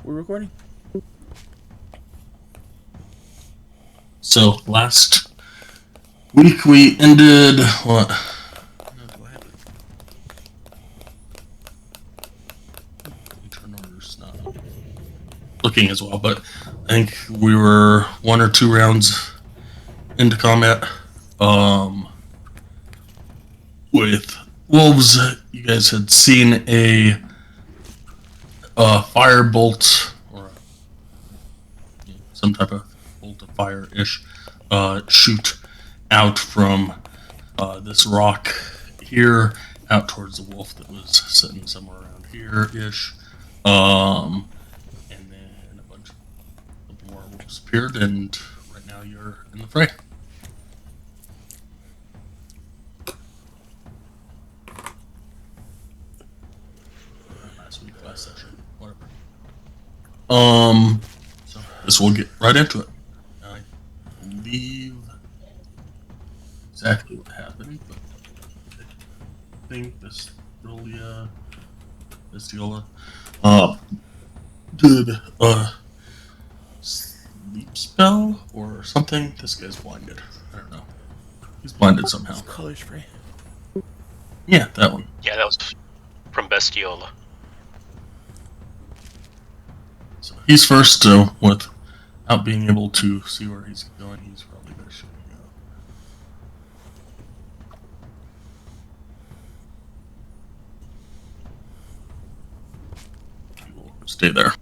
We're recording. So last week we ended what? Turn order's not looking as well, but I think we were 1 or 2 rounds into combat. With wolves, you guys had seen a fire bolt or some type of bolt of fire ish shoot out from this rock here out towards the wolf that was sitting somewhere around here ish. And then a bunch of more wolves appeared, and right now you're in the fray. Last session, whatever. So this will get right into it. I believe exactly what happened, but I think Vistiola, did a sleep spell or something. This guy's blinded. I don't know. He's blinded somehow. It's color spray. Yeah, that one. Yeah, that was from Bestiola. So he's first, without being able to see where he's going, he's probably going to shoot me go. He will stay there.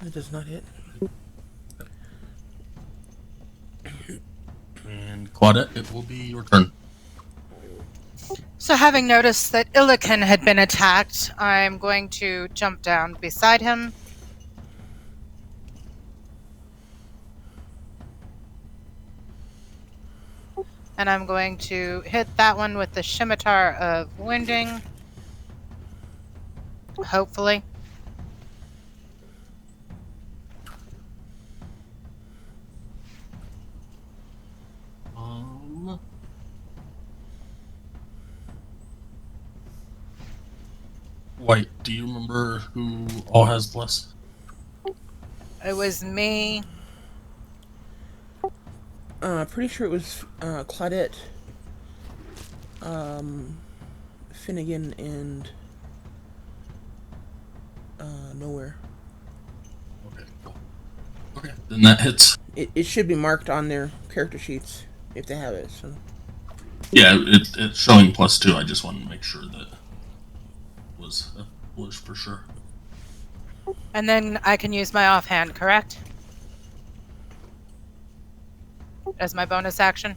It does not hit. And Claudette, it will be your turn. So having noticed that Illican had been attacked, I'm going to jump down beside him. And I'm going to hit that one with the Scimitar of Wounding. Hopefully. White, do you remember who all has bless? It was me. Pretty sure it was Claudette, Finnegan, and Nowhere. Okay, cool. Okay, then that hits. It should be marked on their character sheets if they have it. So. Yeah, it's showing +2. I just wanted to make sure that was for sure. And then I can use my offhand, correct? As my bonus action?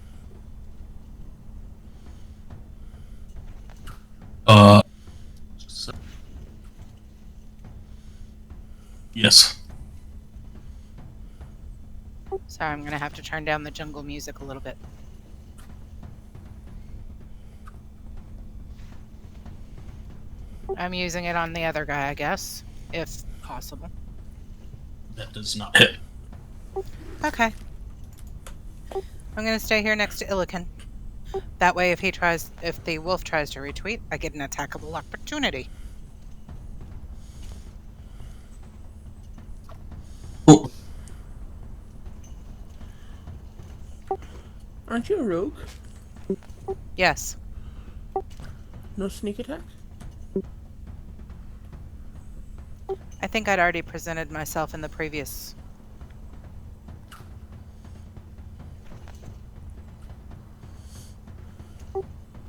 Yes. Sorry, I'm going to have to turn down the jungle music a little bit. I'm using it on the other guy, I guess, if possible. That does not hit. Okay. I'm going to stay here next to Illican. That way, if the wolf tries to retweet, I get an attackable opportunity. Oh. Aren't you a rogue? Yes. No sneak attack? I think I'd already presented myself in the previous.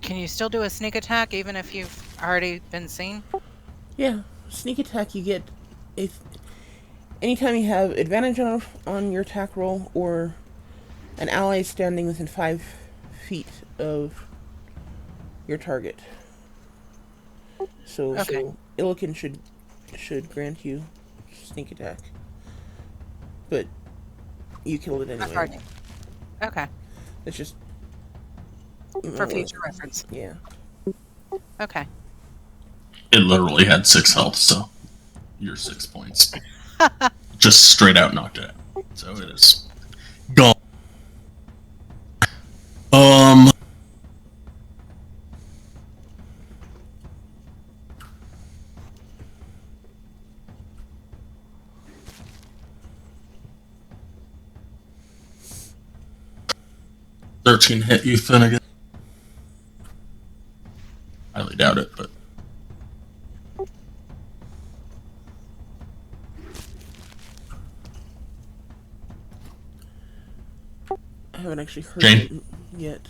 Can you still do a sneak attack even if you've already been seen? Yeah, sneak attack you get anytime you have advantage on your attack roll or an ally standing within 5 feet of your target. So Okay. Illiken should grant you sneak attack, but you killed it I've anyway. already. Okay. It's just For future reference. yeah. Okay. It literally had 6 health, so you're 6 points. Just straight out knocked it out. So it is gone. 13 hit you, Finnegan. Highly doubt it, but I haven't actually heard Jane? it yet.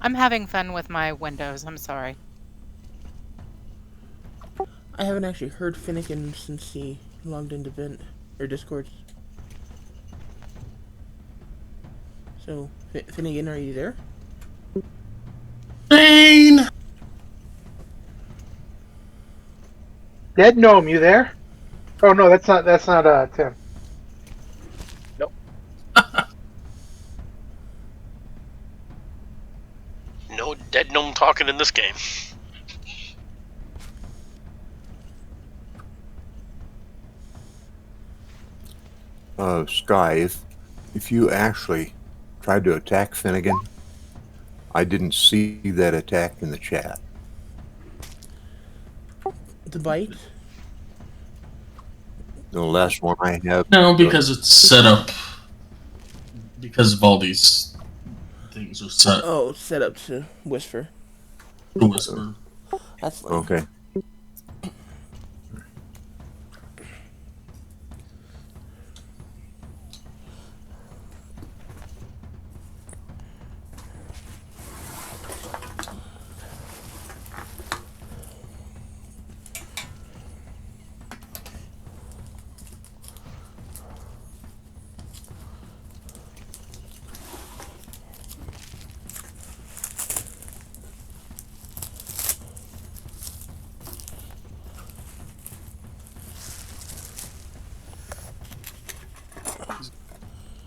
I'm having fun with my windows. I'm sorry. I haven't actually heard Finnegan since he logged into Vent or Discord. So, Finnegan, are you there? Jane! Dead Gnome, you there? Oh no, that's not Tim. Nope. No dead gnome talking in this game. Sky, if you actually tried to attack Finnegan, I didn't see that attack in the chat. The bite? The last one I have. No, because it's set up. Because of all these things are set Oh, set up to whisper. to whisper. That's fine. Okay.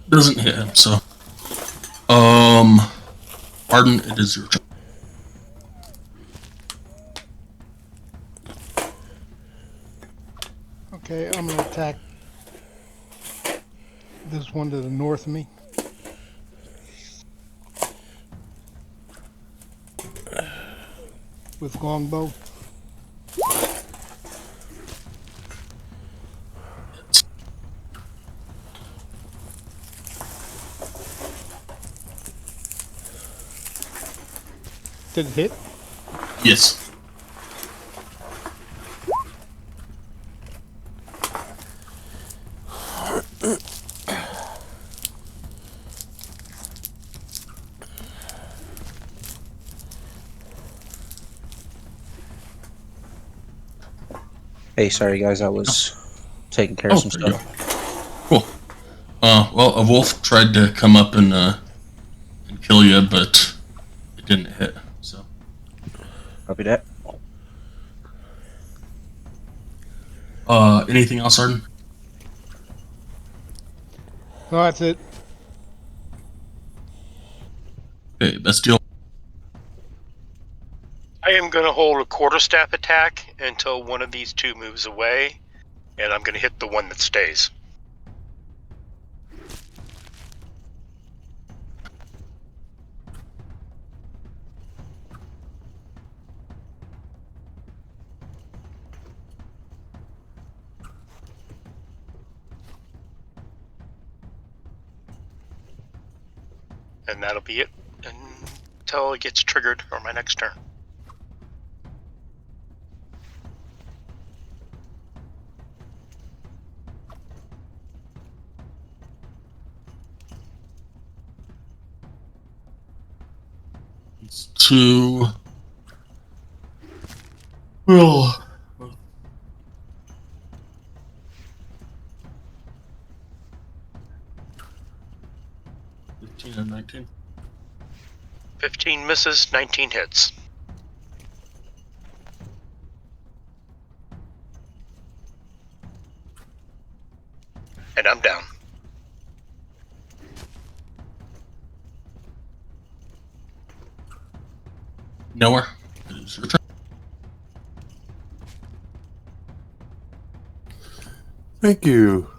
Doesn't hit him, so. Arden, it is your turn. Okay, I'm gonna attack this one to the north of me. With longbow. Did it hit? Yes. Hey, sorry guys, I was taking care of some there you stuff. go. Cool. Well, a wolf tried to come up and kill you, but it didn't hit. So. Copy that. Anything else, Arden? No, that's it. Okay, best deal. I am going to hold a quarterstaff attack until one of these two moves away, and I'm going to hit the one that stays. And that'll be it until it gets triggered for my next turn. It's two. Well. 15 and 19. 15 misses, 19 hits. And I'm down. Nowhere. It is your turn. Thank you.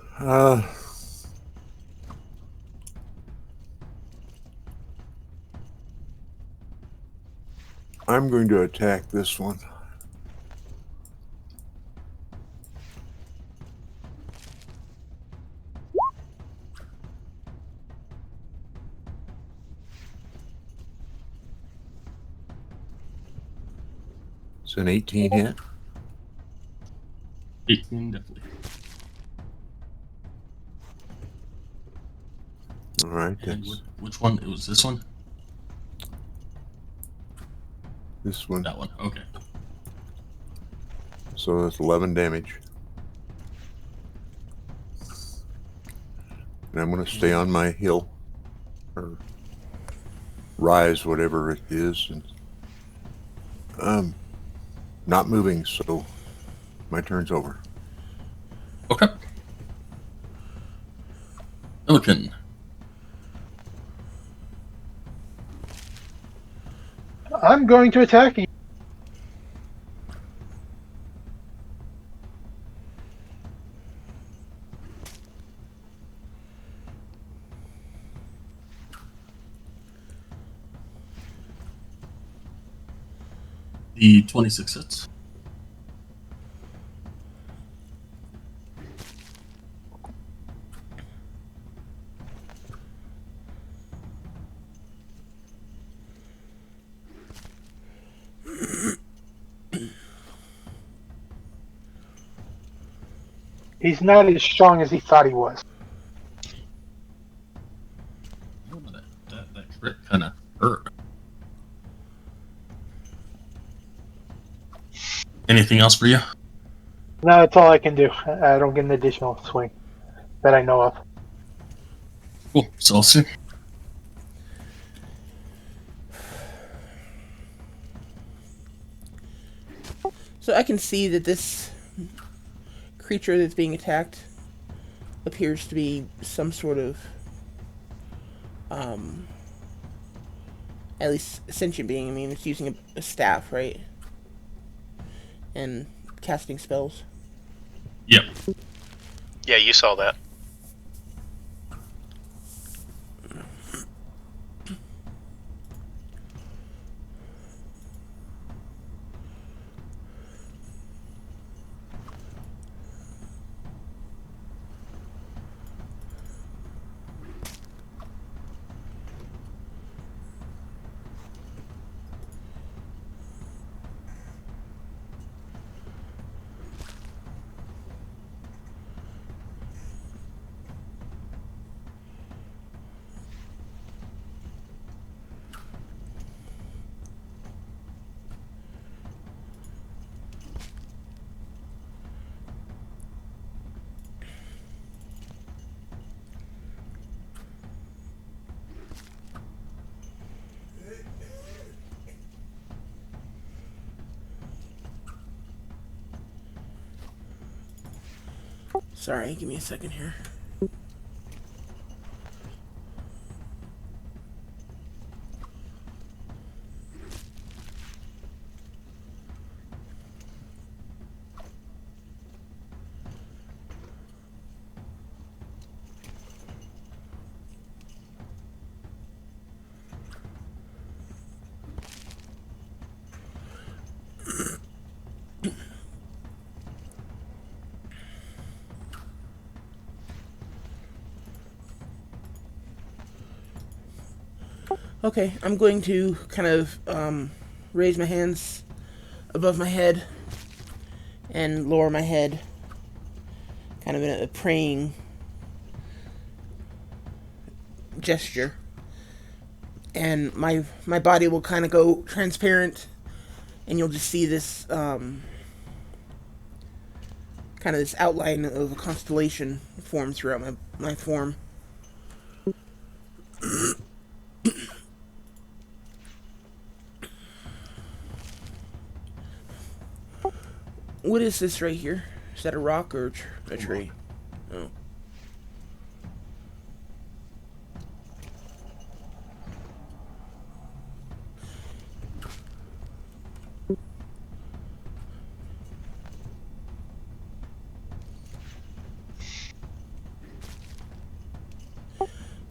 I'm going to attack this one. It's an 18 hit. 18, definitely. All right. And That's which one? It was this one? this one. That one. Okay. So that's 11 damage. And I'm going to stay on my hill. Or rise, whatever it is. And not moving, so my turn's over. Okay. Illiken. I'm going to attack you. The 26 hits. He's not as strong as he thought he was. Oh, that crit kind of hurt. Anything else for you? No, that's all I can do. I don't get an additional swing that I know of. Cool. So I'll see. So I can see that this creature that's being attacked appears to be some sort of, at least sentient being. I mean, it's using a staff, right? And casting spells. Yep. Yeah, you saw that. Sorry, give me a second here. Okay, I'm going to kind of raise my hands above my head and lower my head, kind of in a praying gesture. And my body will kind of go transparent, and you'll just see this kind of this outline of a constellation form throughout my form. What is this right here? Is that a rock or a tree? Oh.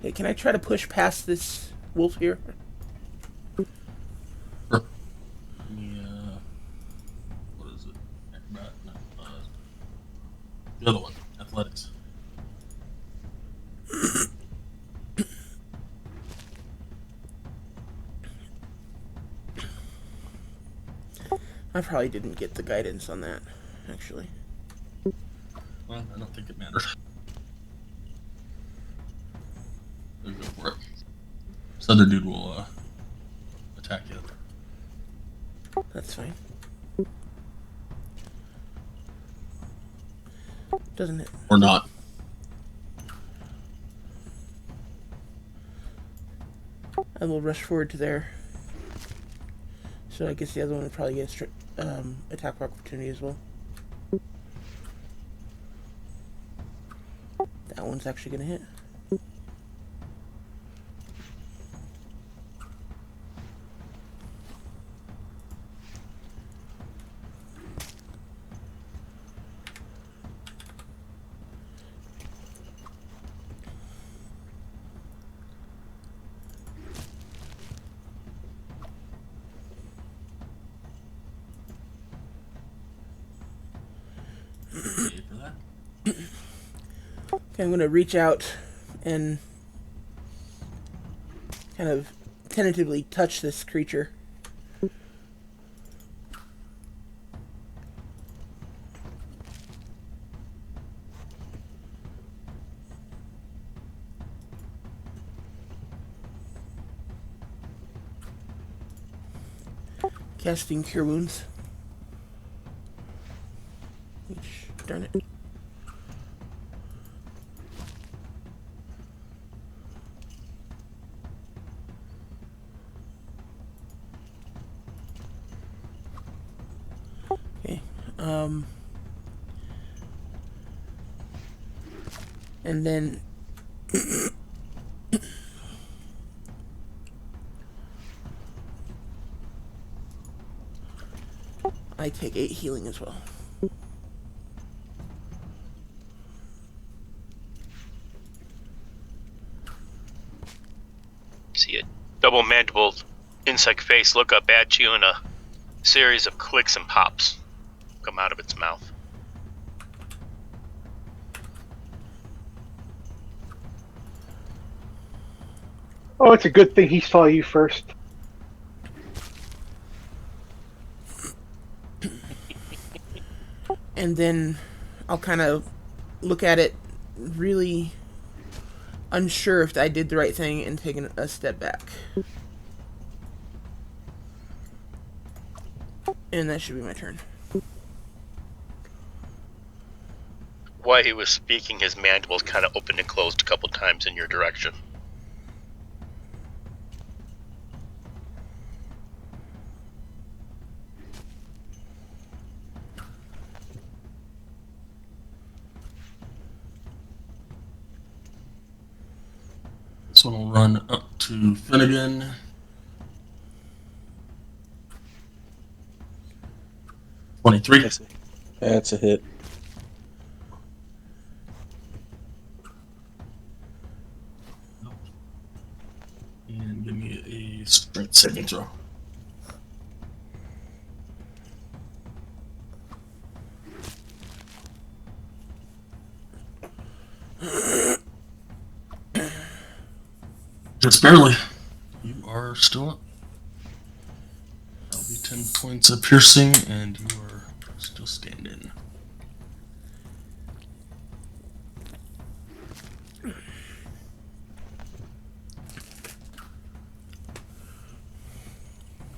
Hey, can I try to push past this wolf here? Sure. Yeah. What is it? Acrobat? No, the other one, athletics. I probably didn't get the guidance on that, actually. Well, I don't think it matters. Go for it. This other dude will attack you. That's fine. Doesn't it? Or not. I will rush forward to there. So I guess the other one would probably get attack opportunity as well. That one's actually going to hit. Okay for that. Okay, I'm going to reach out and kind of tentatively touch this creature. Casting Cure Wounds. Which, darn it. Okay. And then I take 8 healing as well. See a double mandibled insect face look up at you, and a series of clicks and pops come out of its mouth. Oh, it's a good thing he saw you first. And then I'll kind of look at it, really unsure if I did the right thing, and take a step back. And that should be my turn. While he was speaking, his mandibles kind of opened and closed a couple times in your direction. This one will run up to Finnegan. $23. That's a hit. And give me a strength saving throw. Just barely. You are still up. That'll be 10 points of piercing, and you are still standing.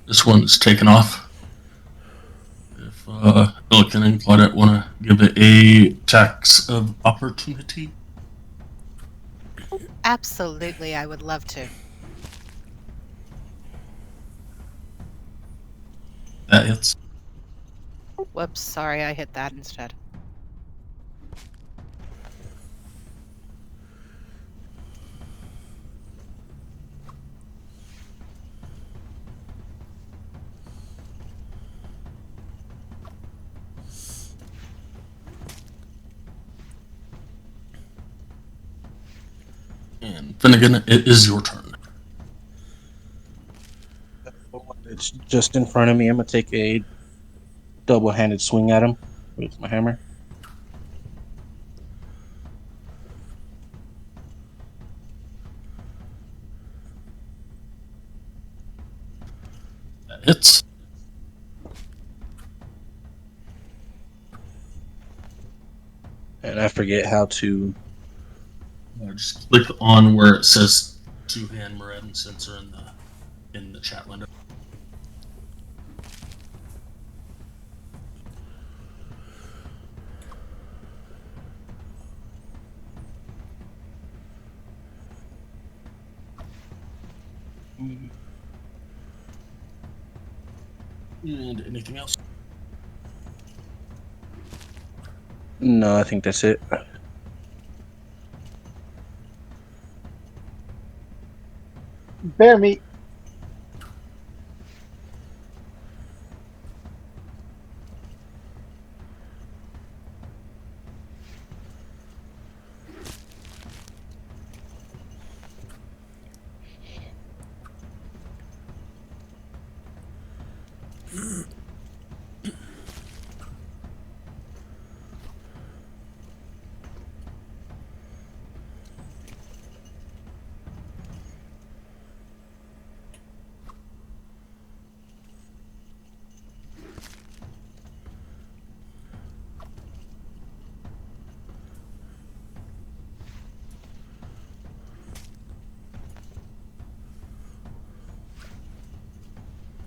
This one's taken off. If Illiken and Claudette want to give it a tax of opportunity. Absolutely, I would love to. That hits. Whoops, sorry, I hit that instead. And Finnegan, it is your turn. It's just in front of me. I'm gonna take a double-handed swing at him with my hammer. That hits. And I forget how to. Just click on where it says two-hand Moradin sensor in the chat window. And anything else? No, I think that's it. Bear meat.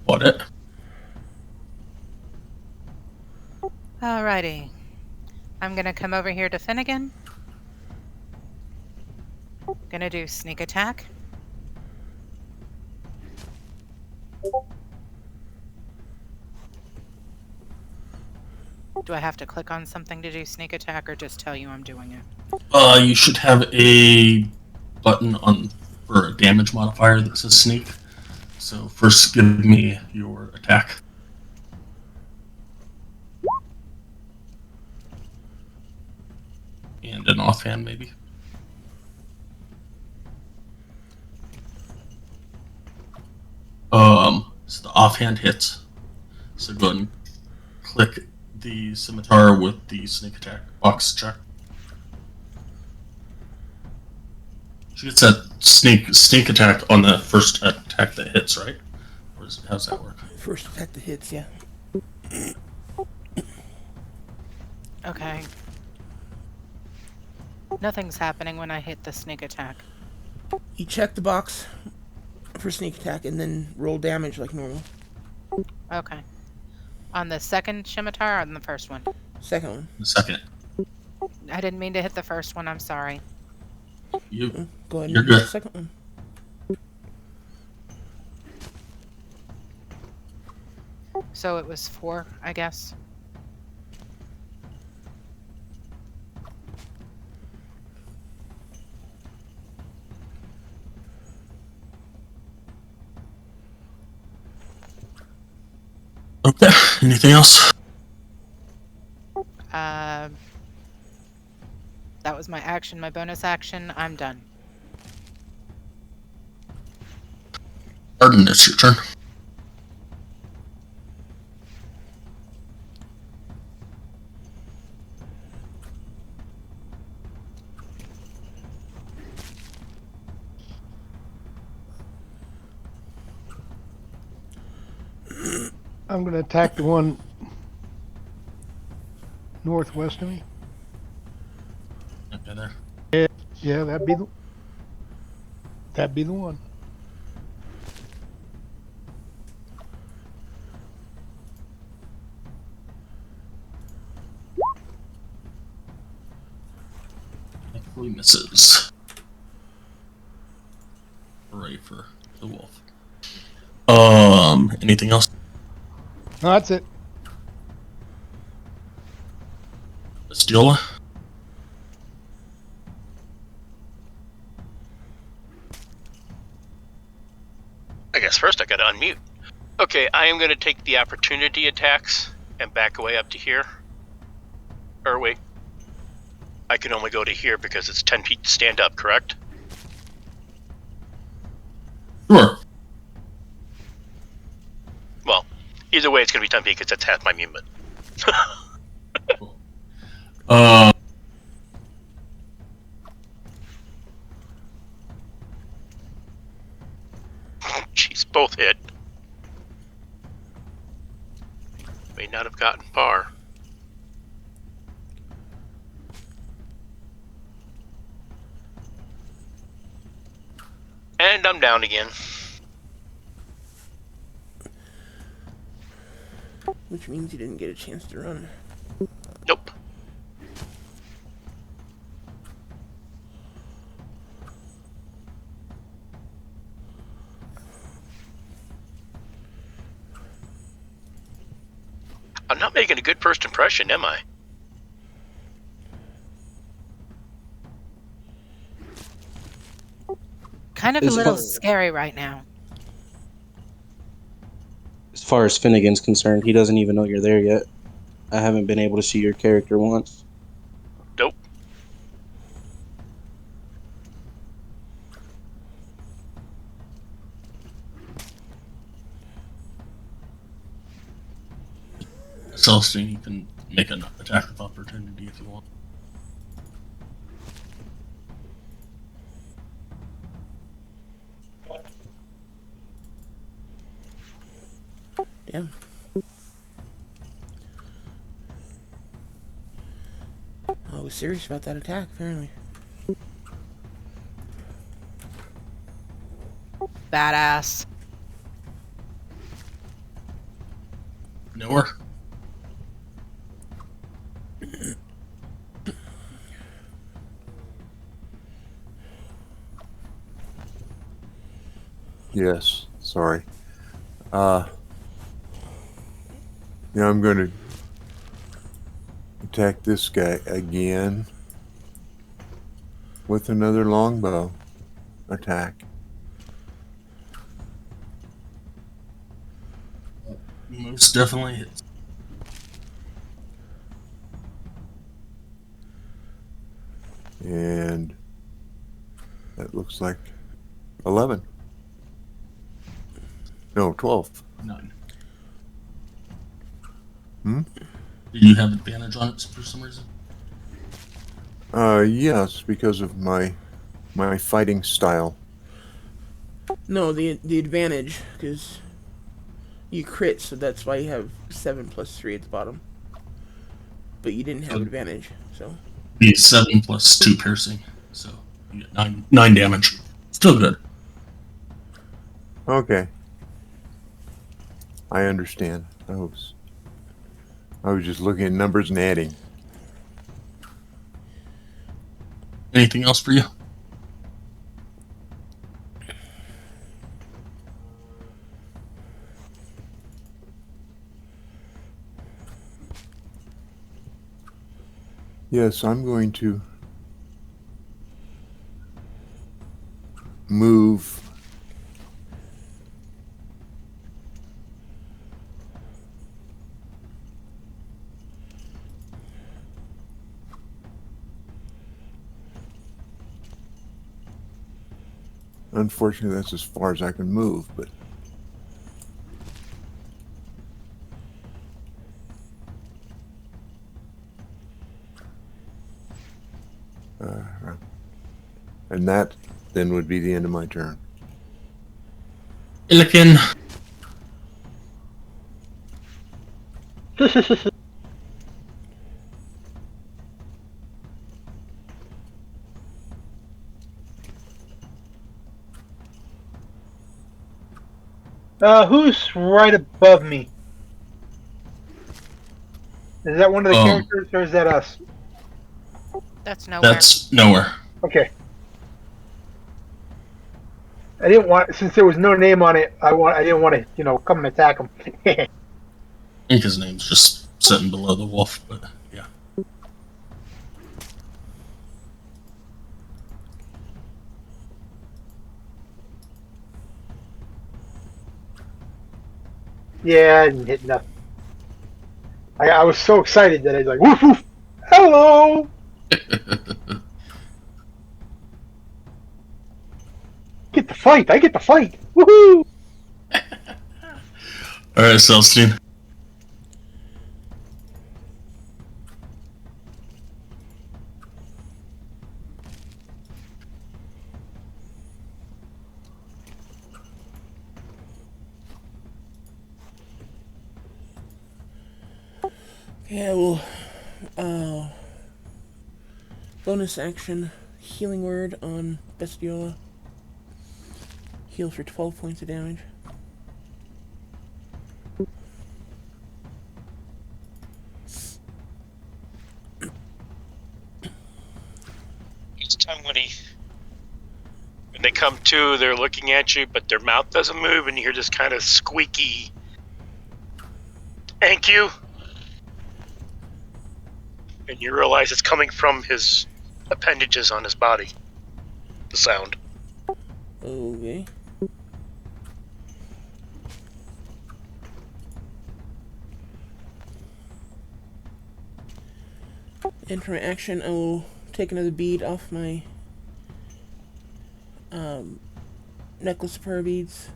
What it? Alrighty. I'm gonna come over here to Finnegan. Gonna do sneak attack. Do I have to click on something to do sneak attack or just tell you I'm doing it? You should have a button on for a damage modifier that says sneak. So first, give me your attack. And an offhand, maybe. So the offhand hits. So go ahead and click the scimitar with the sneak attack box check. She gets that sneak attack on the first attack that hits, right? Or how's that work? First attack that hits, yeah. Okay. Nothing's happening when I hit the sneak attack. You check the box for sneak attack and then roll damage like normal. Okay. On the second scimitar or on the first one? Second one. The second. I didn't mean to hit the first one, I'm sorry. Go ahead You're and hit good. the second one. So it was 4, I guess. Okay. Anything else? That was my action, my bonus action. I'm done. Arden, it's your turn. I'm going to attack the one northwest of me. Okay, there. Yeah, that'd be the one. Thankfully misses. Hooray for the wolf. Anything else? No, that's it. Diola. I guess first I gotta unmute. Okay, I am gonna take the opportunity attacks and back away up to here. Or wait. I can only go to here because it's 10 feet to stand up, correct? Sure. Well, either way it's gonna be 10 feet because that's half my movement. Uh, Jeez, both hit. May not have gotten far. And I'm down again. Which means you didn't get a chance to run. Nope. I'm not making a good first impression, am I? Kind of a As little far- scary right now. As far as Finnegan's concerned, he doesn't even know you're there yet. I haven't been able to see your character once. Nope. Celestine, you can make an attack of opportunity if you want. Damn. I was serious about that attack, apparently. Badass. Nowhere. Yes, sorry. Yeah, I'm going to attack this guy again with another longbow attack. Most definitely hits. And that looks like 11. No, 12. 9. Hmm? Do you have advantage on it for some reason? Yes, because of my fighting style. No, the advantage, because you crit, so that's why you have 7 plus 3 at the bottom. But you didn't have advantage, so. Be 7 plus 2 piercing, so you get 9 damage. Still good. Okay. I understand. I was just looking at numbers and adding. Anything else for you? Yes, I'm going to move Unfortunately, that's as far as I can move, but and that then would be the end of my turn. Illikin. Who's right above me? Is that one of the characters, or is that us? That's nowhere. That's nowhere. Okay. I didn't want, since there was no name on it. I didn't want to, come and attack him. I think his name's just sitting below the wolf, but yeah. Yeah, I didn't hit nothing. I was so excited that I was like, woof woof, hello! Get the fight! I get the fight! Woohoo! All right, Celestine. Yeah, well, bonus action, healing word on Bestiola. Heal for 12 points of damage. Each time when they come to, they're looking at you, but their mouth doesn't move, and you hear this kind of squeaky "thank you," and you realize it's coming from his appendages on his body. The sound. Okay. And for my action, I will take another bead off my necklace of prayer beads.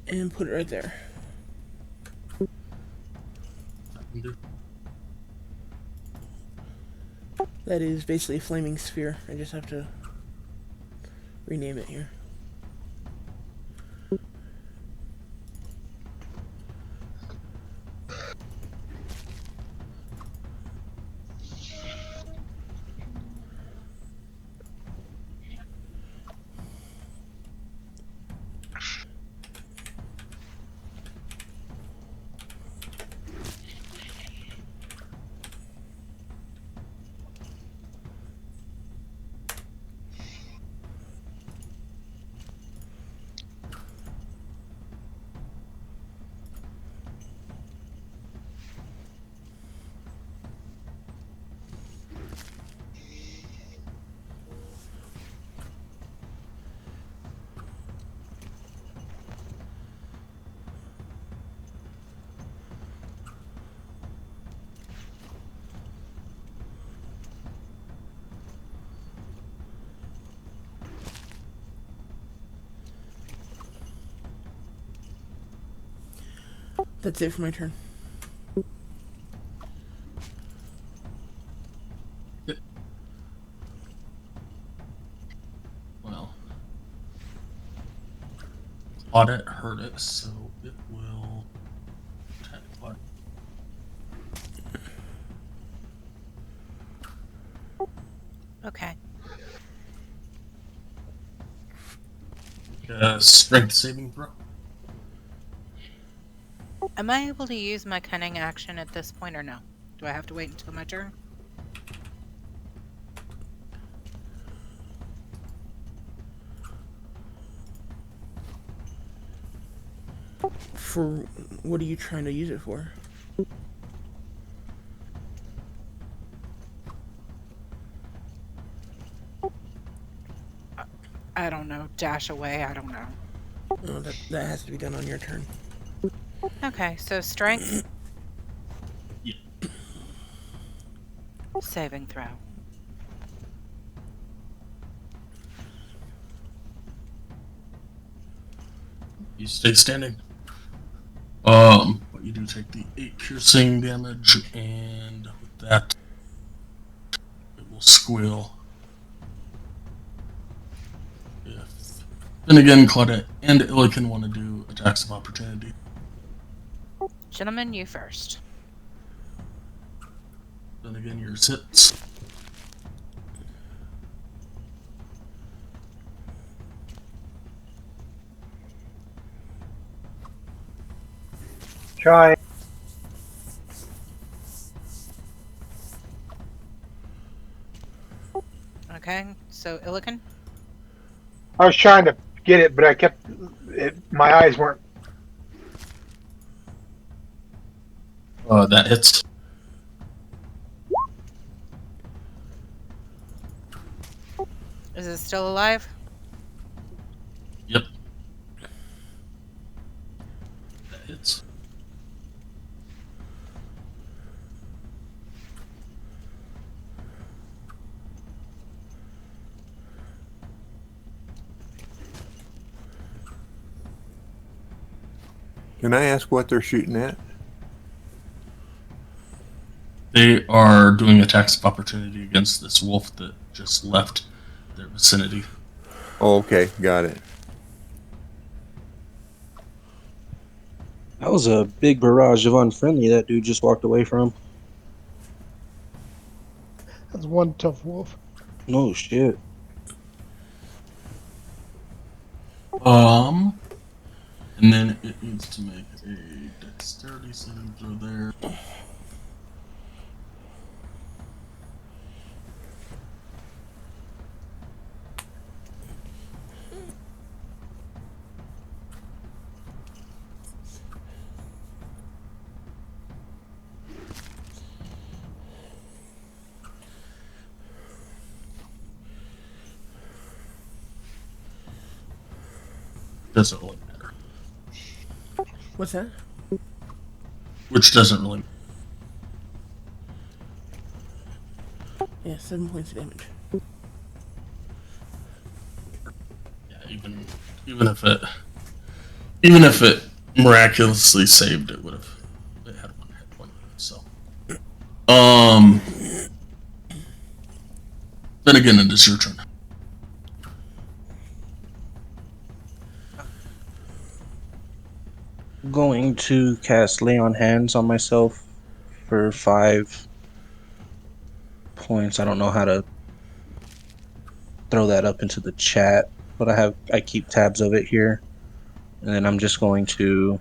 And put it right there. That is basically a flaming sphere. I just have to rename it here. That's it for my turn. Well, Claudette heard it, so it will attack Claudette. Okay. Strength saving throw. Am I able to use my cunning action at this point or no? Do I have to wait until my turn? For what are you trying to use it for? I don't know. Dash away? I don't know. Oh, that has to be done on your turn. Okay, so strength. Yeah. Saving throw. You stay standing. But you do take the 8 piercing damage, and with that, it will squeal. If then again, Claudette and Illican want to do attacks of opportunity. Gentlemen, you first. Then again, yours hits. Try. Okay, so Illiken? I was trying to get it, but I kept it. My eyes weren't. That hits. Is it still alive? Yep. That hits. Can I ask what they're shooting at? They are doing attacks of opportunity against this wolf that just left their vicinity. Oh, okay, got it. That was a big barrage of unfriendly that dude just walked away from. That's one tough wolf. No shit. And then it needs to make a dexterity saving throw there. Doesn't really matter. What's that? Which doesn't really. Yeah, 7 points of damage. Yeah, even if it miraculously saved, it would have. It had 1 hit point. So. Then again, it is your turn. Going to cast Lay on Hands on myself for 5 points. I don't know how to throw that up into the chat, but I keep tabs of it here. And then I'm just going to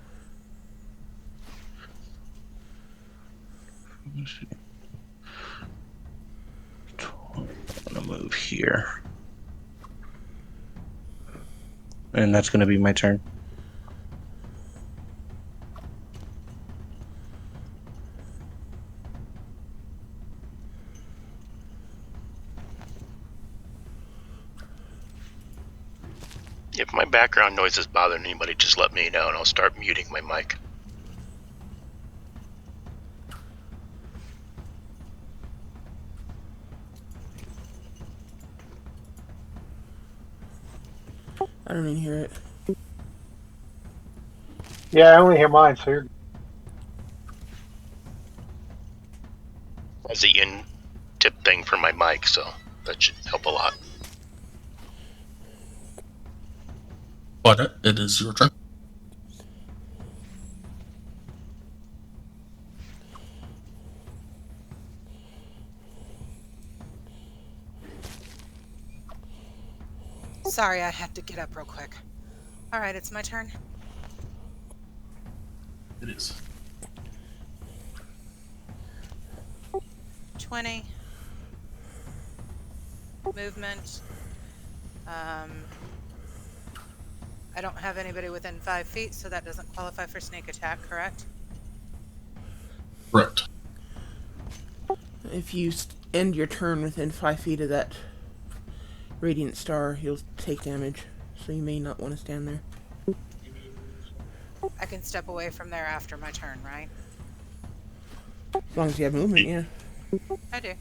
I'm gonna move here. And that's gonna be my turn. If my background noise is bothering anybody, just let me know and I'll start muting my mic. I don't even hear it. Yeah, I only hear mine, so you're. As the in tip thing for my mic, so that should help a lot. But it is your turn. Sorry, I had to get up real quick. Alright, it's my turn. It is. 20. Movement. I don't have anybody within 5 feet, so that doesn't qualify for sneak attack, correct? Correct. If you end your turn within 5 feet of that radiant star, you'll take damage. So you may not want to stand there. I can step away from there after my turn, right? As long as you have movement, yeah. I do.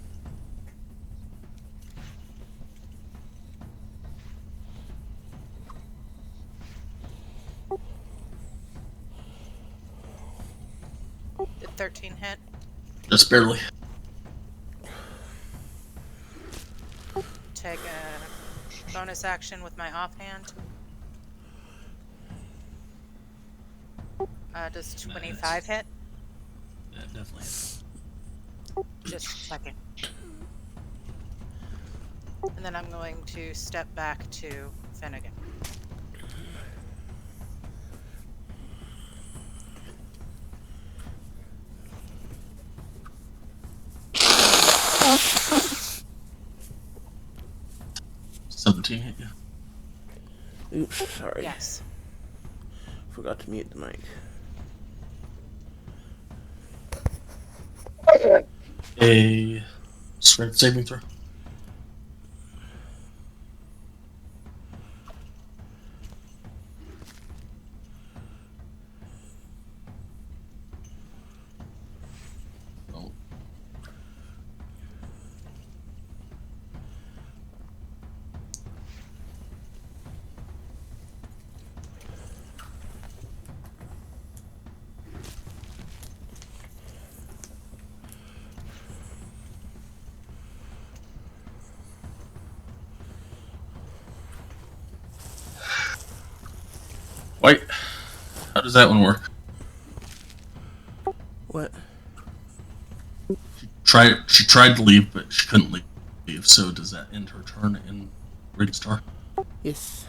Did 13 hit? Just barely. Take a bonus action with my offhand. Does 25 hit? That definitely hits. Just a second. And then I'm going to step back to Finnegan. 17 hit you. Oops, sorry. Yes. Forgot to mute the mic. A strength saving throw. Oh. Wait, how does that one work? What? She tried to leave, but she couldn't leave. So does that end her turn in Radiant Star? Yes.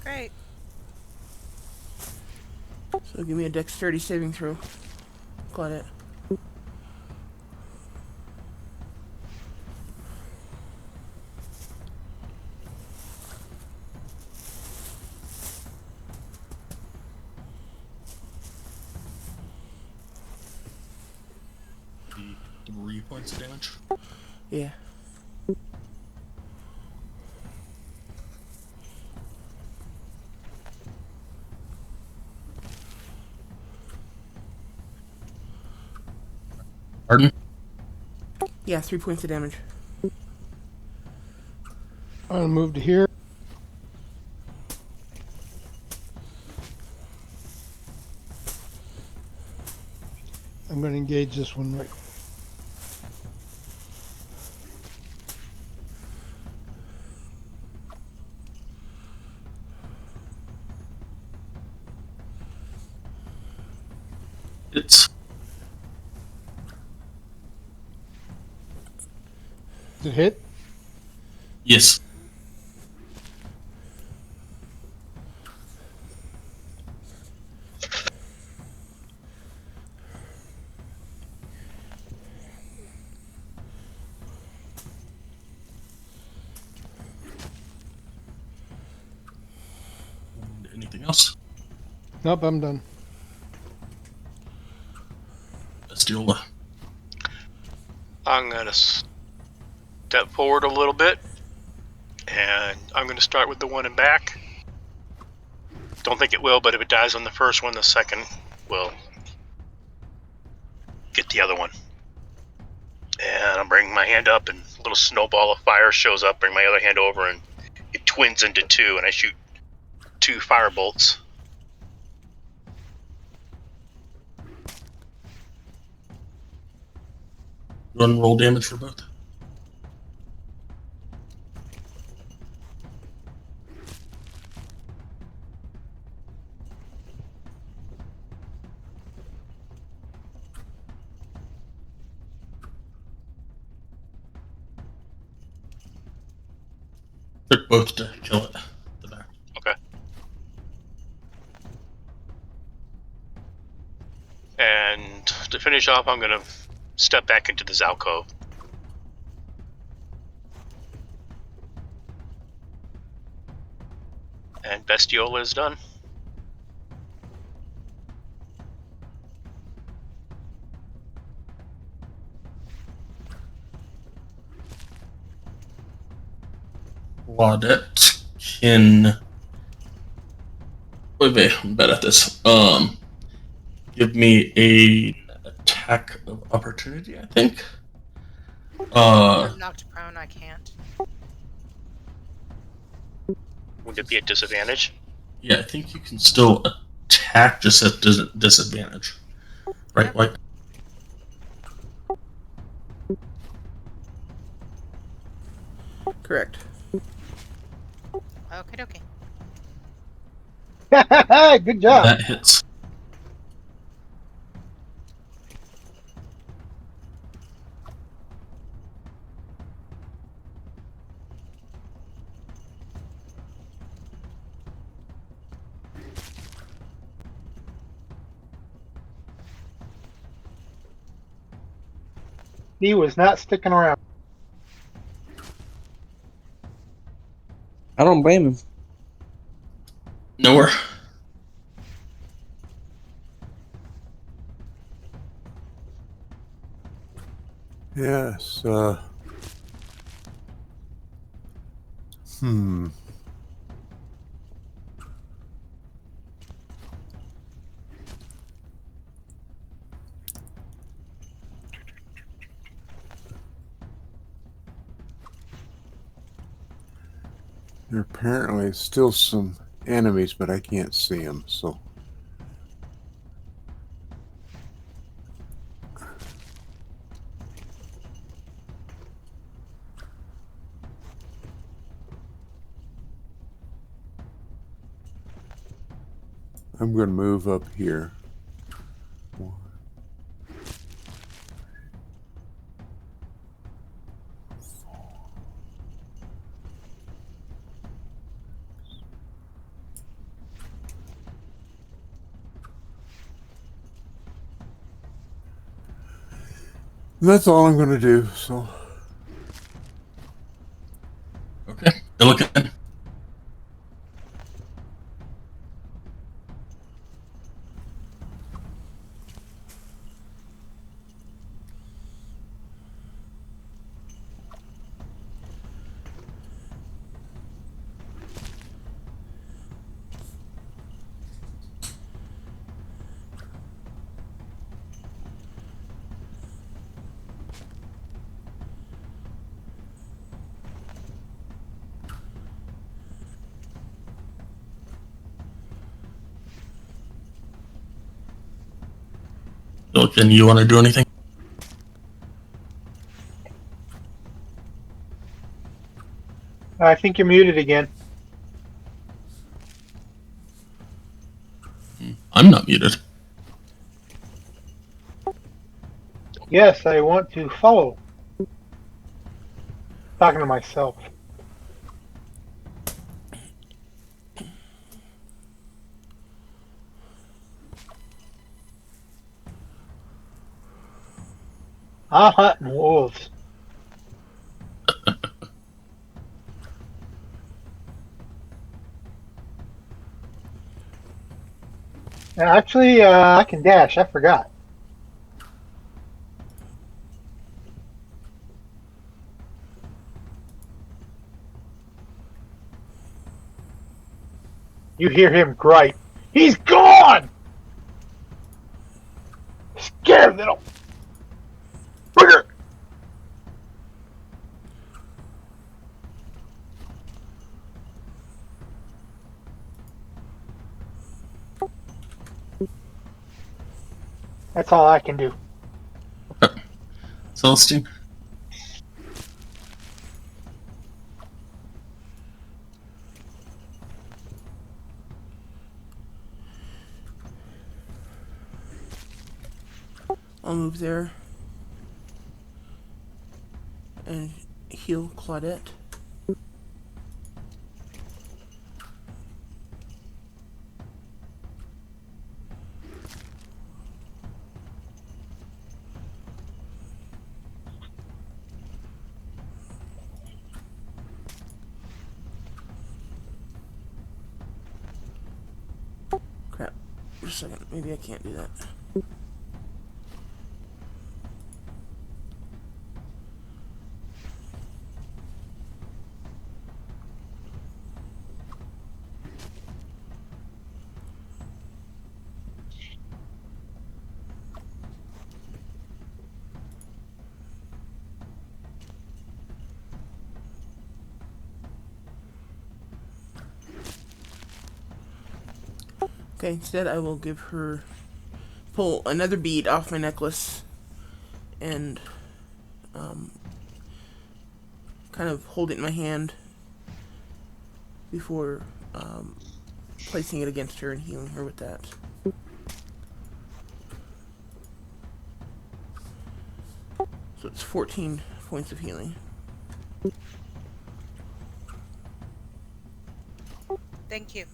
Great. So give me a dexterity saving throw. Claudette. The 3 points of damage. Yeah. Pardon? Yeah, 3 points of damage. I'm gonna move to here. I'm gonna engage this one right. It's Does it hit? yes. And anything else? Nope, I'm done. Estiola. I'm gonna step forward a little bit, and I'm gonna start with the one in back. Don't think it will, but if it dies on the first one, the second will get the other one. And I'm bringing my hand up, and a little snowball of fire shows up. Bring my other hand over, and it twins into two, and I shoot 2 fire bolts. Run roll damage for both. Took both to kill it. The back. Okay. And to finish off, I'm gonna step back into this alcove. And Bestiola is done. Claudette can. Wait, I'm bad at this. Give me a attack of opportunity, I think. I'm knocked prone. I can't. Would it be at disadvantage? Yeah, I think you can still attack just at disadvantage. Right, Yep. like. Correct. Okie dokie. Good job. That hits. He was not sticking around. I don't blame him. Nowhere. Yes. Hmm. There apparently is still some enemies, but I can't see them, so. I'm going to move up here. One. That's all I'm going to do, so. Okay. Illican. Illican, you want to do anything? I think you're muted again. I'm not muted. Yes, I want to follow. Talking to myself. I'm hunting wolves. Actually, I can dash. I forgot. You hear him gripe. He's gone! Scared little bugger! That's all I can do. Celestine? I'll move there and heal Claudette. Crap. Just a second. Maybe I can't do that. Okay, instead I will give her... pull another bead off my necklace and kind of hold it in my hand before placing it against her and healing her with that. So it's 14 points of healing. Thank you.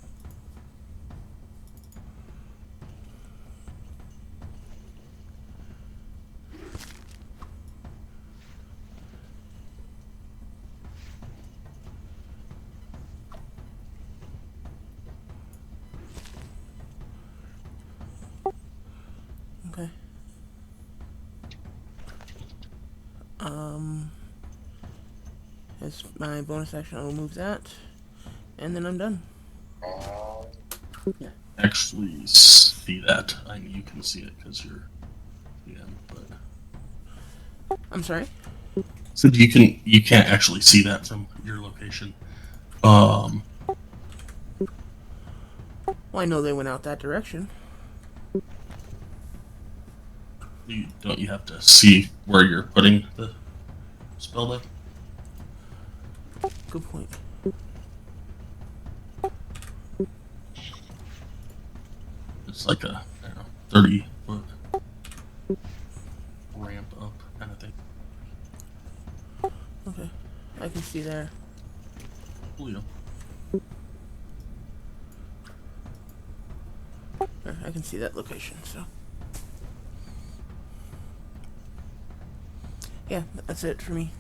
As my bonus action, I will move that, and then I'm done. Actually see that. You can see it because you're PM, but I'm sorry? so you can't actually see that from your location. Well, I know they went out that direction. Don't you have to see where you're putting the spell then? Good point. It's like a, I don't know, 30-foot ramp up kind of thing. Okay, I can see there. Leo. I can see that location, so. Yeah, that's it for me.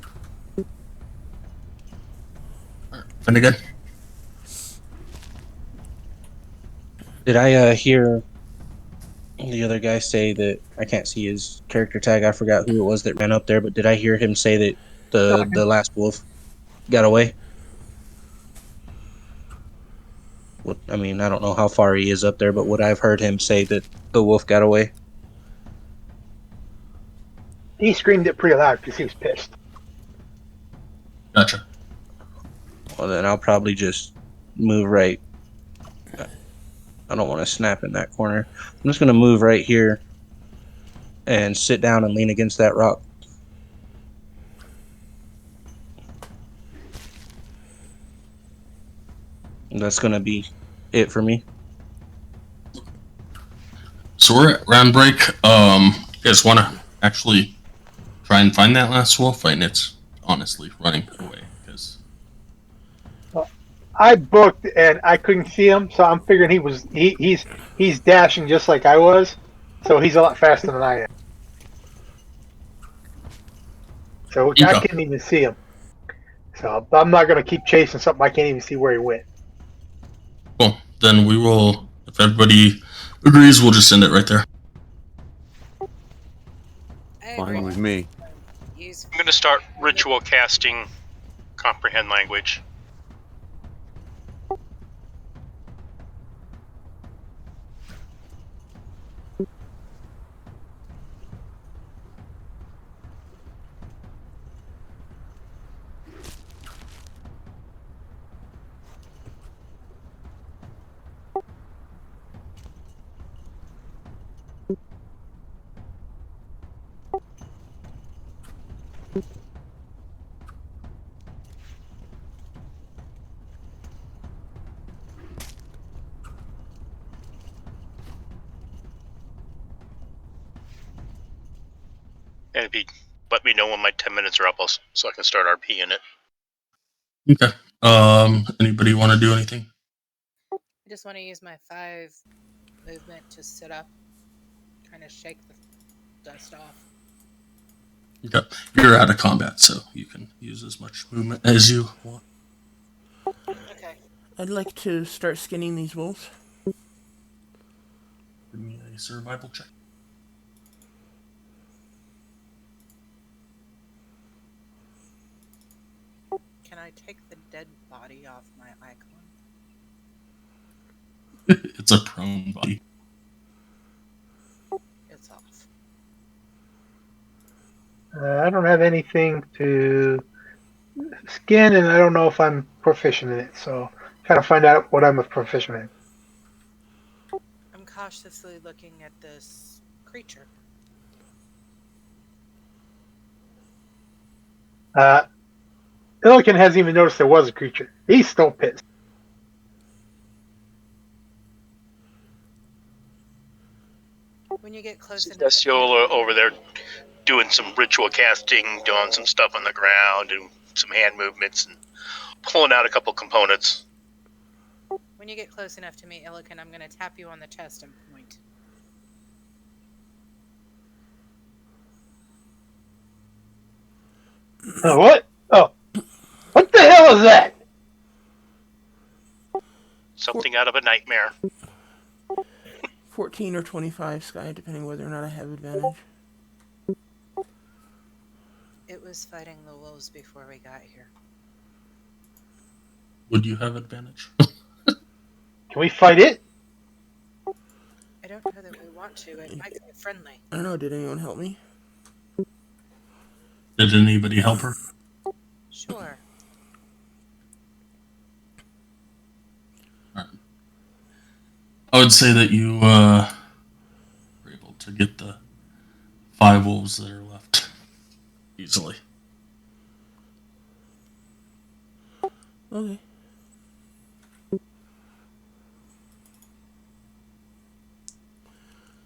Alright, Finnegan? Did I hear the other guy say that I can't see his character tag? I forgot who it was that ran up there, but did I hear him say that the last wolf got away? What I mean, I don't know how far he is up there, but would I have heard him say that the wolf got away? He screamed it pretty loud because he was pissed. Gotcha. Well, then I'll probably just move right. I don't want to snap in that corner. I'm just going to move right here and sit down and lean against that rock. And that's going to be it for me. So we're at round break. You guys want to actually try and find that last wolf? And it's honestly running away because I booked and I couldn't see him, so I'm figuring he's dashing just like I was, so he's a lot faster than I am. So I okay. couldn't even see him. So I'm not gonna keep chasing something I can't even see where he went. Cool. Then we will, if everybody agrees, we'll just end it right there. I Fine agree. with me. Use I'm going to start ritual casting comprehend language. And if you let me know when my 10 minutes are up, so I can start RP in it. Okay. Anybody want to do anything? I just want to use my 5 movement to sit up, kind of shake the dust off. Okay. You're out of combat, so you can use as much movement as you want. Okay. I'd like to start skinning these wolves. Give me a survival check. Can I take the dead body off my icon? It's a prone body. It's off. I don't have anything to skin, and I don't know if I'm proficient in it. So trying to find out what I'm proficient in. I'm cautiously looking at this creature. Illiken hasn't even noticed there was a creature. He's still pissed. When you get close enough, Celestial over there doing some ritual casting, doing some stuff on the ground, and some hand movements, and pulling out a couple components. when you get close enough to me, Illiken, I'm going to tap you on the chest and point. What? Oh, what the hell is that? Something out of a nightmare. 14 or 25, Sky, depending whether or not I have advantage. It it was fighting the wolves before we got here. Would you have advantage? Can we fight it? I don't know that we want to. It might be friendly. I don't know. Did anyone help me? Did anybody help her? Sure. Alright. I would say that you were able to get the 5 wolves that are left easily. Okay.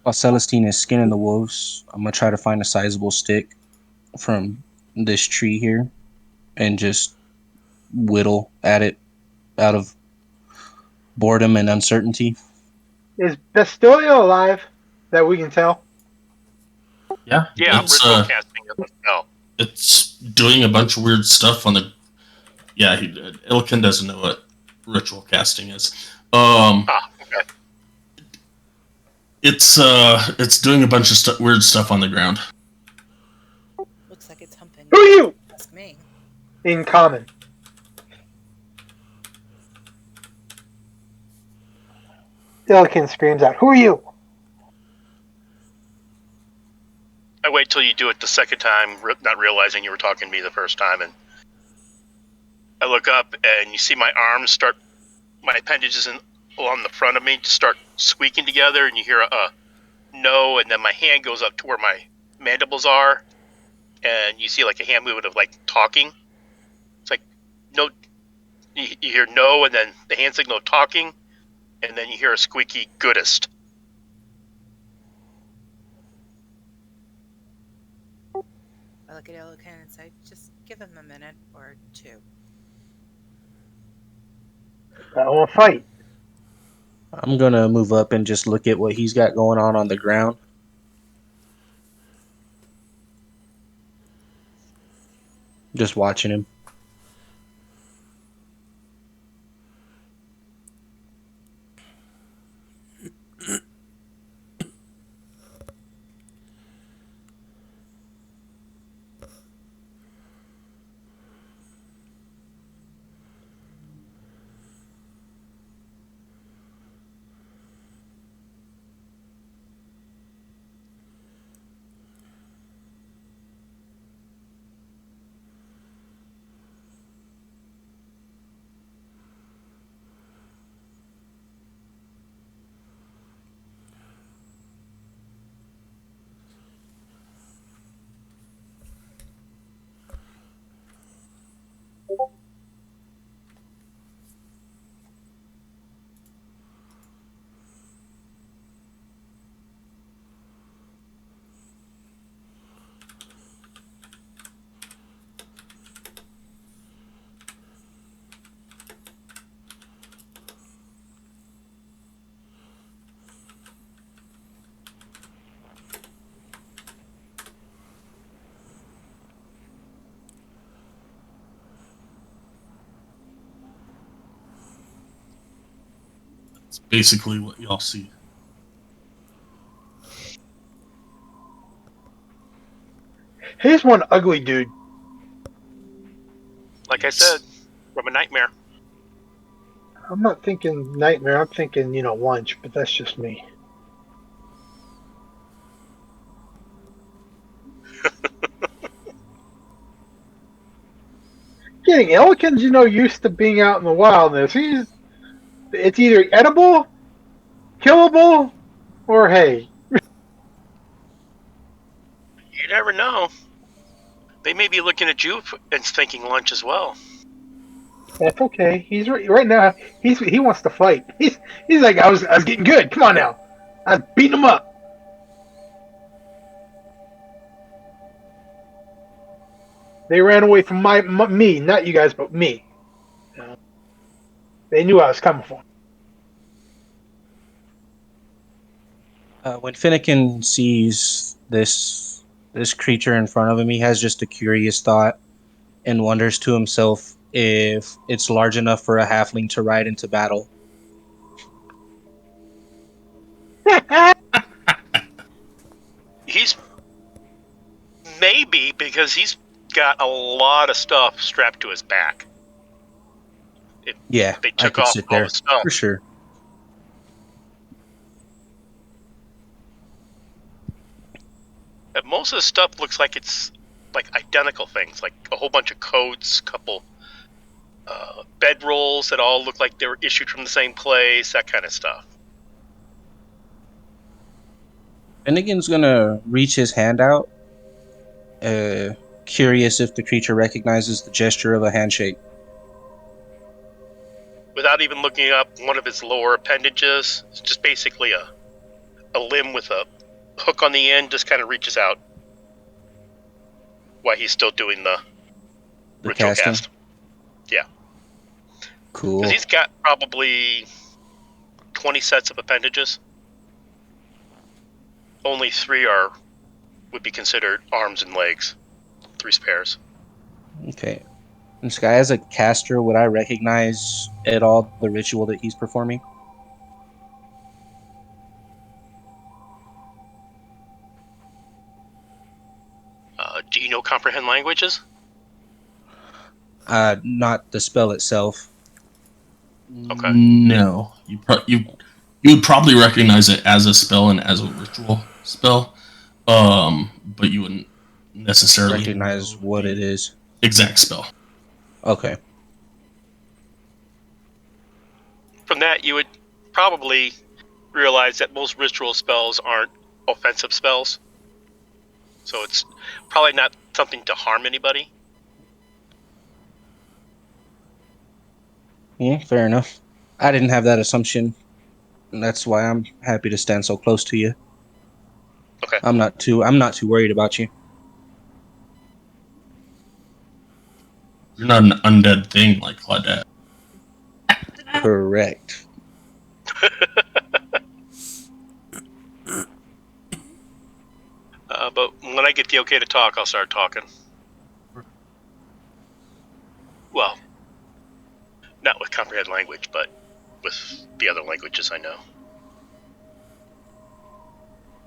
While Celestine is skinning the wolves, I'm gonna try to find a sizable stick from this tree here and just whittle at it out of boredom and uncertainty. Is Bastilia alive that we can tell? Yeah, Yeah, I'm it's ritual casting it. No. it's doing a bunch of weird stuff on the. Yeah, Ilkin doesn't know what ritual casting is. Okay. It's doing a bunch of weird stuff on the ground. Looks like it's humping. Who are you? Ask me. In common. Illikin screams out, "Who are you?" I wait till you do it the second time, not realizing you were talking to me the first time, and I look up and you see my arms start, my appendages along the front of me to start squeaking together, and you hear a no, and then my hand goes up to where my mandibles are, and you see like a hand movement of like talking. It's like no, you hear no, and then the hand signal of talking, and then you hear a squeaky goodest. I look at Illikin and say, just give him a minute or two. I won't fight. I'm gonna move up and just look at what he's got going on the ground. Just watching him. It's basically what y'all see. Here's one ugly dude. Like I said, from a nightmare. I'm not thinking nightmare. I'm thinking, lunch, but that's just me. Getting Illikin's, used to being out in the wildness. It's either edible, killable, or hey. You never know. They may be looking at you and thinking lunch as well. That's okay. He's right now. He wants to fight. He's like, I was getting good. Come on now, I was beating him up. They ran away from me, not you guys, but me. They knew I was coming for them. When Finnegan sees this creature in front of him, he has just a curious thought and wonders to himself if it's large enough for a halfling to ride into battle. He's maybe because he's got a lot of stuff strapped to his back. Yeah, They I took could off sit all there the stuff. for sure. And most of the stuff looks like it's like identical things, like a whole bunch of coats, couple bed rolls that all look like they were issued from the same place, that kind of stuff. Finnegan's gonna reach his hand out, curious if the creature recognizes the gesture of a handshake. Without even looking up one of his lower appendages, it's just basically a limb with a hook on the end, just kind of reaches out while he's still doing the ritual casting. cast. Yeah. Cool. Because he's got probably 20 sets of appendages. Only 3 would be considered arms and legs. 3 pairs. Okay. And this guy, as a caster, would I recognize at all the ritual that he's performing? Do you know comprehend languages? Not the spell itself. Okay. No, you would probably recognize it as a spell and as a ritual spell, but you wouldn't necessarily Recognize know what the it is. exact spell. Okay. From that, you would probably realize that most ritual spells aren't offensive spells. So it's probably not something to harm anybody. Yeah, fair enough. I didn't have that assumption. And that's why I'm happy to stand so close to you. Okay. I'm not too worried about you. You're not an undead thing like Claudette. Correct. But when I get the okay to talk, I'll start talking. Well, not with comprehend language, but with the other languages I know.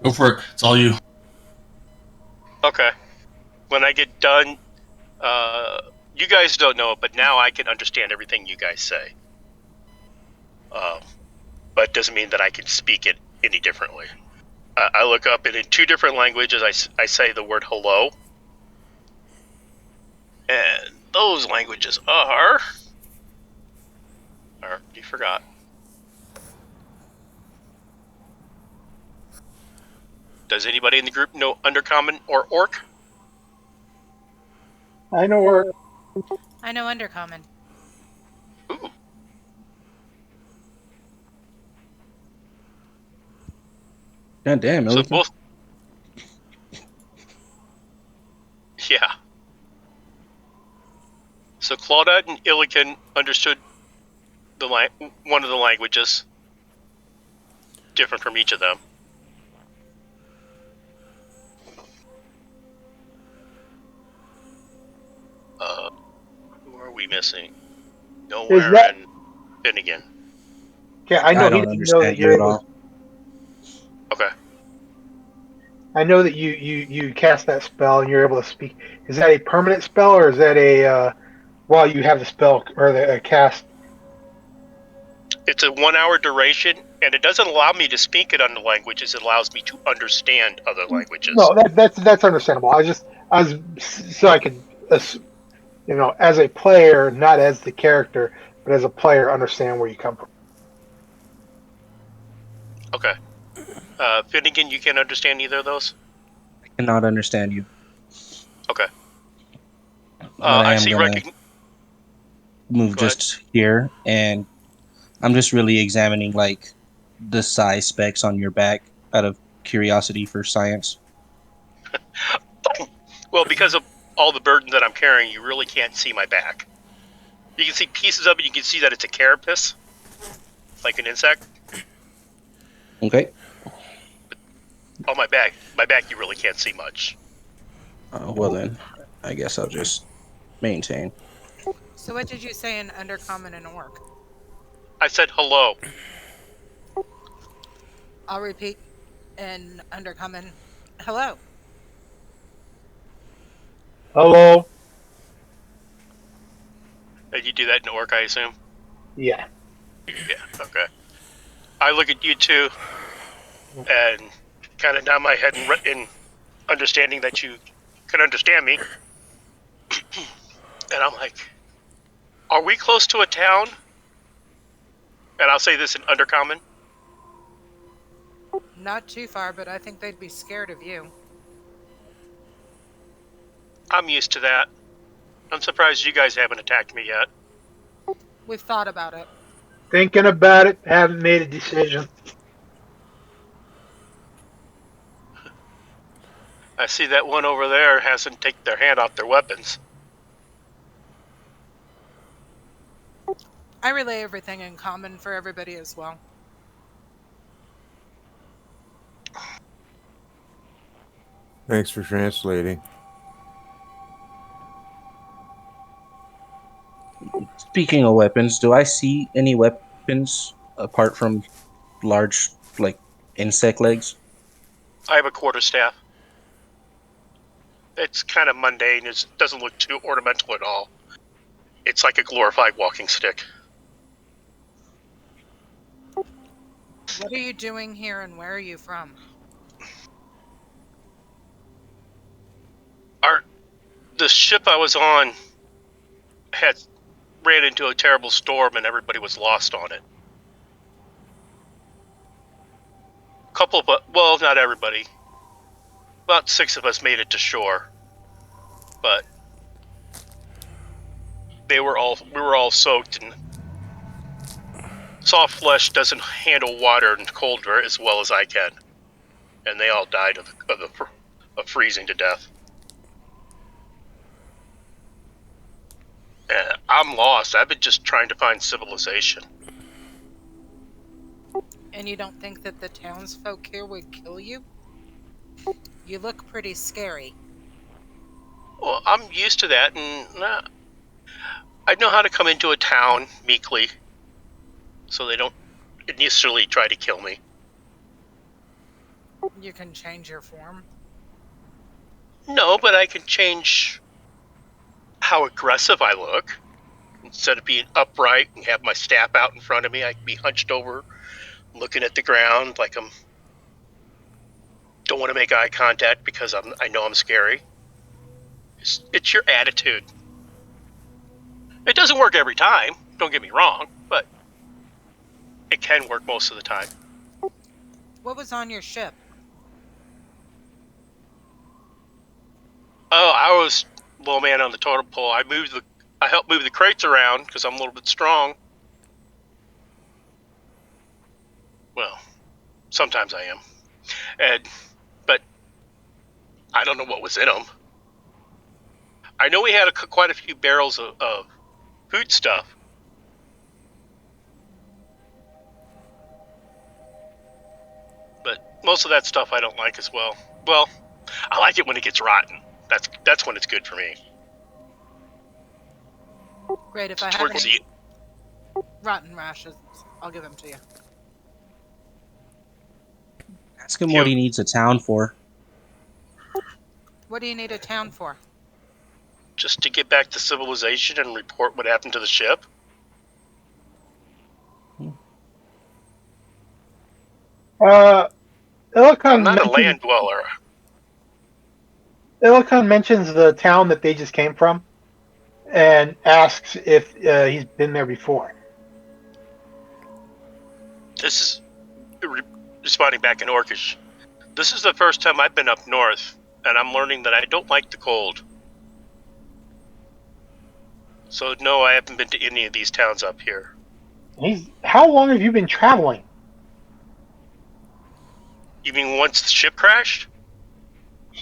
Go for it. It's all you. Okay. When I get done, you guys don't know it, but now I can understand everything you guys say. But it doesn't mean that I can speak it any differently. I look up, and in 2 different languages, I say the word hello. And those languages are... Or, you forgot. Does anybody in the group know Undercommon or Orc? I know where. I know Undercommon. Ooh. God damn, So Illican. both... Yeah. So Claudette and Illican understood one of the languages, different from each of them. Who are we missing? Nowhere that- and Finnegan. Yeah, I know I he don't didn't know that understand you're you at able. all. Okay. I know that you cast that spell and you're able to speak. Is that a permanent spell or is that a while you have the spell or the cast? It's a 1 hour duration, and it doesn't allow me to speak in other languages. It allows me to understand other languages. No, that's understandable. I was so I could, as a player, not as the character, but as a player, understand where you come from. Okay. Finnegan, you can't understand either of those? I cannot understand you. Okay. But I I am see gonna move Go ahead. just here, and I'm just really examining like the size specs on your back out of curiosity for science. Well, because of all the burden that I'm carrying, you really can't see my back. You can see pieces of it. You can see that it's a carapace, like an insect. Okay. On my back, you really can't see much. Well then, I guess I'll just maintain. So what did you say in Undercommon and Orc? I said hello. I'll repeat in Undercommon. Hello. Hello. And you do that in orc, I assume? Yeah. Yeah, okay. I look at you two and kind of nod my head in understanding that you can understand me. And I'm like, are we close to a town? And I'll say this in Undercommon. Not too far, but I think they'd be scared of you. I'm used to that. I'm surprised you guys haven't attacked me yet. We've thought about it. Thinking about it, haven't made a decision. I see that one over there hasn't taken their hand off their weapons. I relay everything in common for everybody as well. Thanks for translating. Speaking of weapons, do I see any weapons apart from large, like, insect legs? I have a quarterstaff. It's kind of mundane. It doesn't look too ornamental at all. It's like a glorified walking stick. What are you doing here and where are you from? The ship I was on ran into a terrible storm and everybody was lost on it. Well, not everybody. About 6 of us made it to shore, but we were all soaked, and soft flesh doesn't handle water and cold as well as I can, and they all died of freezing to death. And I'm lost. I've been just trying to find civilization. And you don't think that the townsfolk here would kill you? You look pretty scary. Well, I'm used to that, and I know how to come into a town meekly, so they don't initially try to kill me. You can change your form. No, but I can change how aggressive I look. Instead of being upright and have my staff out in front of me, I can be hunched over, looking at the ground like I'm. Don't want to make eye contact because I know I'm scary. It's your attitude. It doesn't work every time. Don't get me wrong, but it can work most of the time. What was on your ship? Oh, I was low man on the totem pole. I helped move the crates around because I'm a little bit strong. Well, sometimes I am, but I don't know what was in them. I know we had quite a few barrels of food stuff. But most of that stuff I don't like as well. Well, I like it when it gets rotten. That's when it's good for me. Great, if I have any rotten rashes, I'll give them to you. Ask him what he needs a town for. What do you need a town for? Just to get back to civilization and report what happened to the ship. I'm not a land dweller. Illican mentions the town that they just came from and asks if he's been there before. This is responding back in Orcish. This is the first time I've been up north, and I'm learning that I don't like the cold. So no, I haven't been to any of these towns up here. How long have you been traveling? You mean once the ship crashed?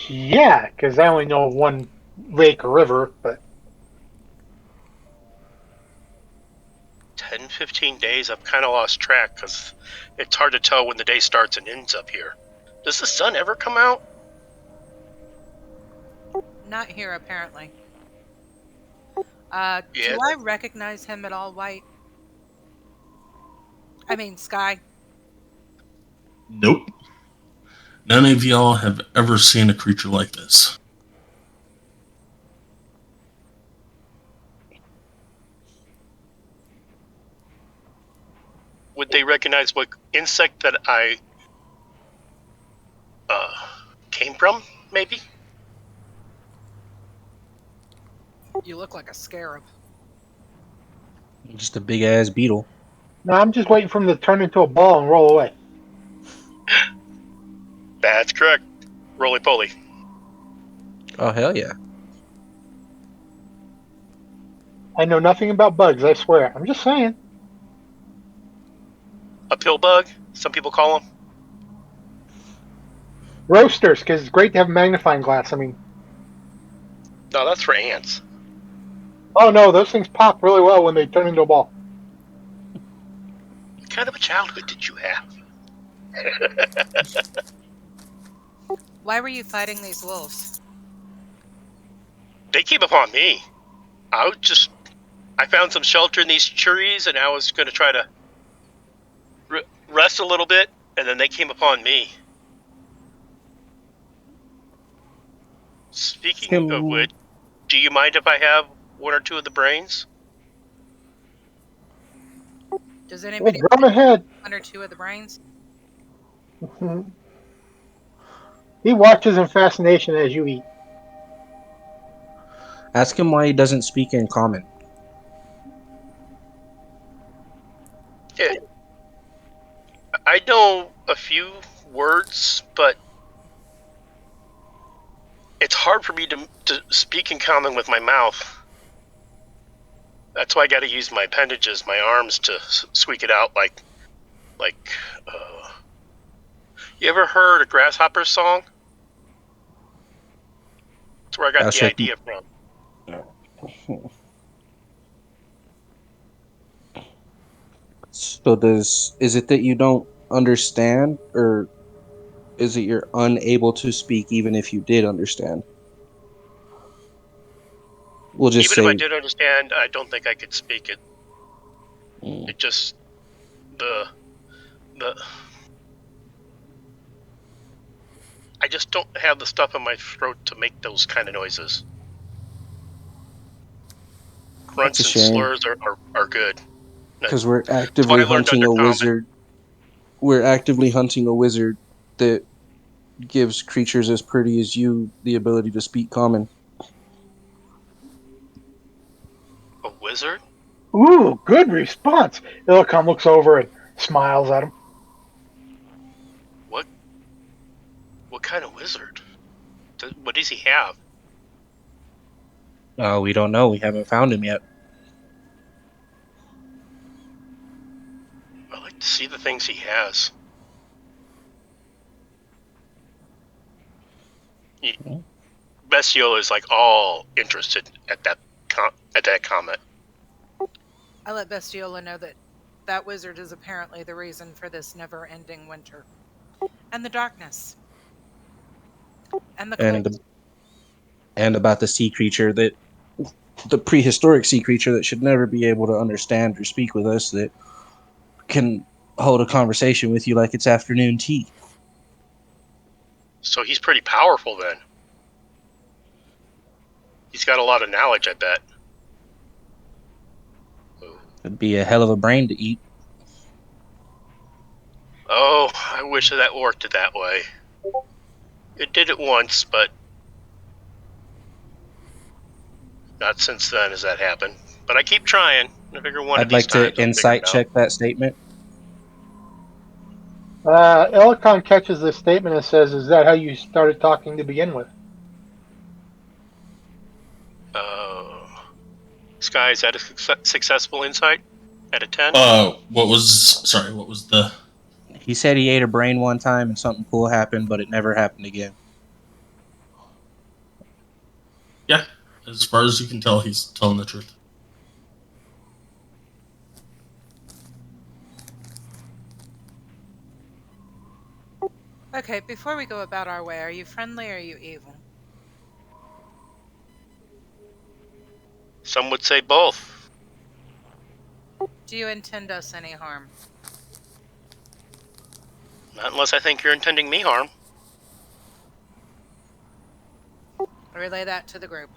Yeah, because I only know one lake or river, but 10, 15 days. I've kind of lost track because it's hard to tell when the day starts and ends up here. Does the sun ever come out? Not here, apparently. Yeah. Do I recognize him at all, White? I mean, Sky. Nope. None of y'all have ever seen a creature like this. would they recognize what insect that I came from? Maybe. You look like a scarab. Just a big ass beetle. No, I'm just waiting for him to turn into a ball and roll away. That's correct. Roly poly. Oh hell yeah! I know nothing about bugs, I swear. I'm just saying. A pill bug, some people call them. Roasters, because it's great to have a magnifying glass. I mean, No, that's for ants. oh no, those things pop really well when they turn into a ball. What kind of a childhood did you have? Why were you fighting these wolves? They came upon me. I found some shelter in these trees, and I was going to try to rest a little bit, and then they came upon me. Speaking of which, do you mind if I have one or two of the brains? Does Well, anybody drum ahead. one or two of the brains? He watches in fascination as you eat. Ask him why he doesn't speak in common. Yeah, I know a few words, but it's hard for me to speak in common with my mouth. That's why I got to use my appendages, my arms, to squeak it out. Like, you ever heard a grasshopper song? That's where I got I'll the check. idea from. So is it that you don't understand, or is it you're unable to speak even if you did understand? We'll just Even if I say did understand, I don't think I could speak it. mm, It just the I just don't have the stuff in my throat to make those kind of noises. that's Grunts a and shame slurs are good. because we're That's what actively I learned hunting under a Common. wizard. We're actively hunting a wizard that gives creatures as pretty as you the ability to speak common. A wizard? Ooh, good response. Illican looks over and smiles at him. What? What kind of wizard? What does he have? We don't know. We haven't found him yet. I like to see the things he has. Bestiole is like all interested at that comment. I let Bestiola know that that wizard is apparently the reason for this never-ending winter. And the darkness. And the cold. And about the sea creature that the prehistoric sea creature that should never be able to understand or speak with us that can hold a conversation with you like it's afternoon tea. So he's pretty powerful then. He's got a lot of knowledge, I bet. It'd be a hell of a brain to eat. Oh, I wish that worked that way. It did it once, but not since then has that happened. But I keep trying. I figure one of I'd these like to times I'll figure insight it out. check that statement. Illican catches this statement and says, "Is that how you started talking to begin with?" Sky, is that a successful insight? Out of 10? What was the? He said he ate a brain one time and something cool happened, but it never happened again. Yeah, as far as you can tell, he's telling the truth. Okay, before we go about our way, are you friendly or are you evil? Some would say both. Do you intend us any harm? Not unless I think you're intending me harm. Relay that to the group.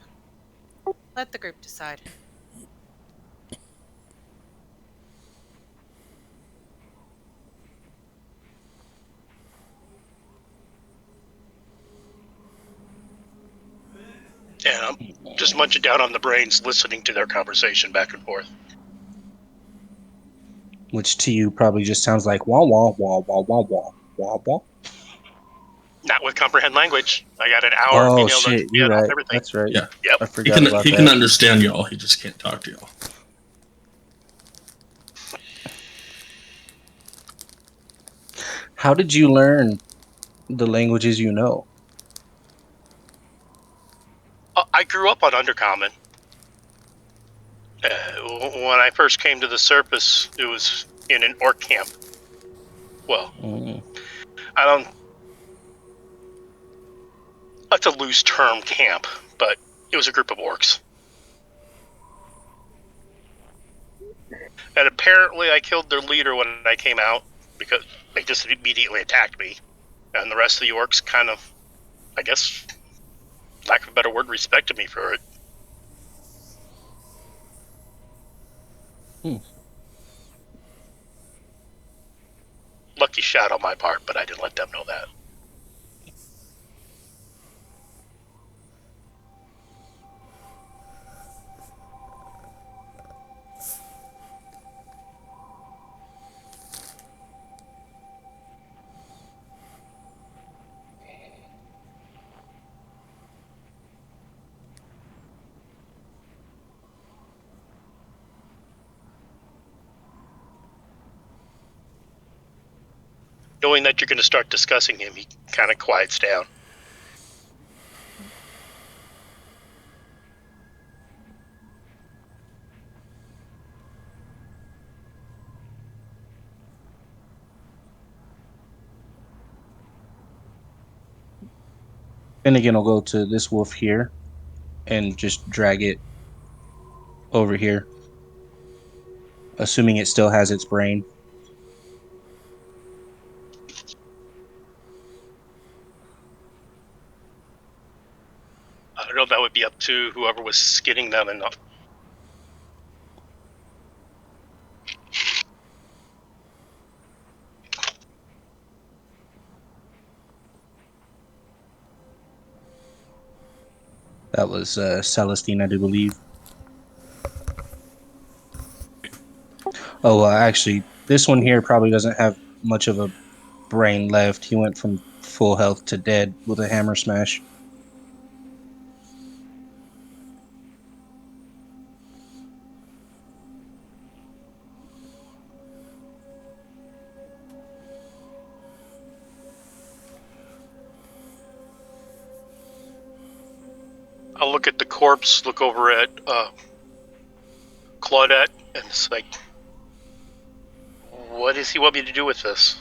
Let the group decide. And I'm just munching down on the brains, listening to their conversation back and forth. Which to you probably just sounds like wah wah wah wah wah wah wah wah. Not with comprehend language. I got an hour of Oh being able to shit, you're get off right. everything. That's right. Yeah. Yep. I He forgot can about he that. can understand y'all. He just can't talk to y'all. How did you learn the languages you know? I grew up on Undercommon. When I first came to the surface, it was in an orc camp. Well, Mm. I don't. That's a loose term, camp, but it was a group of orcs. And apparently, I killed their leader when I came out because they just immediately attacked me, and the rest of the orcs kind of, I guess, lack of a better word, respected me for it. Hmm. Lucky shot on my part, but I didn't let them know that. Knowing that you're going to start discussing him, he kind of quiets down. Finnegan will go to this wolf here and just drag it over here, assuming it still has its brain. I don't know if that would be up to whoever was skinning them and That was Celestine, I do believe. Oh, actually, this one here probably doesn't have much of a brain left. He went from full health to dead with a hammer smash. I'll look at the corpse, look over at Claudette, and it's like, what does he want me to do with this?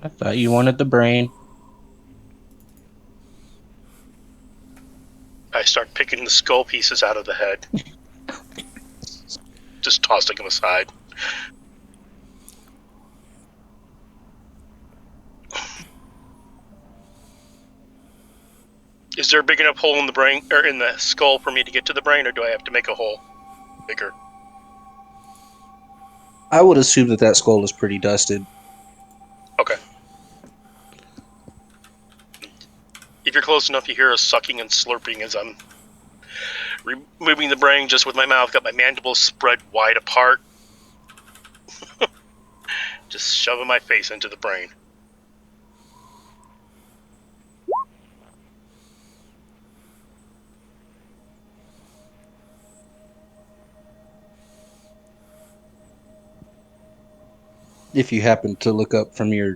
I thought you wanted the brain. I start picking the skull pieces out of the head. Just tossing them aside. Is there a big enough hole in the brain or in the skull for me to get to the brain, or do I have to make a hole bigger? I would assume that that skull is pretty dusted. Okay. If you're close enough, you hear a sucking and slurping as I'm removing the brain just with my mouth. Got my mandibles spread wide apart. Just shoving my face into the brain. If you happen to look up from your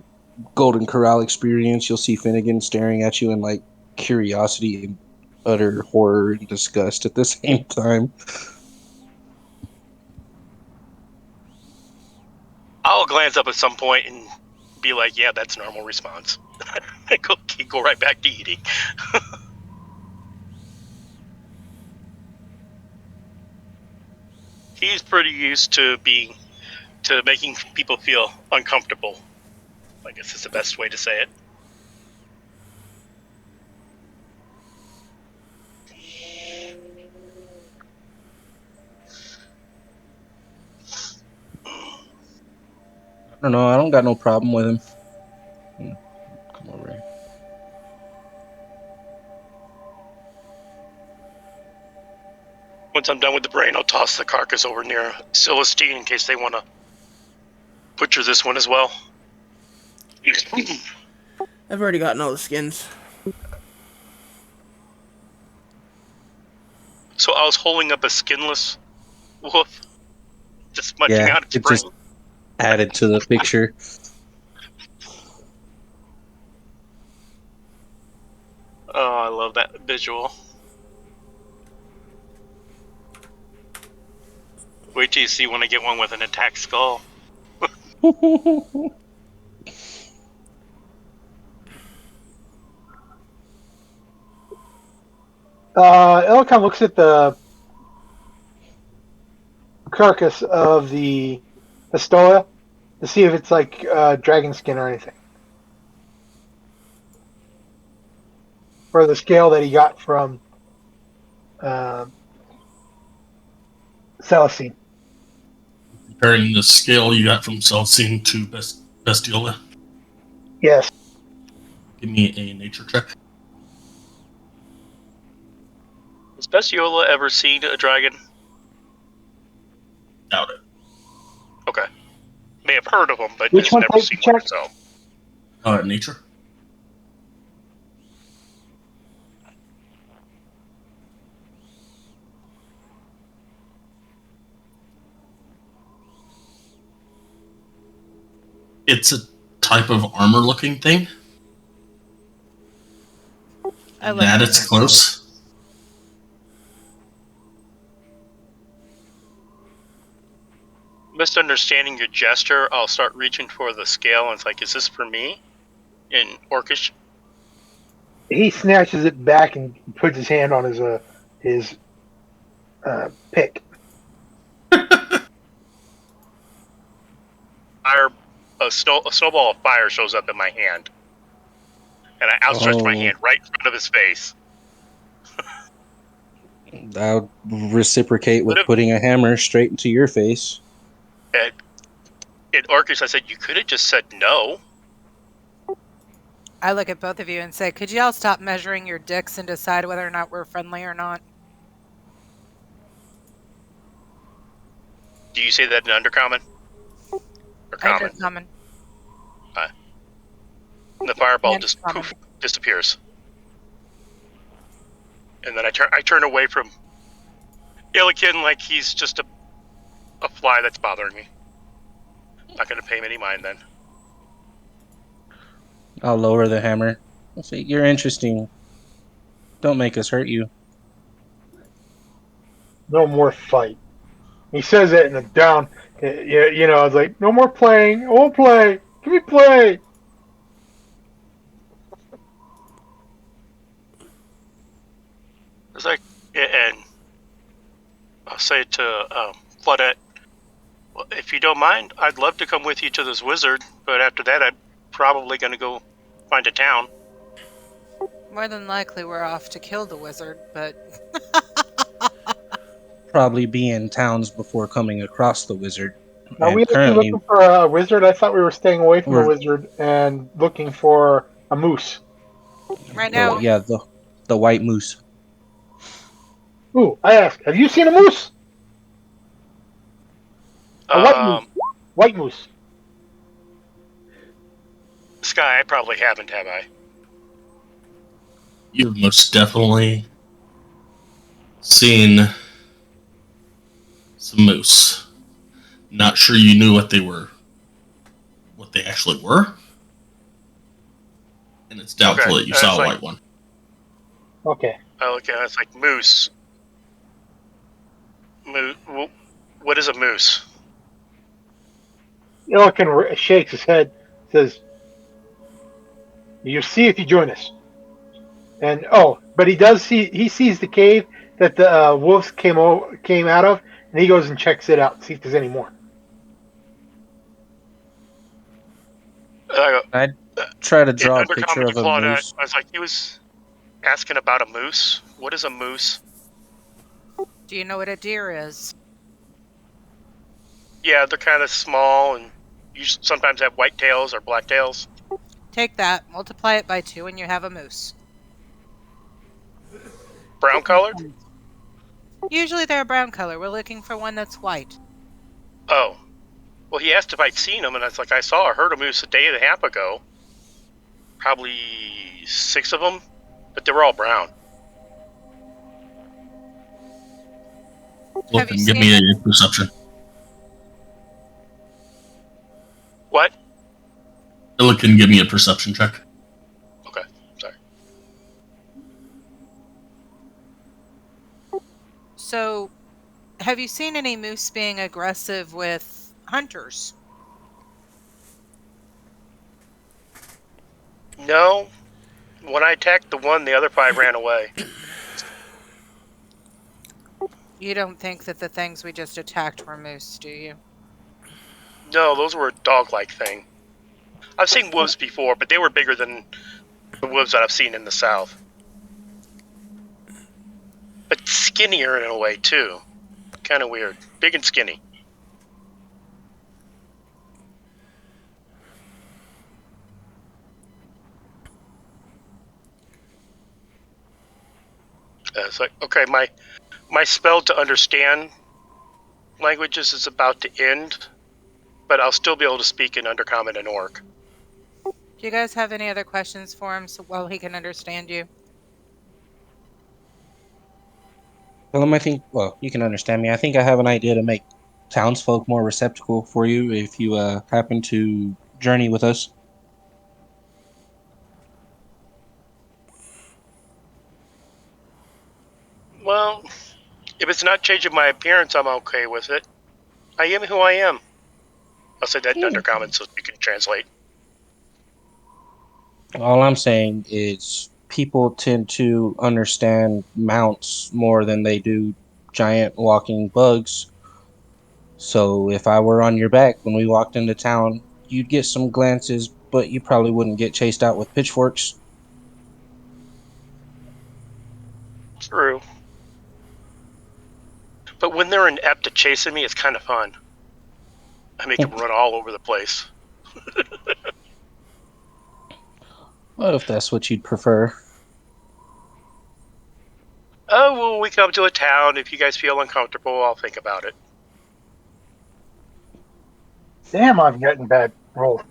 Golden Corral experience, you'll see Finnegan staring at you in like curiosity and utter horror and disgust at the same time. I'll glance up at some point and be like, yeah, that's a normal response. And go right back to eating. He's pretty used to making people feel uncomfortable. I guess is the best way to say it. I don't know. I don't got no problem with him. Come over here. Once I'm done with the brain, I'll toss the carcass over near Celestine in case they want to butcher this one as well. I've already gotten all the skins. So I was holding up a skinless wolf, just munching Yeah, out its it brain. just added to the picture. Oh, I love that visual. Wait till you see when I get one with an attack skull. Elcon looks at the carcass of the Pistola to see if it's like dragon skin or anything. Or the scale that he got from Celestine. Comparing the scale you got from Celestine to Bestiola. Yes. Give me a nature check. Has Bestiola ever seen a dragon? Doubt it. Okay. May have heard of them, but Which has one never takes seen the one check? herself. Nature. It's a type of armor-looking thing. I like That that. it's close. Misunderstanding your gesture, I'll start reaching for the scale, and it's like, is this for me? In Orcish? He snatches it back and puts his hand on his pick. A snowball of fire shows up in my hand. And I outstretch my hand right in front of his face. I'll reciprocate with What if- putting a hammer straight into your face. In Orcish, I said, you could have just said no. I look at both of you and say, could y'all stop measuring your dicks and decide whether or not we're friendly or not? Do you say that in Undercommon? Or Common? Undercommon. And the fireball And just common. poof, disappears. And then I turn away from Illikin like he's just a fly that's bothering me. Not going to pay him any mind then. I'll lower the hammer. I'll say, you're interesting. Don't make us hurt you. No more fight. He says it in a down. You know, it's like no more playing. I won't play. Give me play. It's like, and I'll say to Floodette, well, if you don't mind, I'd love to come with you to this wizard, but after that, I'm probably going to go find a town. More than likely, we're off to kill the wizard, but Probably be in towns before coming across the wizard. Are we And actually currently, looking for a wizard? I thought we were staying away from the We're- wizard and looking for a moose. right now, yeah, the white moose. Ooh, I asked, have you seen a moose? A white moose. White moose. Sky, I probably haven't, have I? You've most definitely seen some moose. Not sure you knew what they actually were. And it's doubtful Okay, that you saw a like- white one. Okay. I look at it, it's like moose. What is a moose? Illikin shakes his head, says, "You see if you join us." And but he sees the cave that the wolves came out of, and he goes and checks it out, see if there's any more. I'd try to draw a Undercommon picture of a Claude, moose. I was like, he was asking about a moose. What is a moose? do you know what a deer is? Yeah, they're kind of small and you sometimes have white tails or black tails. Take that, multiply it by 2, and you have a moose. Brown colored? Usually they're a brown color. We're looking for one that's white. Oh. Well, he asked if I'd seen him, and I was like, I saw a herd of moose a day and a half ago. Probably 6 of them, but they were all brown. Look Have you and give seen me any? a perception. What? Look and give me a perception check. Okay, sorry. So, have you seen any moose being aggressive with hunters? No. When I attacked the one, the other 5 ran away. You don't think that the things we just attacked were moose, do you? No, those were a dog-like thing. I've seen wolves before, but they were bigger than the wolves that I've seen in the south. But skinnier in a way, too. Kind of weird. Big and skinny. It's like, okay, my spell to understand languages is about to end, but I'll still be able to speak in Undercommon and Orc. Do you guys have any other questions for him so well he can understand you? Tell him I think, well, you can understand me. I think I have an idea to make townsfolk more receptacle for you if you happen to journey with us. Well, if it's not changing my appearance, I'm okay with it. I am who I am. I'll say that in Undercommon so you can translate. All I'm saying is people tend to understand mounts more than they do giant walking bugs. So if I were on your back when we walked into town, you'd get some glances, but you probably wouldn't get chased out with pitchforks. True. But when they're inept at chasing me, it's kind of fun. I make them run all over the place. Well, if that's what you'd prefer. Oh, well, we come to a town. If you guys feel uncomfortable, I'll think about it. Damn, I'm getting bad rolls.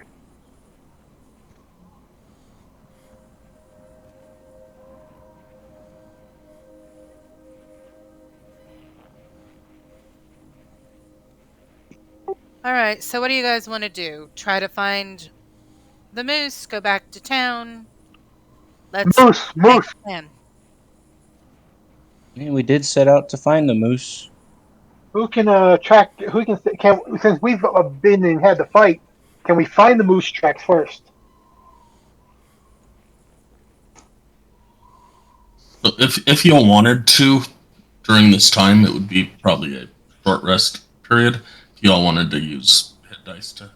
All right, so what do you guys want to do? Try to find the moose, go back to town. Let's Moose, make moose. a plan. Yeah, we did set out to find the moose. Who can track? Who can? Since we've been and had the fight, can we find the moose tracks first? So if you wanted to, during this time, it would be probably a short rest period. If you all wanted to use hit dice to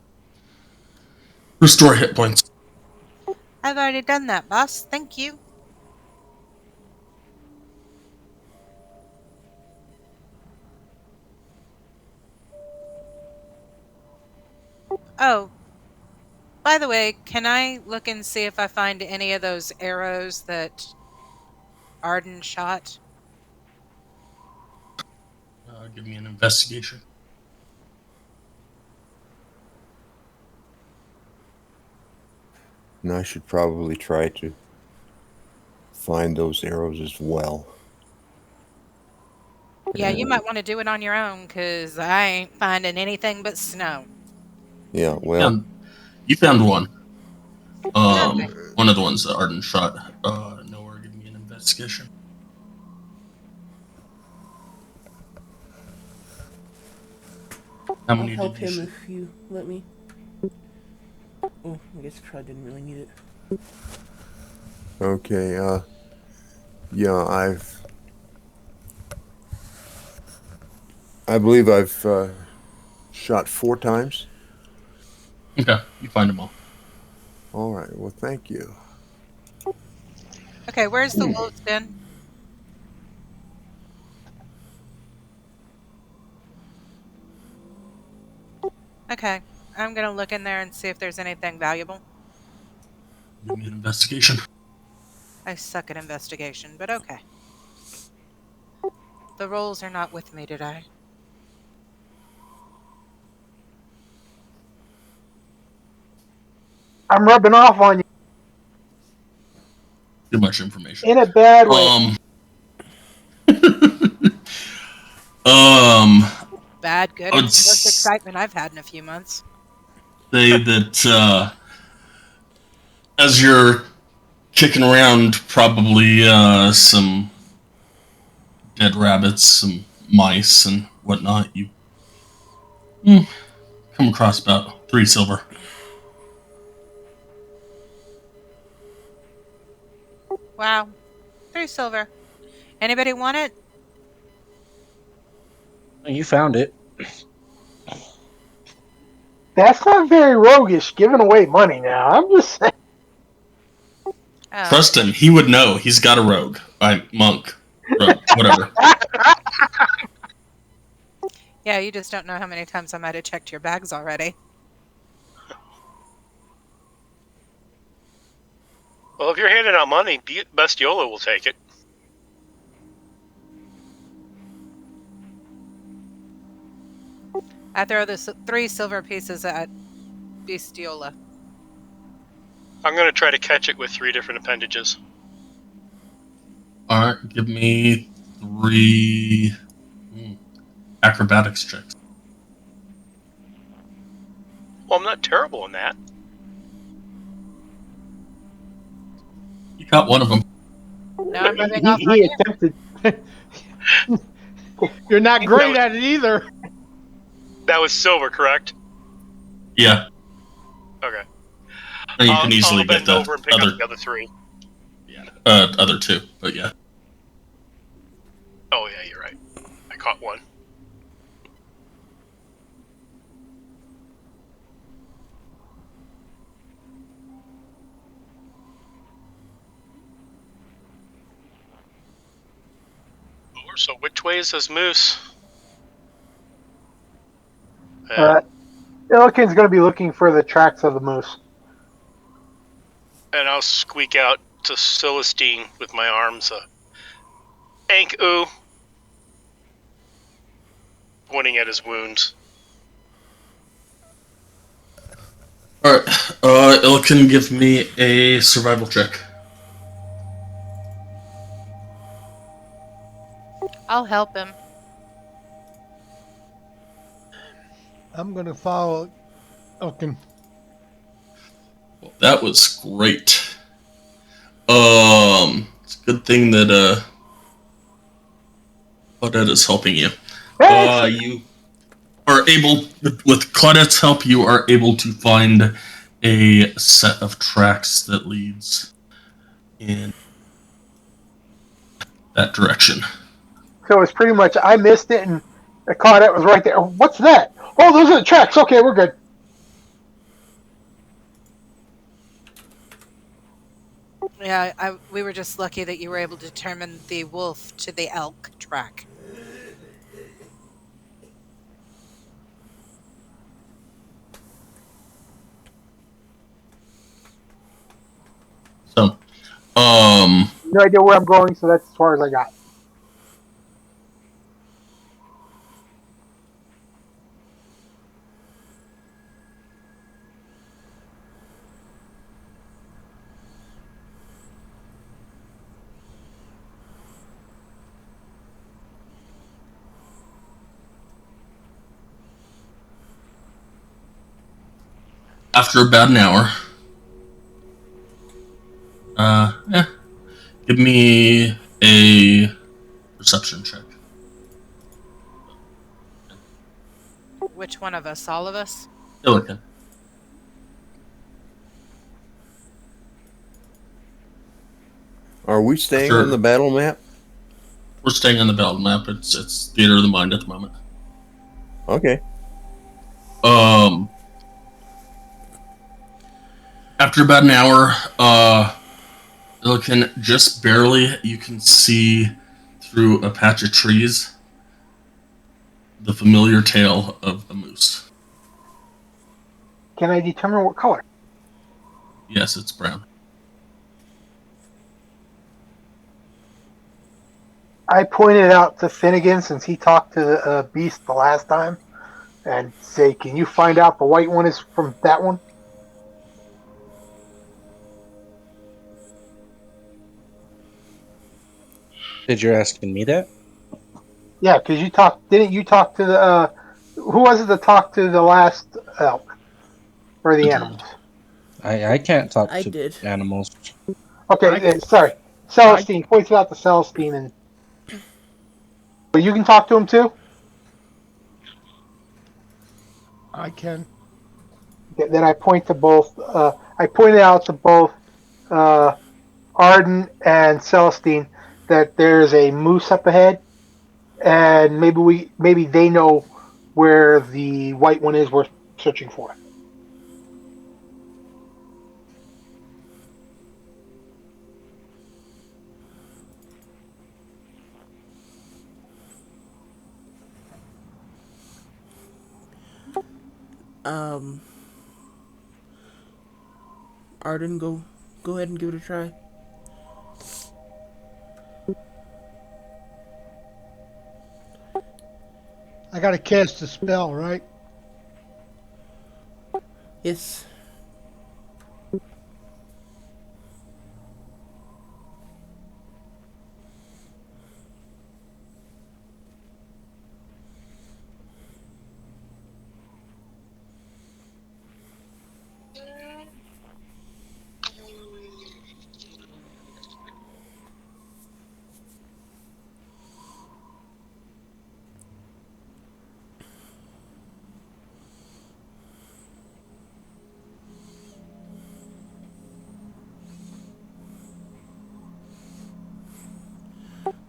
restore hit points. I've already done that, boss. Thank you. Oh, by the way, can I look and see if I find any of those arrows that Arden shot? Give me an investigation. And I should probably try to find those arrows as well. Yeah, you might want to do it on your own, because I ain't finding anything but snow. Yeah, well, You found one. Okay. One of the ones that Arden shot. Nowhere. Give me an investigation. How I'll many help did you him shoot? if you let me. Oh, I guess Crud didn't really need it. okay. Yeah, I believe I've shot 4 times. Okay, you find them all. All right. Well, thank you. Okay, where's the wolves den? Okay, I'm gonna look in there and see if there's anything valuable. Give me an investigation. I suck at investigation, but okay. The rolls are not with me today. I'm rubbing off on you Too much information. in a bad way. Bad, good. I would It's the most excitement I've had in a few months. say that as you're kicking around, probably some dead rabbits, some mice, and whatnot, you come across about 3 silver. Wow. 3 silver. Anybody want it? You found it. That's not very roguish, giving away money now. I'm just saying. Oh. Trust him, he would know. He's got a rogue. Monk. Rogue. Whatever. Yeah, you just don't know how many times I might have checked your bags already. Well, if you're handing out money, Bestiola will take it. I throw the 3 silver pieces at Bestiola. I'm going to try to catch it with 3 different appendages. Alright, give me 3 acrobatics checks. Well, I'm not terrible in that. You got one of them. Now I'm rubbing off on He you. attempted. You're not great at it either. That was silver, correct? Yeah. Okay. And you can easily I'll get bend the over and pick up the other 3. other 2, but yeah. Oh, yeah, you're right. I caught one. So which way is this moose? Illiken's going to be looking for the tracks of the moose. And I'll squeak out to Celestine with my arms. Ank-oo. Pointing at his wounds. Alright, Illiken, give me a survival check. I'll help him. I'm gonna follow Elkin. Well, that was great. It's a good thing that Claudette is helping you. You are able, with Claudette's help, you are able to find a set of tracks that leads in that direction. So it's pretty much, I missed it and Claudette was right there. What's that? Oh, those are the tracks. Okay, we're good. Yeah, we were just lucky that you were able to determine the wolf to the elk track. So, No idea where I'm going, so that's as far as I got. after about an hour, give me a perception check. Which one of us? All of us? Illiken. Are we staying Sure. on the battle map? We're staying on the battle map. It's theater of the mind at the moment. Okay. After about an hour, Illiken, just barely, you can see through a patch of trees the familiar tail of a moose. Can I determine what color? Yes, it's brown. I pointed out to Finnegan since he talked to the beast the last time, and say, "Can you find out the white one is from that one?" Did you asking me that? Yeah, because you talked. Didn't you talk to the? Who was it that talked to the last elk or The the druid. animals? I can't talk I to did. animals. Okay, I, sorry, I, Celestine points out to Celestine, and but you can talk to him too. I can. Okay, then I point to both. I pointed out to both uh, Arden and Celestine that there's a moose up ahead, and maybe they know where the white one is. We're searching for. Um, Arden, go ahead and give it a try. I got to cast a spell, right? Yes.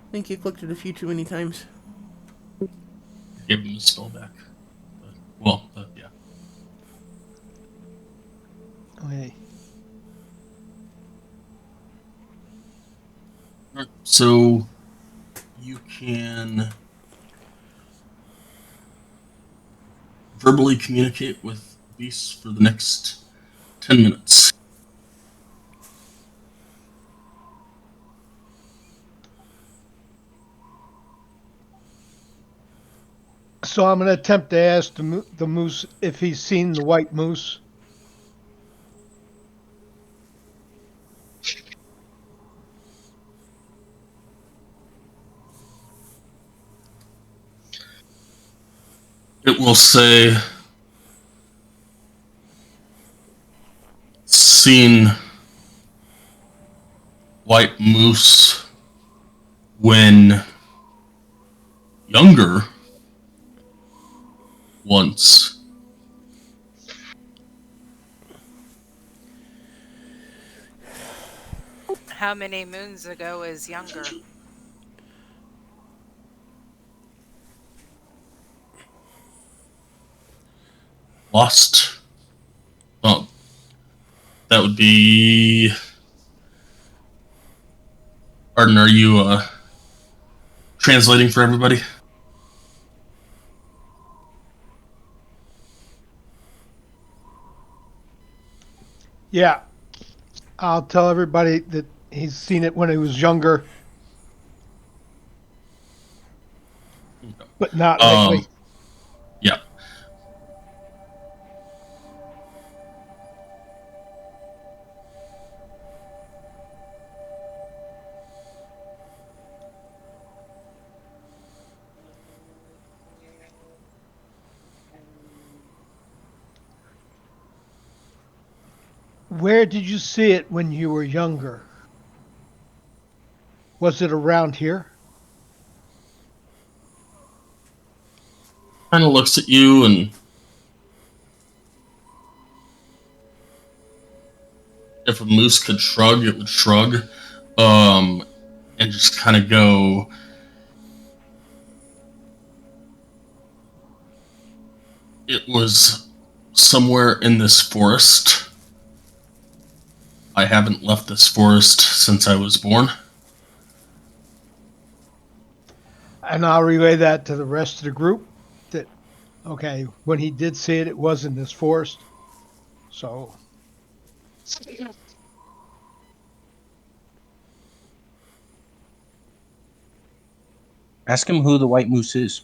I think you clicked it a few too many times. Give him the spell back. Well, yeah. Okay. Alright, so you can verbally communicate with beasts for the next 10 minutes. So I'm going to attempt to ask the moose if he's seen the white moose. It will say, seen white moose when younger once. How many moons ago is younger? Lost. Well, that would be. Arden, are you translating for everybody? Yeah, I'll tell everybody that he's seen it when he was younger, Okay. but not Um, lately. yeah. Where did you see it when you were younger? Was it around here? Kind of looks at you, and if a moose could shrug, it would shrug, and just kind of go. It was somewhere in this forest. I haven't left this forest since I was born. And I'll relay that to the rest of the group that, okay, when he did see it, it was in this forest. So, Ask him who the white moose is.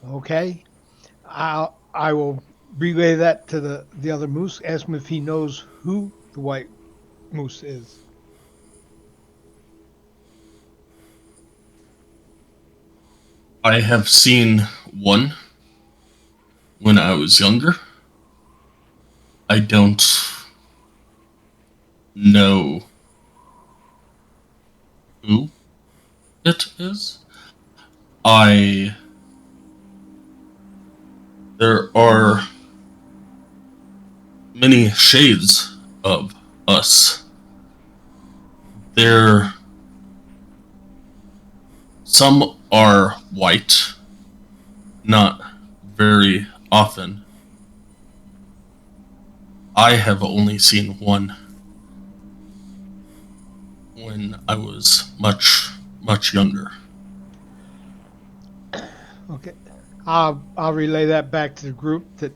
Okay. I will relay that to the other moose. Ask him if he knows who the white moose is. I have seen one when I was younger. I don't know who it is. I There are many shades of us. There Some are white, not very often. I have only seen one when I was much younger. Okay. I'll relay that back to the group that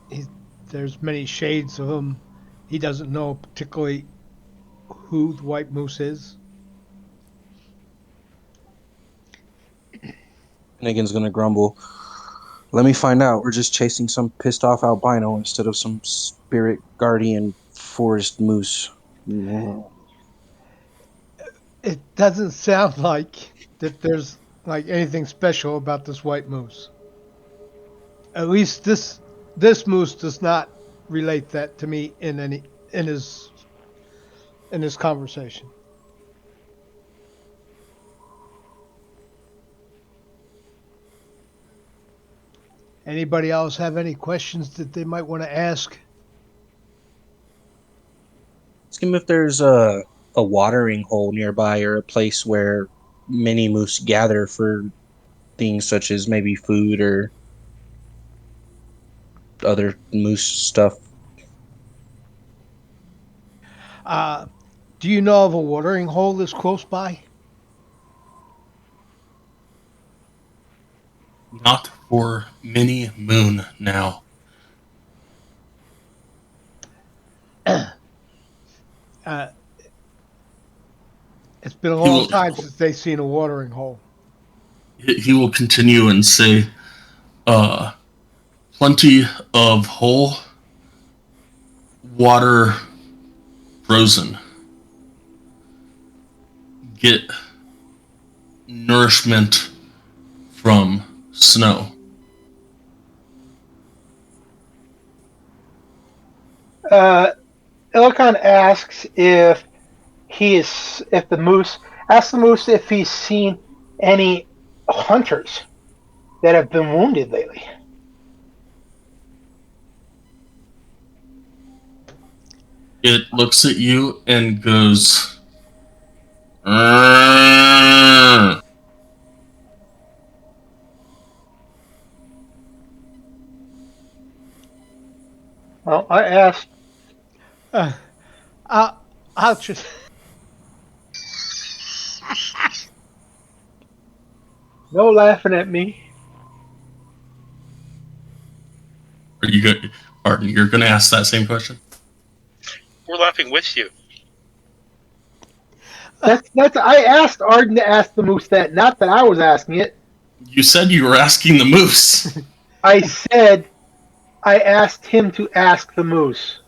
he, there's many shades of him. He doesn't know particularly who the white moose is. Finnegan's gonna grumble. Let me find out. We're just chasing some pissed off albino instead of some spirit guardian forest moose. It doesn't sound like that there's like anything special about this white moose. At least this moose does not relate that to me in his in this conversation. Anybody else have any questions that they might want to ask? Ask him if there's a watering hole nearby or a place where many moose gather for things such as maybe food or other moose stuff. Uh, do you know of a watering hole that's close by? Not for many moon now. uh, it's been a He long will time since they've seen a watering hole. he will continue and say, uh, plenty of whole water frozen. Get nourishment from snow. Illican asks if the moose asks the moose if he's seen any hunters that have been wounded lately. It looks at you and goes, "Arrgh." Well, I asked. Uh, I'll just. No laughing at me. Are you good? Arden, you're going to ask that same question? We're laughing with you. That's. I asked Arden to ask the moose that, not that I was asking it. You said you were asking the moose. I said I asked him to ask the moose.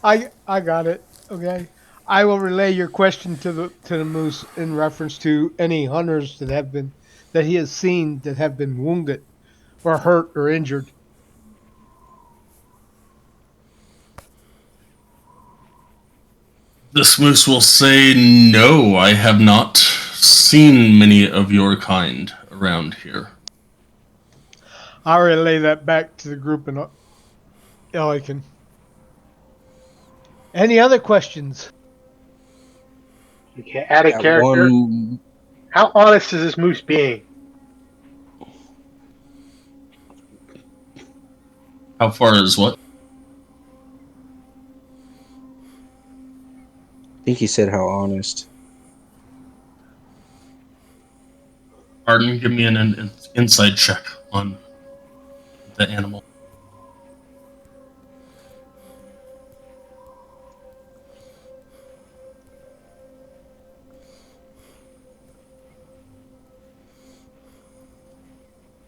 I got it. Okay. I will relay your question to the moose in reference to any hunters that he has seen that have been wounded or hurt or injured. This moose will say, "No, I have not seen many of your kind around here." I'll relay that back to the group in Elikin. Any other questions? Okay, add a Got character. one. How honest is this moose being? How far is what? I think he said how honest. Arden, give me an inside check on the animal.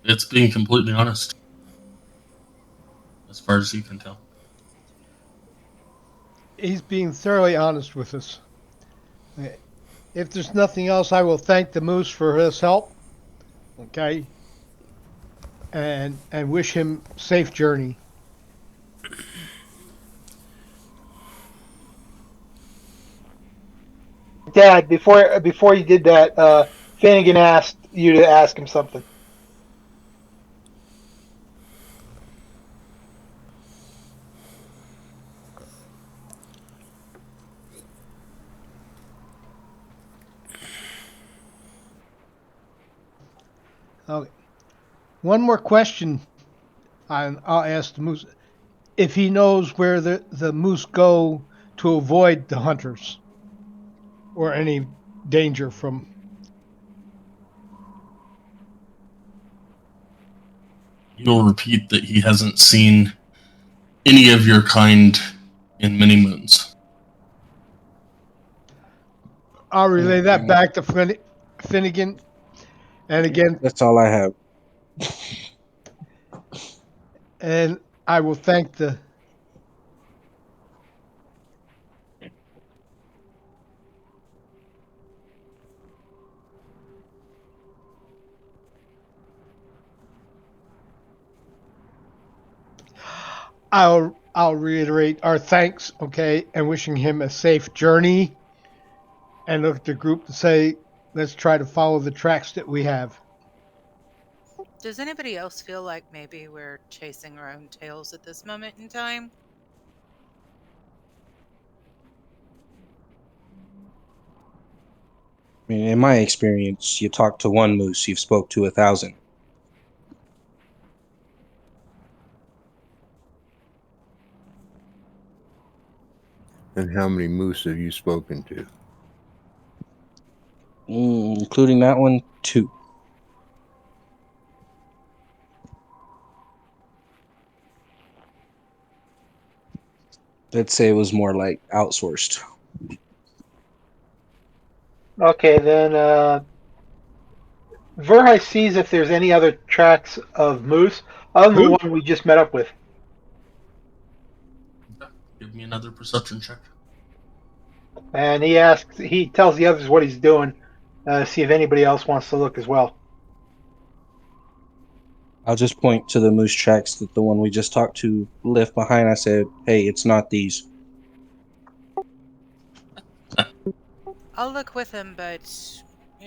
It's being completely honest, as far as you can tell. He's being thoroughly honest with us. If there's nothing else, I will thank the moose for his help. Okay, and wish him safe journey. Dad, before you did that, Finnegan asked you to ask him something. Okay. One more question. I'll ask the moose if he knows where the moose go to avoid the hunters or any danger from. You'll repeat that he hasn't seen any of your kind in many moons. I'll relay that back to Finnegan, and again, That's all I have. and I will thank the. I'll reiterate our thanks, okay, and wishing him a safe journey, and look at the group to say, let's try to follow the tracks that we have. Does anybody else feel like maybe we're chasing our own tails at this moment in time? I mean, in my experience, you talk to one moose, you've spoke to 1,000. And how many moose have you spoken to? Including that one, 2. I'd say it was more like outsourced. Okay, then Verhai sees if there's any other tracks of moose other than the one we just met up with. Okay. Give me another perception check. And he tells the others what he's doing, see if anybody else wants to look as well. I'll just point to the moose tracks that the one we just talked to left behind. I said, hey, it's not these. I'll look with him, but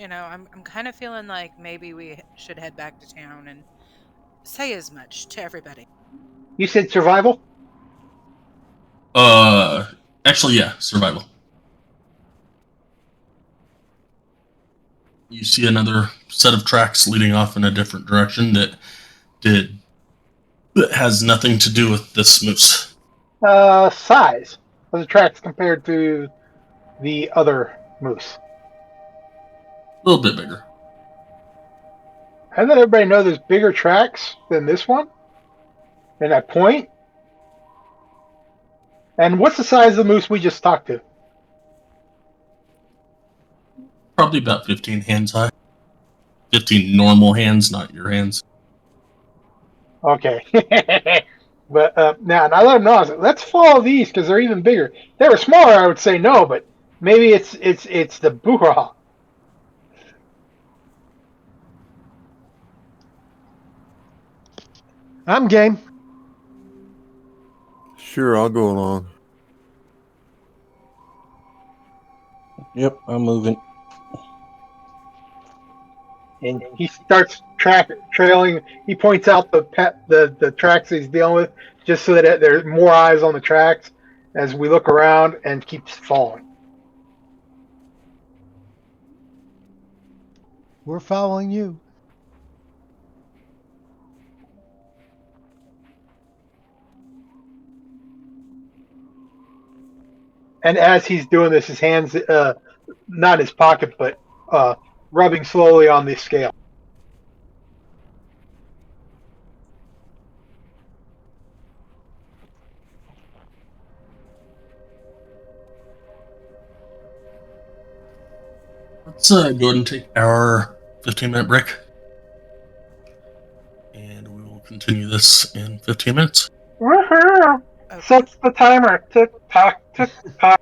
I'm kind of feeling like maybe we should head back to town and say as much to everybody. You said survival? Actually, yeah, survival. You see another set of tracks leading off in a different direction that has nothing to do with this moose. Size of the tracks compared to the other moose. A little bit bigger. I let everybody know there's bigger tracks than this one. And I point. And what's the size of the moose we just talked to? Probably about 15 hands high. 15 normal hands, not your hands. Okay. But now I let them know. I was like, let's follow these because they're even bigger. If they were smaller, I would say no, but maybe it's the Buhra. I'm game. Sure, I'll go along. Yep, I'm moving. And he starts trailing. He points out the tracks he's dealing with, just so that there's more eyes on the tracks as we look around, and keeps following. We're following you. And as he's doing this, his hands, not in his pocket, but rubbing slowly on the scale. Let's go ahead and take our 15-minute break. and we will continue this in 15 minutes. Woohoo! Okay. Sets the timer. Tick tock, tick tock.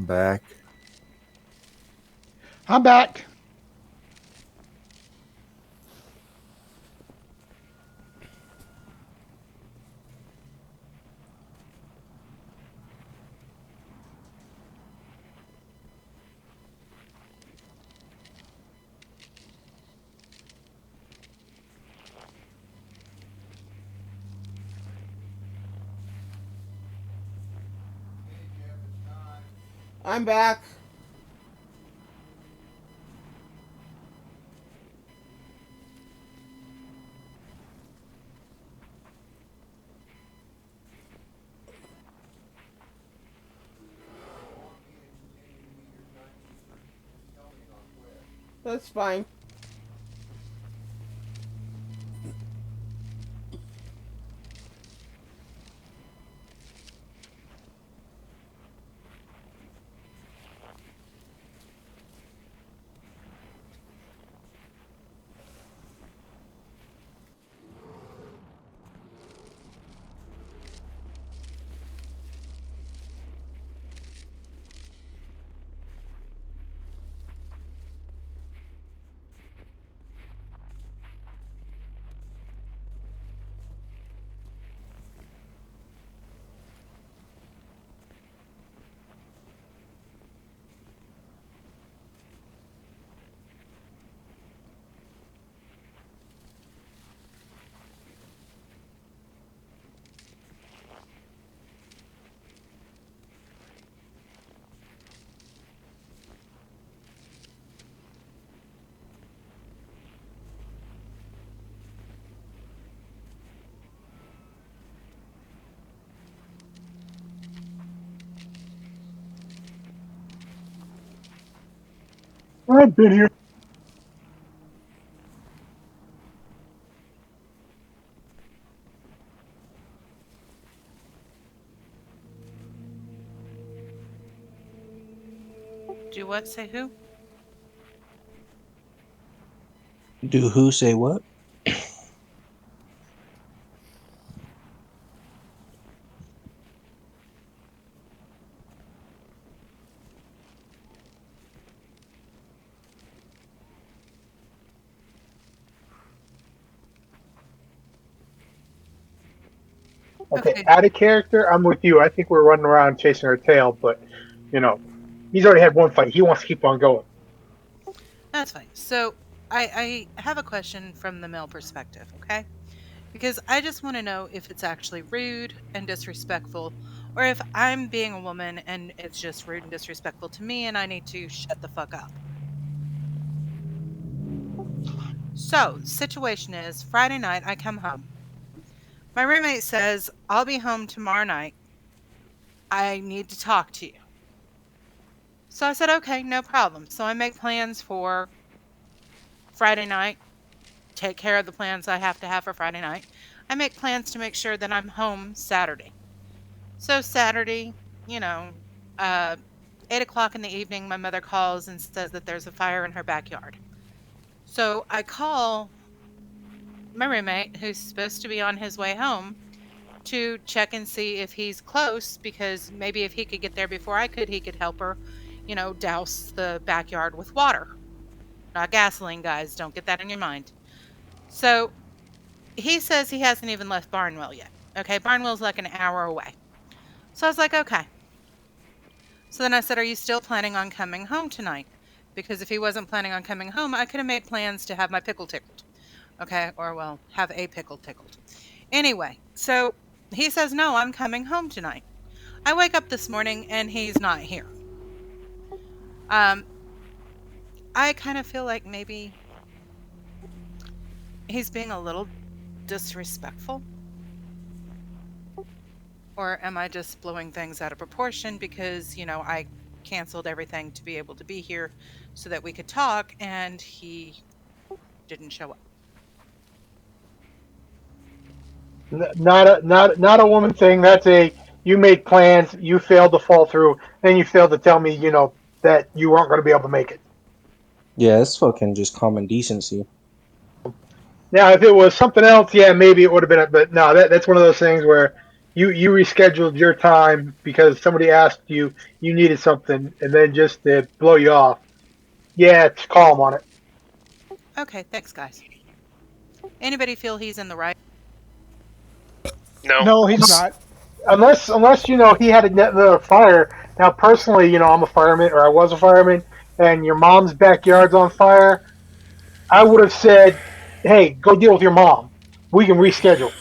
I'm back. I'm back. I'm back. That's fine. I've been here. Do what? Say who? Do who say what? Okay, Okay, out of character, I'm with you. I think we're running around chasing our tail, but you know, he's already had one fight. He wants to keep on going. that's fine. So I have a question from the male perspective, okay? Because I just want to know if it's actually rude and disrespectful, or if I'm being a woman and it's just rude and disrespectful to me and I need to shut the fuck up. So, situation is Friday night, I come home. My roommate says, I'll be home tomorrow night. I need to talk to you. So I said, okay, no problem. So I make plans for Friday night, take care of the plans I have to have for Friday night. I make plans to make sure that I'm home Saturday. So Saturday, you know, uh, 8 o'clock in the evening, my mother calls and says that there's a fire in her backyard. So I call my roommate, who's supposed to be on his way home, to check and see if he's close because maybe if he could get there before I could, he could help her, douse the backyard with water. Not gasoline, guys. Don't get that in your mind. So he says he hasn't even left Barnwell yet. Okay, Barnwell's like an hour away. So I was like, okay. So then I said, are you still planning on coming home tonight? Because if he wasn't planning on coming home, I could have made plans to have my pickle tickled. Okay, or well, have a pickle tickled. Anyway, so he says, no, I'm coming home tonight. I wake up this morning and he's not here. Um, I kind of feel like maybe he's being a little disrespectful. Or am I just blowing things out of proportion because, I canceled everything to be able to be here so that we could talk and he didn't show up? Not a woman thing. That's a you made plans, you failed to fall through, then you failed to tell me, that you weren't going to be able to make it. Yeah, it's fucking just common decency. Now, if it was something else, yeah, maybe it would have been. But no, that's one of those things where, you rescheduled your time because somebody asked you you needed something, and then just to blow you off. Yeah, it's calm on it. Okay, thanks, guys. Anybody feel he's in the right? No. No, he's not. Unless he had a fire. Now, personally, I'm a fireman, or I was a fireman, and your mom's backyard's on fire. I would have said, "Hey, go deal with your mom. We can reschedule."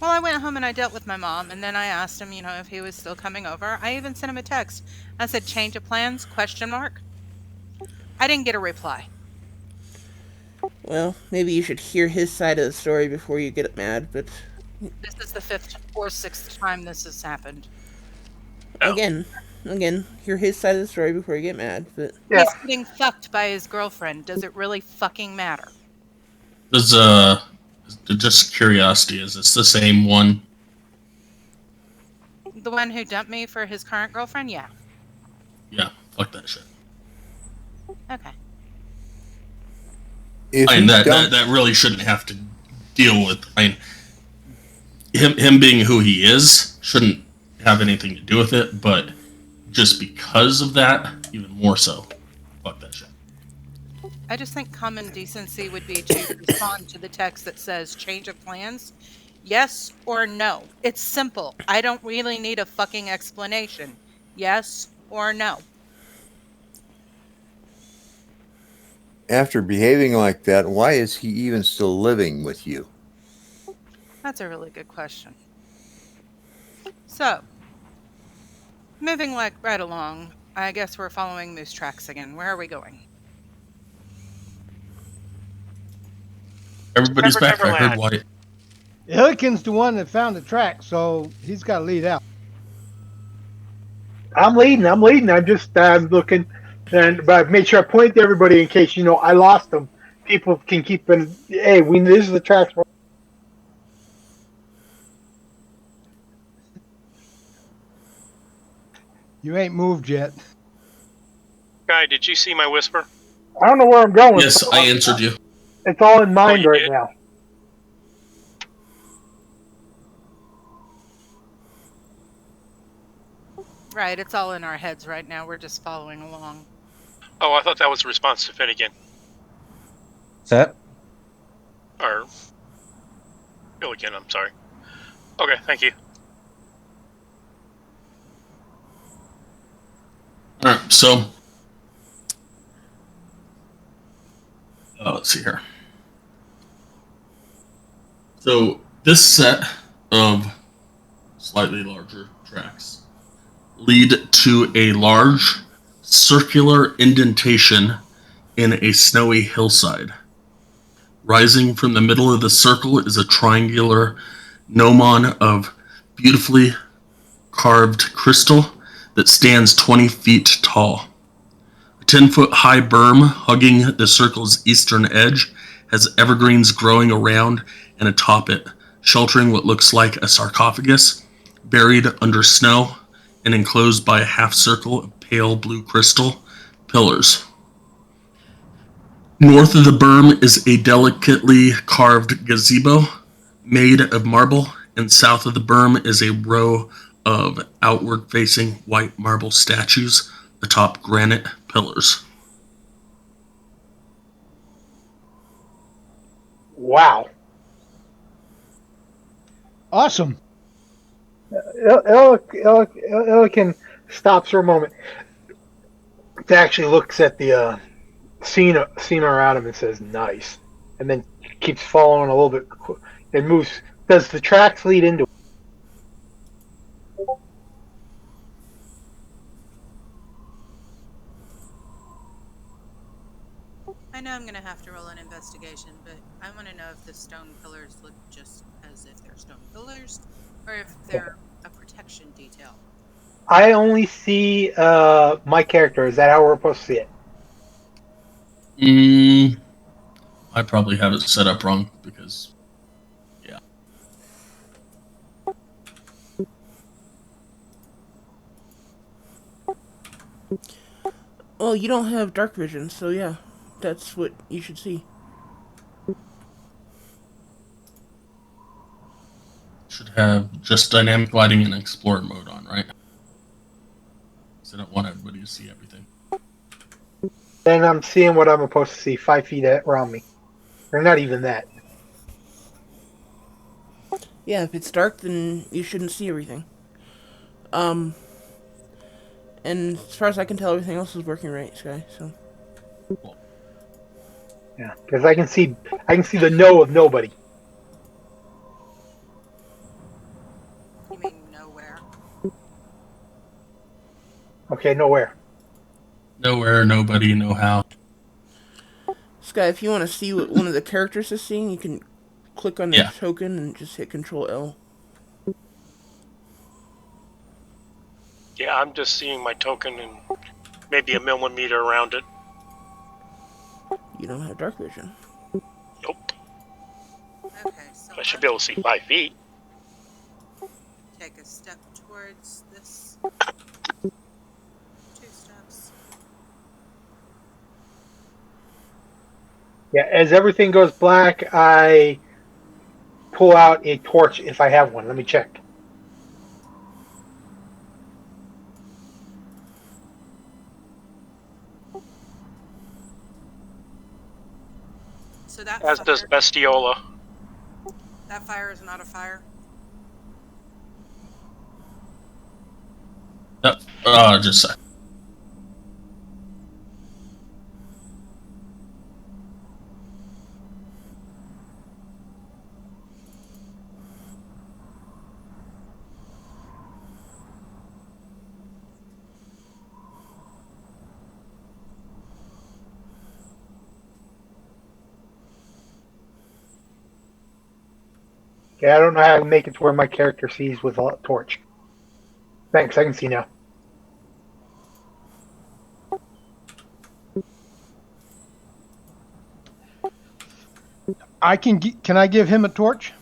Well, I went home and I dealt with my mom, and then I asked him, if he was still coming over. I even sent him a text. I said, "Change of plans?" Question mark. I didn't get a reply. Well, maybe you should hear his side of the story before you get mad, but This is the fifth or sixth time this has happened. Oh. again, hear his side of the story before you get mad, but Yeah, He's getting fucked by his girlfriend. Does it really fucking matter? Does just curiosity, is this the same one? The one who dumped me for his current girlfriend? Yeah. Yeah, fuck that shit. Okay. If I mean he that dumped, really shouldn't have to deal with. I mean, him being who he is shouldn't have anything to do with it, but just because of that, even more so. Fuck that shit. I just think common decency would be to respond to the text that says change of plans, yes or no. It's simple. I don't really need a fucking explanation. Yes or no. after behaving like that, why is he even still living with you? That's a really good question. So, moving right along, I guess we're following moose tracks again. Where are we going? Everybody's back. I heard Neverland. why. Illiken's the one that found the track, so he's got to lead out. I'm leading. I'm looking, but I've made sure I point to everybody in case I lost them. People can keep in. Hey, this is the tracks. You ain't moved yet. Guy, did you see my whisper? I don't know where I'm going. Yes, I answered you. It's all in mind you right did? now. Right, it's all in our heads right now. We're just following along. Oh, I thought that was a response to Finnegan. Is that? Or Gilligan, I'm sorry. Okay, thank you. All right, so let's see here. So this set of slightly larger tracks lead to a large circular indentation in a snowy hillside. Rising from the middle of the circle is a triangular gnomon of beautifully carved crystal that stands 20 feet tall. A 10-foot high berm hugging the circle's eastern edge has evergreens growing around and atop it, sheltering what looks like a sarcophagus buried under snow and enclosed by a half circle of pale blue crystal pillars. North of the berm is a delicately carved gazebo made of marble, and south of the berm is a row of outward-facing white marble statues atop granite pillars. Wow. Awesome. Illiken stops for a moment. It actually looks at the scene around him and says, "Nice," and then keeps following a little bit. It moves. Does the tracks lead into? I know I'm going to have to roll an investigation, but I want to know if the stone pillars look just as if they're stone pillars or if they're a protection detail. I only see my character. Is that how we're supposed to see it? I probably have it set up wrong because, yeah. well, you don't have dark vision, so yeah, that's what you should see. should have just dynamic lighting and explorer mode on, right? So I don't want everybody to see everything. Then I'm seeing what I'm supposed to see 5 feet around me. Or not even that. Yeah, if it's dark, then you shouldn't see everything. Um, and as far as I can tell, everything else is working right, Sky. So Cool. Yeah, because I can see the no of nobody. You mean nowhere? Okay, nowhere. Nowhere, nobody, no how. Sky, if you want to see what one of the characters is seeing, you can click on their Yeah. token and just hit Control L. Yeah, I'm just seeing my token and maybe a millimeter around it. You don't have dark vision. Nope. Okay, so I should be able to see 5 feet. take a step towards this. 2 steps. Yeah, as everything goes black, I pull out a torch if I have one. Let me check. So that As does fire, Bestiola. that fire is not a fire. Just a sec. Okay, I don't know how to make it to where my character sees with a torch. Thanks, I can see now. Can I give him a torch?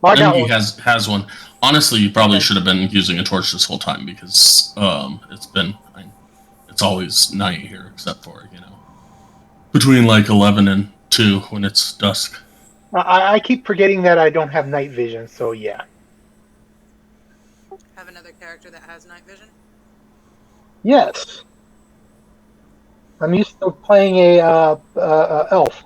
Oh, I I think got he one. has one. Honestly, you probably should have been using a torch this whole time because it's always night here except for between like 11 and 2 when it's dusk. I keep forgetting that I don't have night vision, so yeah. Have another character that has night vision. Yes. I'm used to playing a elf.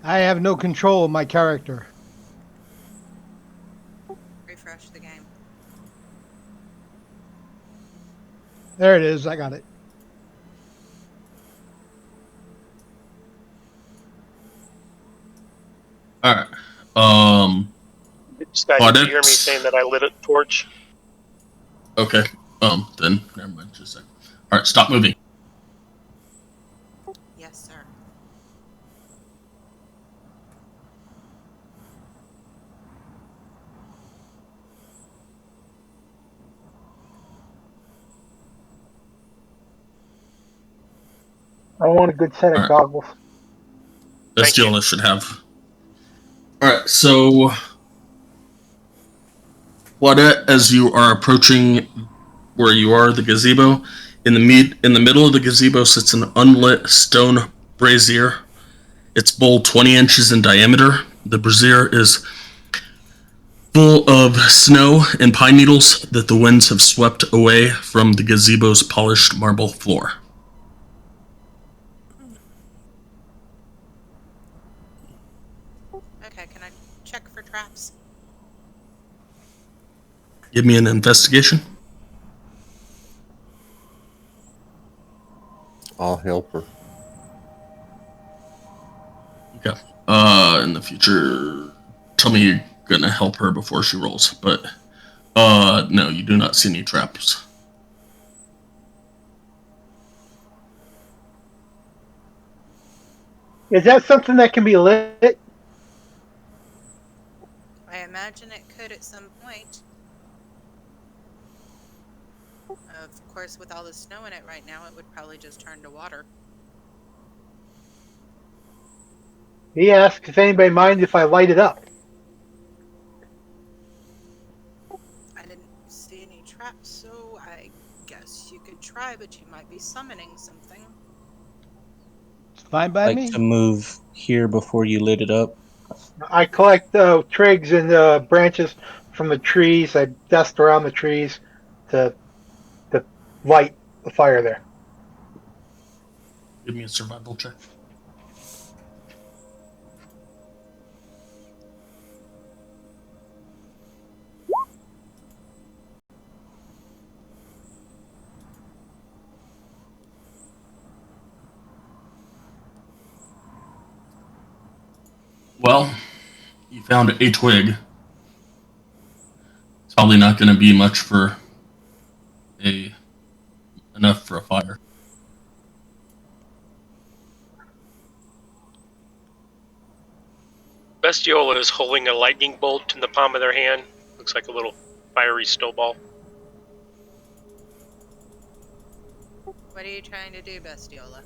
I have no control of my character. Refresh the game. There it is. I got it. All right. Sky, But did you hear me it's saying that I lit a torch? okay. Then never mind. Just a sec. All right. Stop moving. Yes, sir. I want a good set All of right. goggles. This Thank you. deal should have. All right. So, Claudette, as you are approaching where you are, the gazebo, in the middle of the gazebo sits an unlit stone brazier. Its bowl 20 inches in diameter. The brazier is full of snow and pine needles that the winds have swept away from the gazebo's polished marble floor. Okay, can I check for traps? Give me an investigation. I'll help her. Okay. In the future, tell me you're gonna help her before she rolls. But, no, you do not see any traps. Is that something that can be lit? I imagine it could at some point. Of course, with all the snow in it right now, it would probably just turn to water. He asked if anybody minds if I light it up. I didn't see any traps, so I guess you could try, but you might be summoning something. Fine by like me. to move here before you lit it up. I collect twigs and branches from the trees. I dust around the trees to light the fire there. Give me a survival check. Well, you found a twig. It's probably not going to be much for enough for a fire. Bestiola is holding a lightning bolt in the palm of their hand. Looks like a little fiery snowball. What are you trying to do, Bestiola? In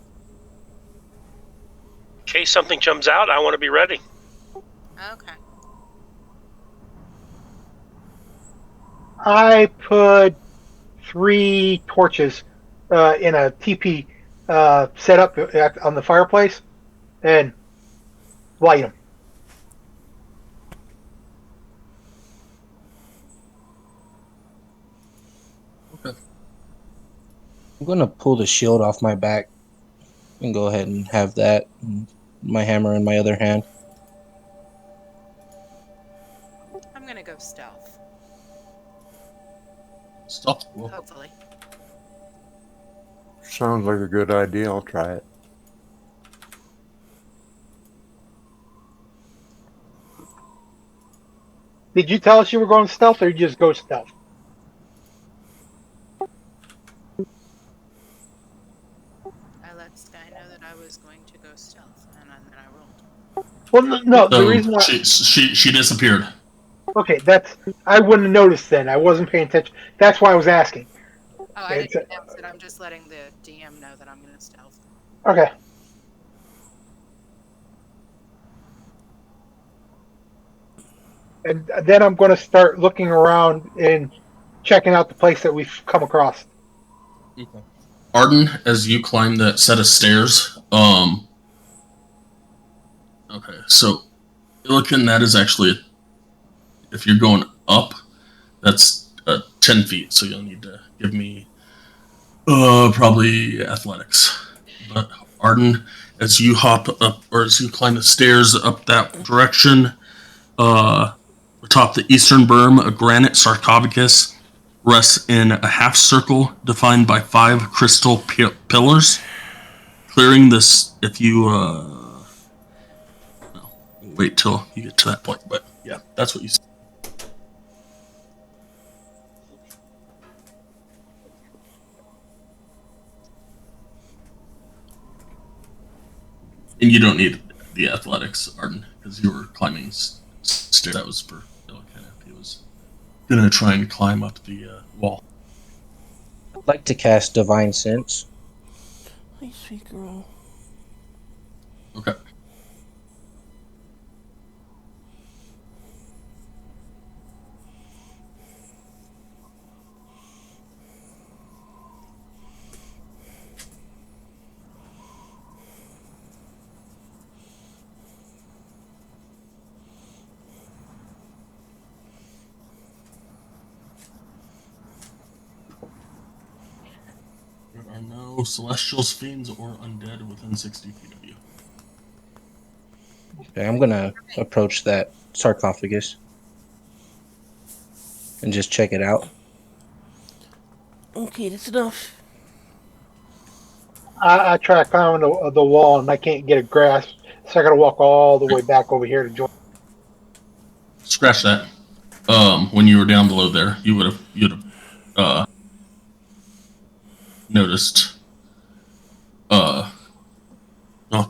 case something jumps out, I want to be ready. Okay. I put 3 torches in a teepee set up on the fireplace and light them. Okay. I'm gonna pull the shield off my back and go ahead and have that. And my hammer in my other hand. I'm gonna go stealth. Stop. Well, Hopefully. Sounds like a good idea. I'll try it. Did you tell us you were going stealth, or you just go stealth? I let Sky know that I was going to go stealth, and then I rolled. Well, no. The so reason why. she disappeared. Okay, I wouldn't have noticed then. I wasn't paying attention. That's why I was asking. Oh, I didn't It's, announce it. I'm just letting the DM know that I'm gonna stealth. okay. And then I'm going to start looking around and checking out the place that we've come across. Okay. Arden, as you climb that set of stairs, okay, so looking that is actually, if you're going up, that's 10 feet, so you'll need to give me probably athletics. But Arden, as you hop up, or as you climb the stairs up that direction, atop the eastern berm, a granite sarcophagus rests in a half circle defined by 5 crystal pillars. Clearing this, if you no, wait till you get to that point, but yeah, that's what you see. And you don't need the athletics, Arden, because you were climbing stairs. That was for Illican if he was gonna try and climb up the wall. I'd like to cast Divine Sense. Hey, sweet girl. Okay. There are no celestials, fiends, or undead within 60 feet of you. Okay, I'm gonna approach that sarcophagus and just check it out. Okay, that's enough. I try to climb on the wall and I can't get a grasp, so I got to walk all the way back over here to join. Scratch that. When you were down below there, you'd have noticed. Oh,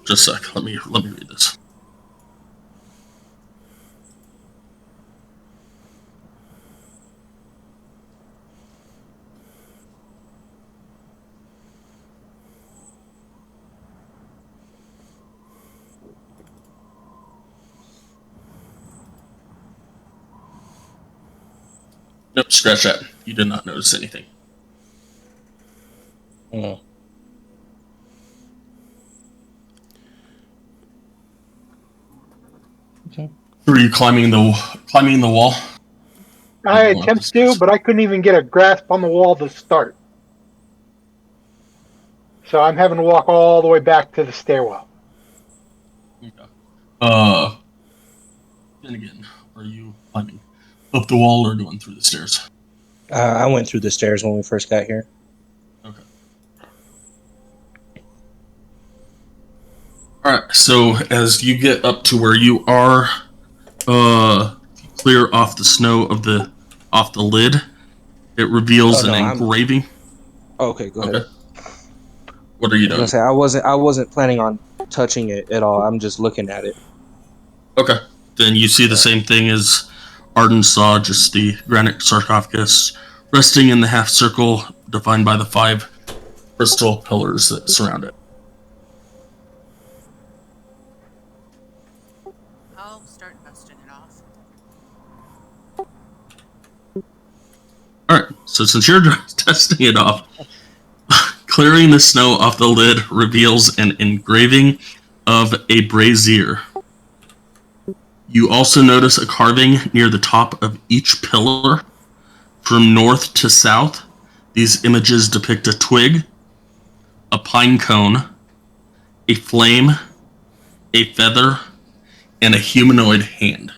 just a sec. Let me read this. Nope, scratch that. You did not notice anything. Mm. Okay. Are you climbing the wall? I Going up the attempt to, stairs? but I couldn't even get a grasp on the wall to start. So I'm having to walk all the way back to the stairwell. Okay. Then again, are you climbing up the wall or going through the stairs? I went through the stairs when we first got here. Okay. All right. So as you get up to where you are, clear off the snow off the lid, it Oh reveals an no, engraving. okay. Go ahead. Okay. What are you I was gonna doing? say I wasn't planning on touching it at all. I'm just looking at it. Okay. Then you see the same thing as Arden saw, just the granite sarcophagus resting in the half circle defined by the 5 crystal pillars that surround it. I'll start dusting it off. All right. So since you're testing it off, clearing the snow off the lid reveals an engraving of a brazier. You also notice a carving near the top of each pillar. From north to south, these images depict a twig, a pine cone, a flame, a feather, and a humanoid hand.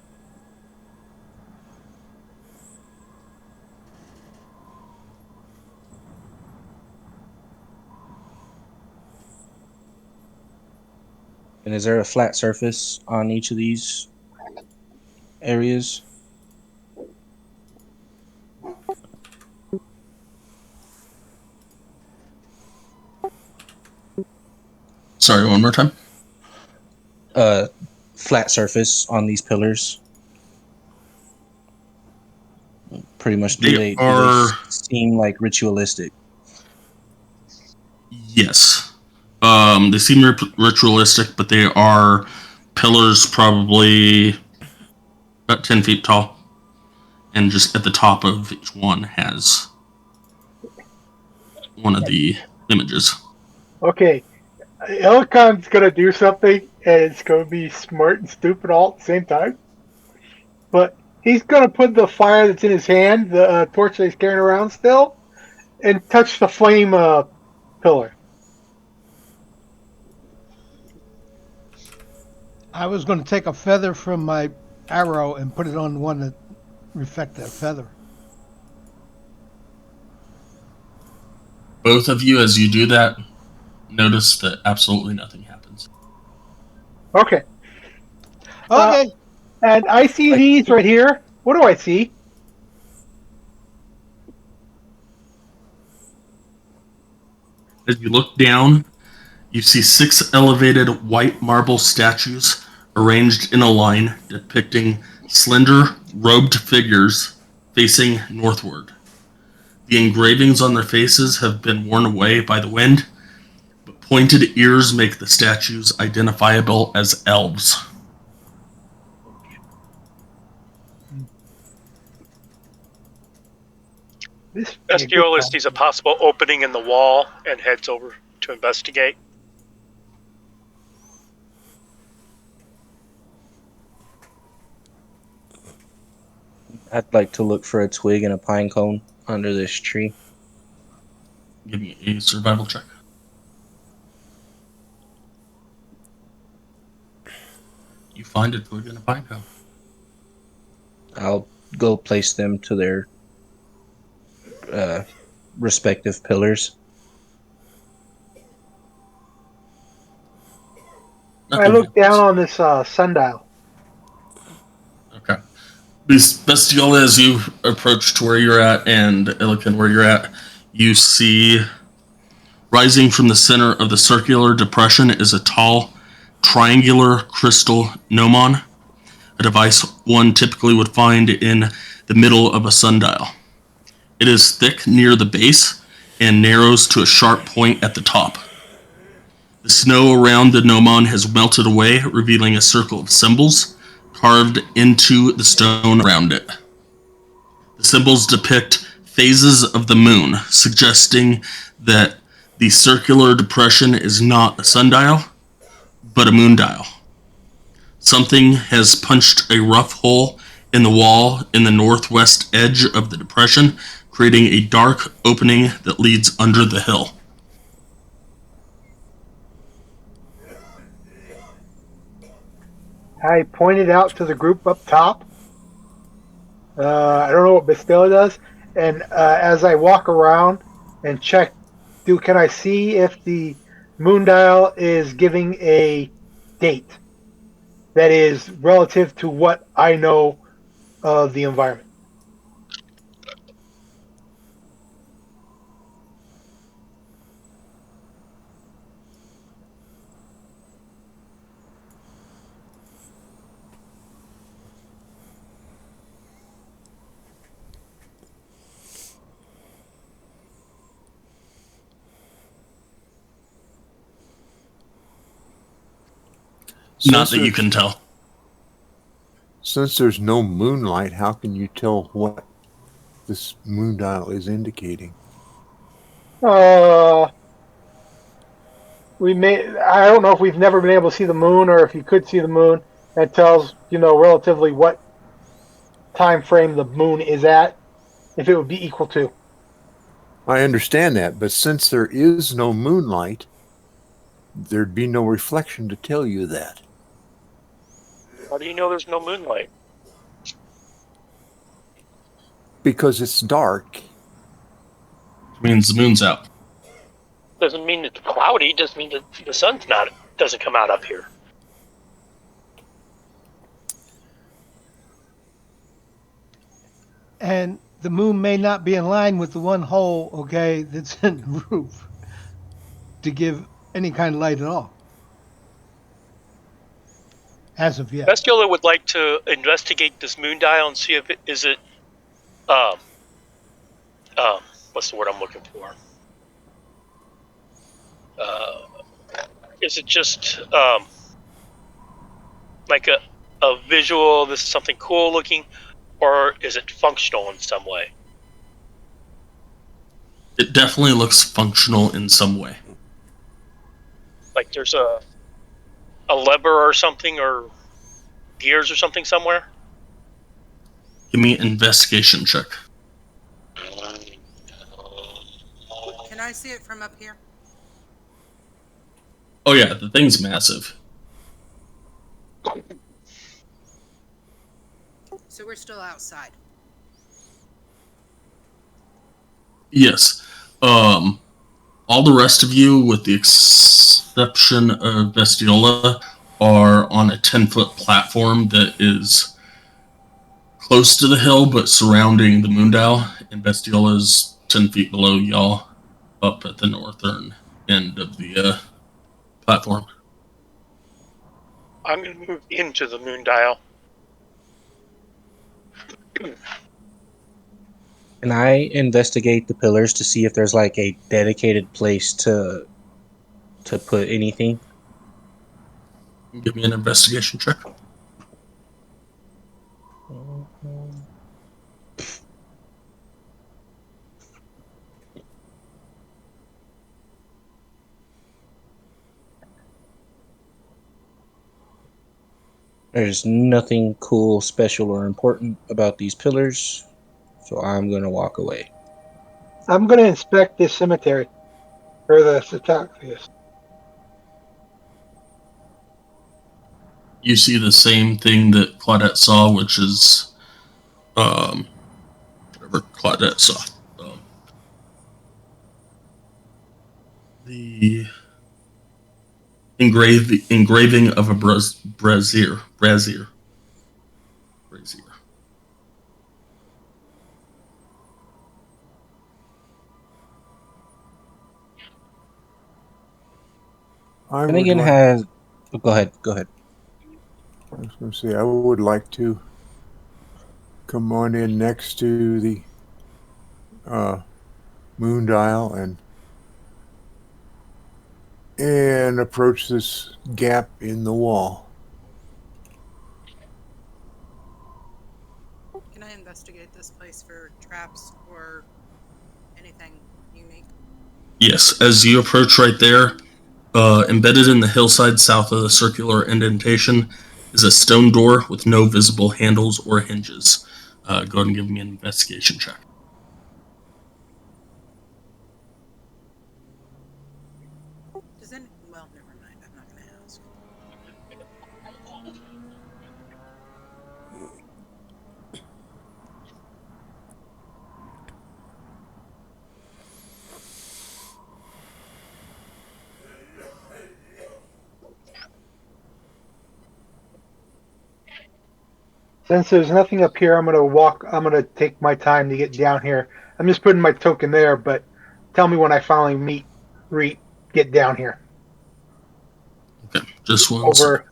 And is there a flat surface on each of these areas? Sorry, one more time. Flat surface on these pillars. Pretty much, do They they are, seem like ritualistic? yes. They seem ritualistic, but they are pillars probably about 10 feet tall. And just at the top of each one has one of the images. Okay, Helicon's gonna do something, and it's gonna be smart and stupid all at the same time. But he's gonna put the fire that's in his hand, the torch that he's carrying around still, and touch the flame pillar. I was going to take a feather from my arrow and put it on the one that reflect that feather. Both of you, as you do that, notice that absolutely nothing happens. Okay. Okay. And I see these right here. What do I see? As you look down, you see 6 elevated white marble statues arranged in a line depicting slender, robed figures facing northward. The engravings on their faces have been worn away by the wind, but pointed ears make the statues identifiable as elves. This Bestiolist sees a possible opening in the wall and heads over to investigate. I'd like to look for a twig and a pine cone under this tree. Give me a survival check. You find a twig and a pine cone. I'll go place them to their respective pillars. I look down on this sundial. Okay. Bestiola, as you approach to where you're at, and Illican where you're at, you see rising from the center of the circular depression is a tall, triangular crystal gnomon, a device one typically would find in the middle of a sundial. It is thick near the base and narrows to a sharp point at the top. The snow around the gnomon has melted away, revealing a circle of symbols carved into the stone around it. The symbols depict phases of the moon, suggesting that the circular depression is not a sundial, but a moondial. Something has punched a rough hole in the wall in the northwest edge of the depression, creating a dark opening that leads under the hill. I pointed out to the group up top. I don't know what Bastilla does, and as I walk around and check, can I see if the moon dial is giving a date that is relative to what I know of the environment? Not that you can tell. Since there's no moonlight, how can you tell what this moon dial is indicating? We may. I don't know if we've never been able to see the moon, or if you could see the moon. That tells relatively what time frame the moon is at, if it would be equal to. I understand that, but since there is no moonlight, there'd be no reflection to tell you that. How do you know there's no moonlight? Because it's dark. It means the moon's out. Doesn't mean it's cloudy. Doesn't mean that the sun's doesn't come out up here. And the moon may not be in line with the one hole, okay, that's in the roof to give any kind of light at all. As of yet. Vestiola would like to investigate this moon dial and see if is it what's the word I'm looking for? Is it just like a visual, this is something cool looking, or is it functional in some way? It definitely looks functional in some way. Like there's a lever or something, or gears or something somewhere? Give me an investigation check. Can I see it from up here? Oh yeah, the thing's massive. So we're still outside. Yes. All the rest of you, with the exception of Bestiola, are on a 10-foot platform that is close to the hill but surrounding the moon dial, and Bestiola's 10 feet below y'all up at the northern end of the platform. I'm going to move into the moon dial. Can I investigate the pillars to see if there's like a dedicated place to put anything? Give me an investigation check. There's nothing cool, special, or important about these pillars, so I'm going to walk away. I'm going to inspect this cemetery, or the sarcophagus. You see the same thing that Claudette saw, which is whatever Claudette saw. The engraving of a brazier. Finnegan has. Oh, go ahead. I was going to say, I would like to come on in next to the moon dial and approach this gap in the wall. Can I investigate this place for traps or anything unique? Yes, as you approach right there, embedded in the hillside south of the circular indentation, is a stone door with no visible handles or hinges. Go ahead and give me an investigation check. Well, never mind. I'm not going to ask. Since there's nothing up here, I'm gonna take my time to get down here. I'm just putting my token there, but tell me when I finally get down here. Okay, just one second. Over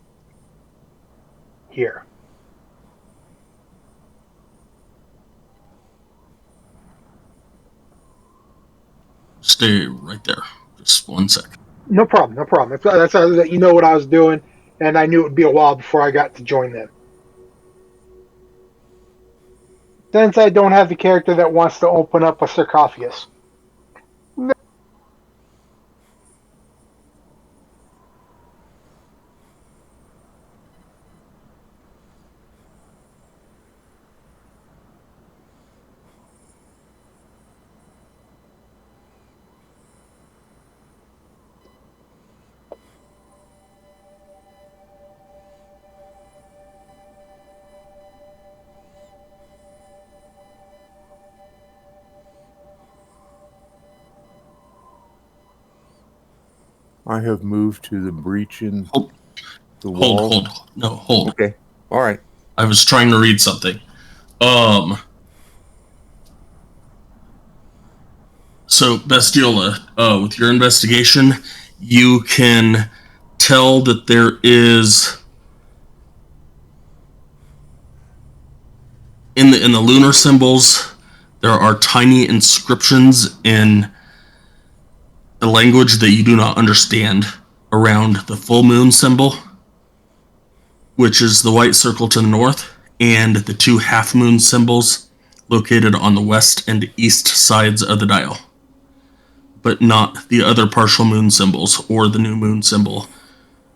here. Stay right there. Just 1 second. No problem, no problem. That's how that you know what I was doing, and I knew it would be a while before I got to join them. Since I don't have the character that wants to open up a sarcophagus. I have moved to the breach in Hold. the wall. Hold. No, hold. Okay. All right. I was trying to read something. So, Bestiola, with your investigation, you can tell that there is in the lunar symbols, there are tiny inscriptions in a language that you do not understand around the full moon symbol, which is the white circle to the north, and the two half moon symbols located on the west and east sides of the dial, but not the other partial moon symbols or the new moon symbol,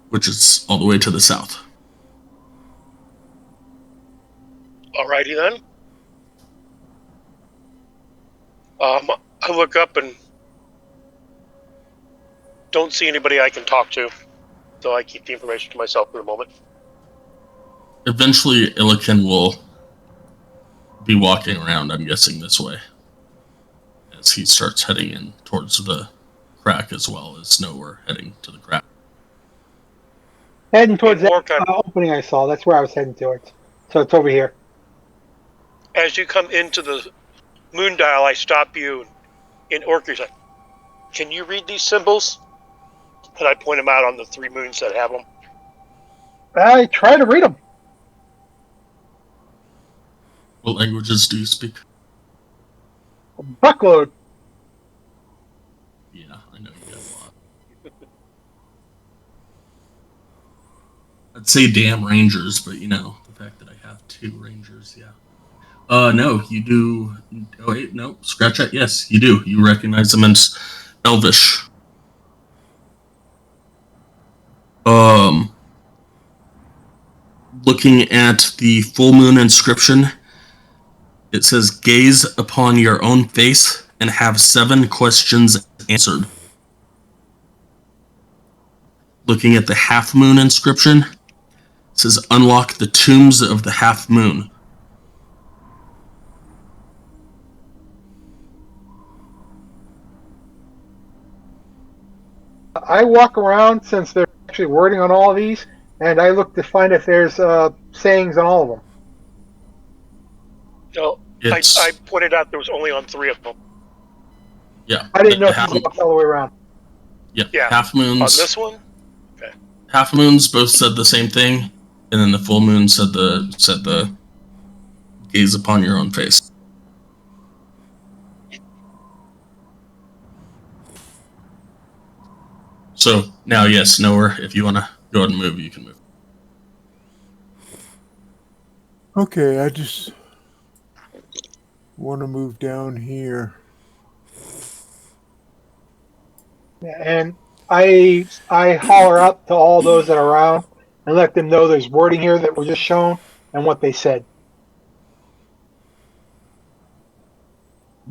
which is all the way to the south. Alrighty then. I look up and don't see anybody I can talk to, so I keep the information to myself for the moment. Eventually, Illiken will be walking around, I'm guessing, this way, as he starts heading in towards the crack, as well as Nowhere heading to the crack. Heading towards that opening I saw. That's where I was heading towards. So it's over here. As you come into the moon dial, I stop you in Orcish. Can you read these symbols? And I point them out on the three moons that have them. I try to read them. What languages do you speak? A buckload. Yeah, I know you got a lot. I'd say damn Rangers, but the fact that I have two Rangers, yeah. No, you do. Oh, wait, no, scratch that. Yes, you do. You recognize them as Elvish. Looking at the full moon inscription, it says, "Gaze upon your own face and have 7 questions answered." Looking at the half moon inscription, it says, "Unlock the tombs of the half moon." I walk around since there's actually wording on all of these, and I look to find if there's sayings on all of them. No, I pointed out there was only on 3 of them. Yeah. I didn't know if you walked all the way around. Yeah. Half moons. On this one? Okay. Half moons both said the same thing, and then the full moon said the gaze upon your own face. So now, yes, Nowhere, if you want to go ahead and move, you can move. Okay, I just want to move down here. And I holler up to all those that are around. and let them know there's wording here that was just shown and what they said.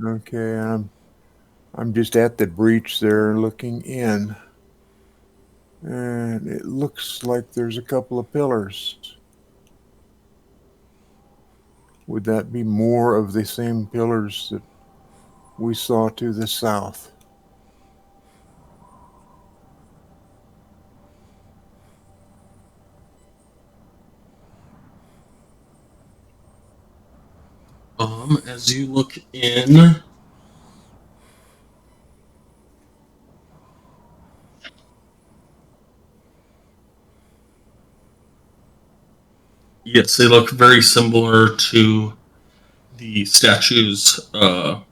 Okay, I'm just at the breach there looking in. And it looks like there's a couple of pillars. Would that be more of the same pillars that we saw to the south? As you look in, yes, they look very similar to the statues that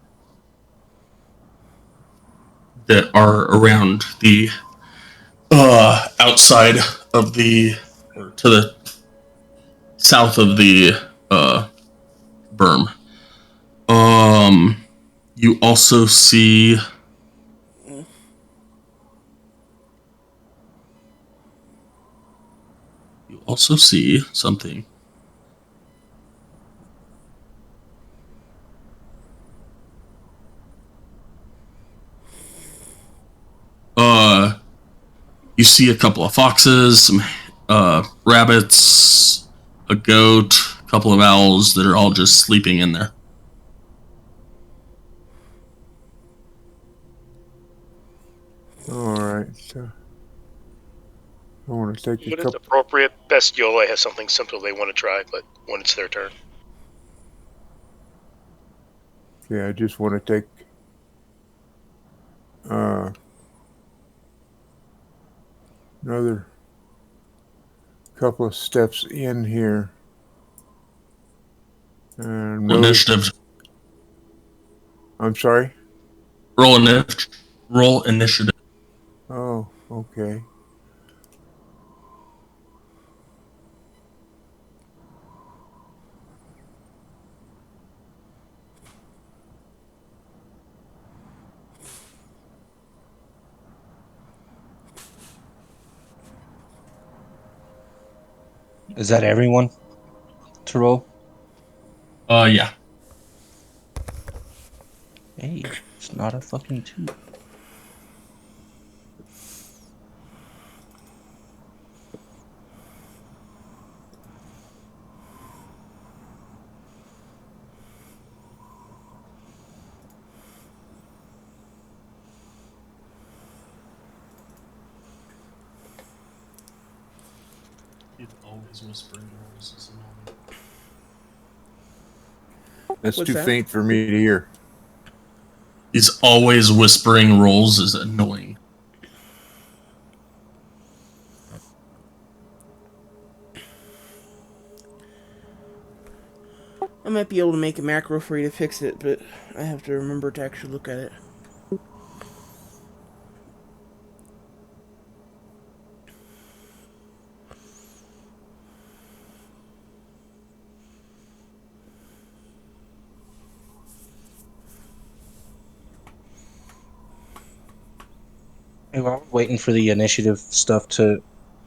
are around the outside of the, or to the south of the berm. You also see something. You see a couple of foxes, some rabbits, a goat, a couple of owls that are all just sleeping in there. All right. So I want to take a When it's couple. appropriate, Bestiola has something simple they want to try, but when it's their turn. Yeah, I just want to take another couple of steps in here. And Initiative. I'm sorry? Roll initiative. Oh, okay. Is that everyone to roll? Yeah. Hey, it's not a fucking 2. He's always whispering rolls. That's What's too that? faint for me to hear. He's always whispering rolls is annoying. I might be able to make a macro for you to fix it, but I have to remember to actually look at it. Hey, while we're waiting for the initiative stuff to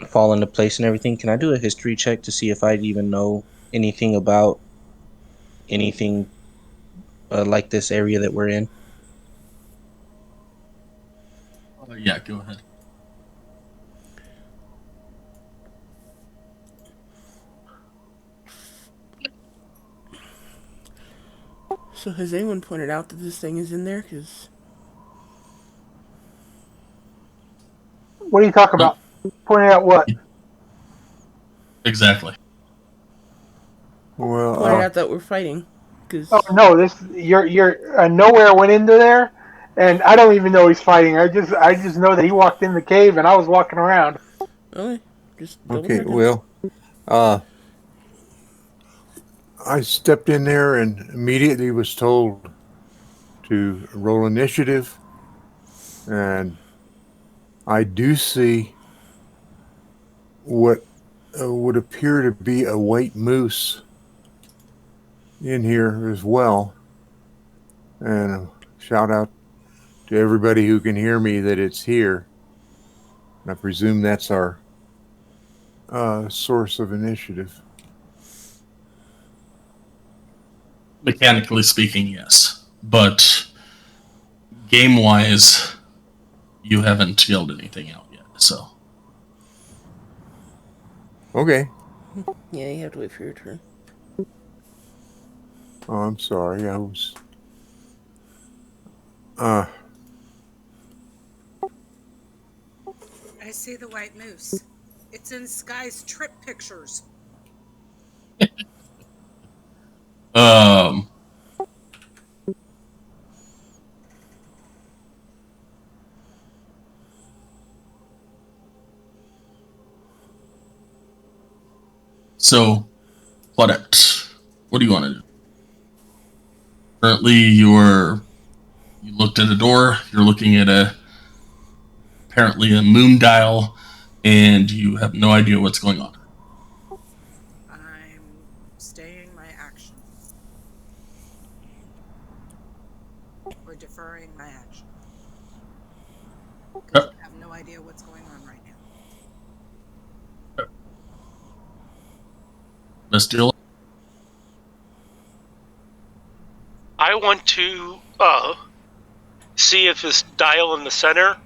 fall into place and everything, can I do a history check to see if I even know anything about anything like this area that we're in? Yeah, go ahead. So has anyone pointed out that this thing is in there? Because What are you talking about? Pointing out what? Exactly. pointed Well, out that we're fighting. Oh Because no, this you're nowhere went into there, and I don't even know he's fighting. I just know that he walked in the cave and I was walking around. okay, just double okay. checking. Well, I stepped in there and immediately was told to roll initiative, and I do see what would appear to be a white moose in here as well. And a shout out to everybody who can hear me that it's here. And I presume that's our source of initiative. Mechanically speaking, yes. But game-wise, you haven't yelled anything out yet, so. Okay. Yeah, you have to wait for your turn. Oh, I'm sorry. I was. I see the white moose. It's in Sky's trip pictures. Um. So, Claudette, what do you want to do? Currently, you looked at a door. You're looking at apparently a moon dial, and you have no idea what's going on. I'm staying my action. Or deferring my action. Because I have no idea what's going on right now. Miss Deal. I want to see if this dial in the center.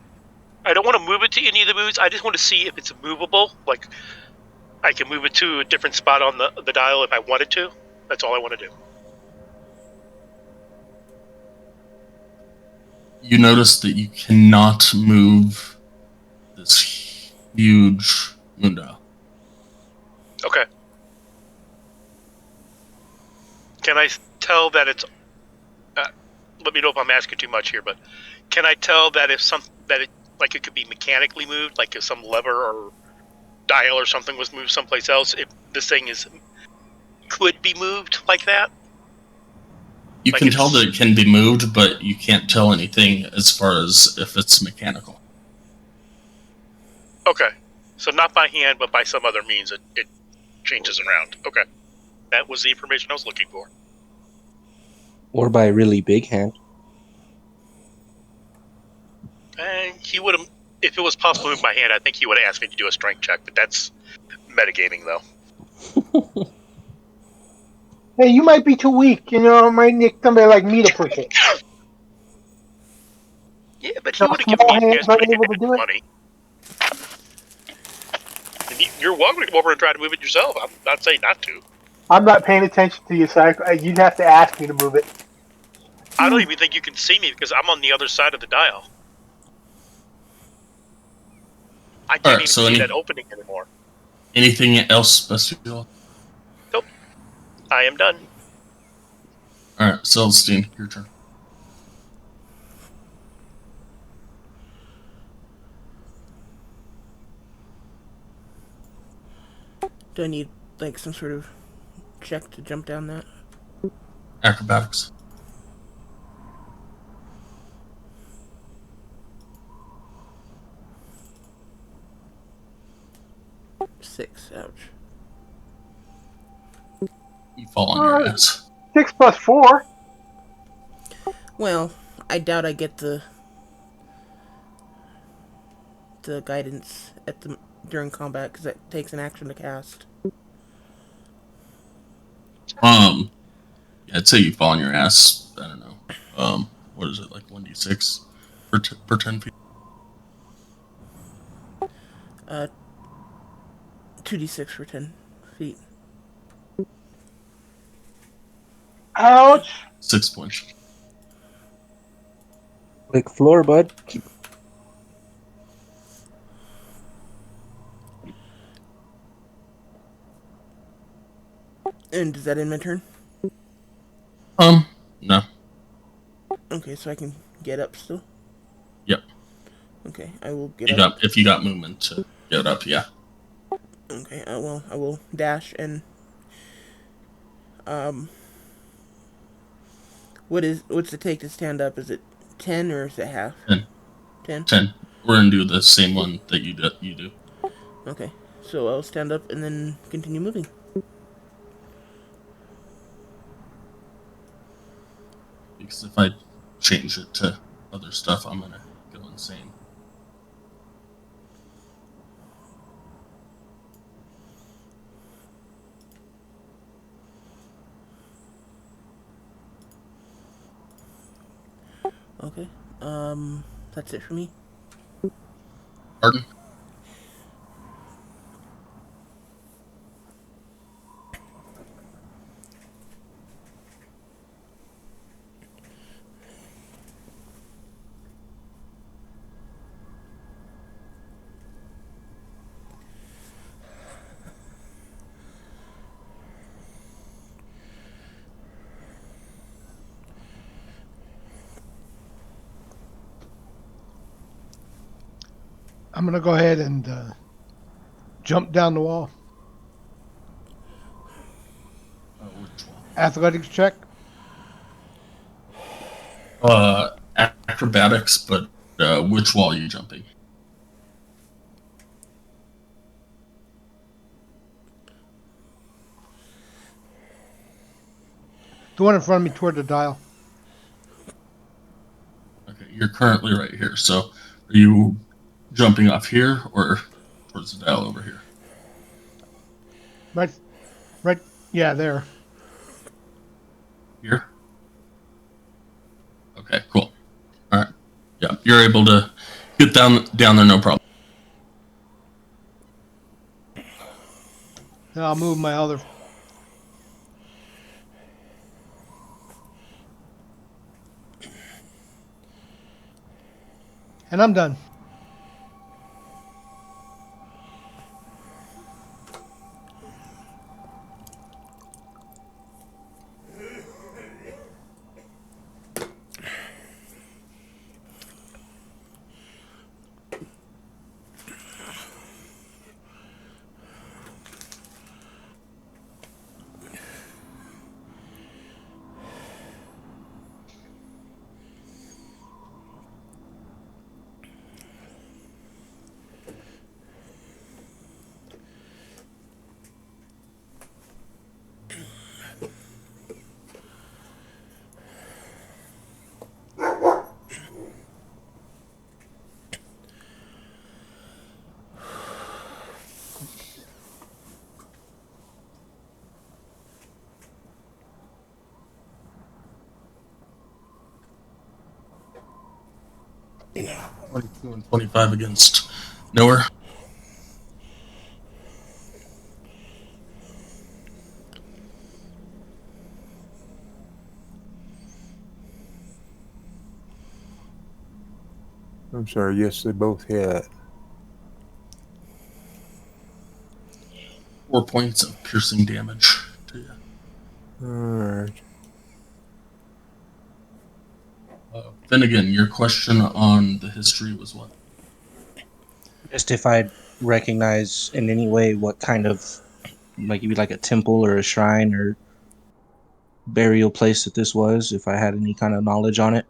I don't want to move it to any of the moves. I just want to see if it's movable. Like, I can move it to a different spot on the dial if I wanted to. That's all I want to do. You notice that you cannot move this huge moon dial. Okay. Can I tell that it's... let me know if I'm asking too much here, but can I tell that if it could be mechanically moved, like if some lever or dial or something was moved someplace else, if this thing could be moved like that? You can tell that it can be moved, but you can't tell anything as far as if it's mechanical. Okay. So not by hand, but by some other means it changes around. Okay. That was the information I was looking for. Or by a really big hand. And he would have, if it was possible to move by hand, I think he would have asked me to do a strength check, but that's metagaming, though. Hey, you might be too weak. Might need somebody like me to push it. Yeah, but he would have given me hands not able to do it. money. And you're welcome to come over and try to move it yourself. I'm not saying not to. I'm not paying attention to you, so you'd have to ask me to move it. I don't even think you can see me because I'm on the other side of the dial. I can't even see that opening anymore. Anything else, Bestial? Nope. I am done. Alright, Celestine, your turn. Do I need, like, some sort of check to jump down that? Acrobatics. Six, ouch. You fall on your ass. 6 plus 4. Well, I doubt I get the guidance during combat because that takes an action to cast. I'd say you fall on your ass. I don't know. What is it, like 1d6 per 10 feet? 2d6 for 10 feet. Ouch! 6 points. Click floor, bud. And is that in my turn? No. Okay, so I can get up still? Yep. Okay, I will get up. If you got movement to get up, yeah. Okay, I will dash and what's it take to stand up? Is it 10 or is it half? 10. 10? 10. We're gonna do the same one that you do. Okay, so I'll stand up and then continue moving. Because if I change it to other stuff, I'm gonna go insane. Okay. That's it for me. Pardon? I'm gonna go ahead and jump down the wall. Which wall? Athletics check. Acrobatics, but which wall are you jumping? The one in front of me toward the dial. Okay, you're currently right here. So are you jumping off here or towards the dial over here? Right, right. Yeah, there. Here? Okay, cool. All right. Yeah, you're able to get down there, no problem. Now I'll move my other. And I'm done. Yeah. 22 and 25 against nowhere. I'm sorry. Yes, they both hit. 4 points of piercing damage to you. All right. Finnegan, your question on the history was what? Just if I recognize in any way what kind of, like, maybe like a temple or a shrine or burial place that this was, if I had any kind of knowledge on it.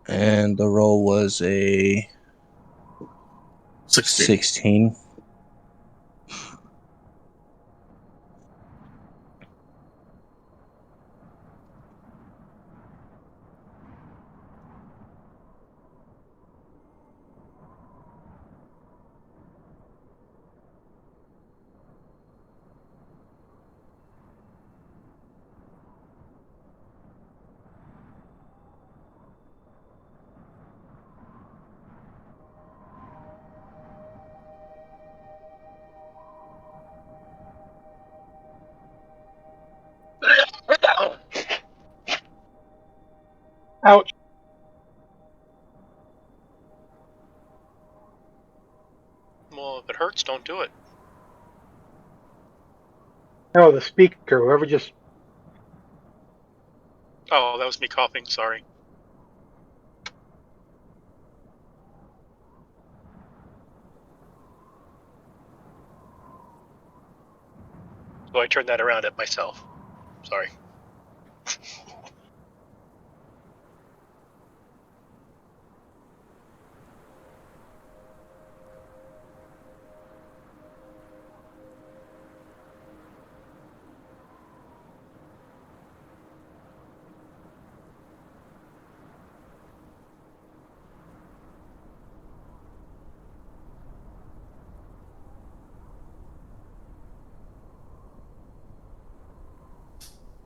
And the roll was a 16. Ouch. Well, if it hurts, don't do it. No, the speaker, whoever just. Oh, that was me coughing. Sorry. So I turned that around at myself. Sorry.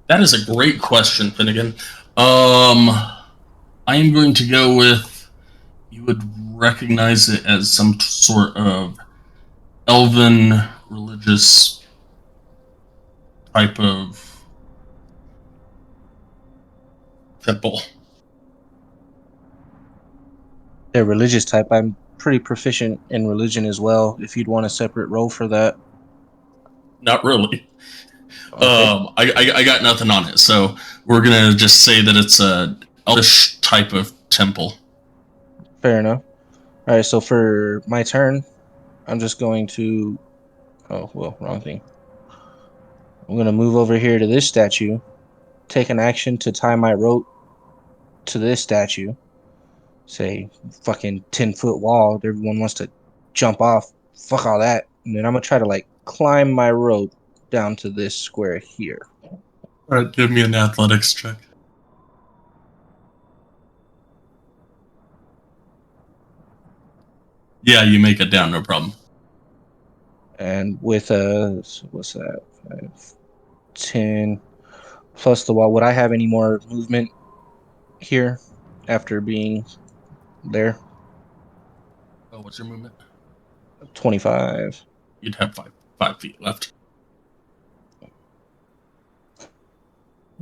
That is a great question, Finnegan. Um, I am going to go with, you would recognize it as some sort of elven religious type of temple. They're religious type. I'm pretty proficient in religion as well. If you'd want a separate role for that. Not really. Okay, I got nothing on it, so we're gonna just say that it's a elvish type of temple. fair enough. All right, so for my turn, I'm just going to. Oh, well, wrong thing. I'm going to move over here to this statue, take an action to tie my rope to this statue. Say, fucking 10-foot wall. Everyone wants to jump off. Fuck all that. And then I'm going to try to, like, climb my rope down to this square here. All right, give me an athletics check. Yeah, you make it down, no problem. And with what's that? 5, 10 plus the wall. Would I have any more movement here after being there? Oh, what's your movement? 25. You'd have 5 feet left.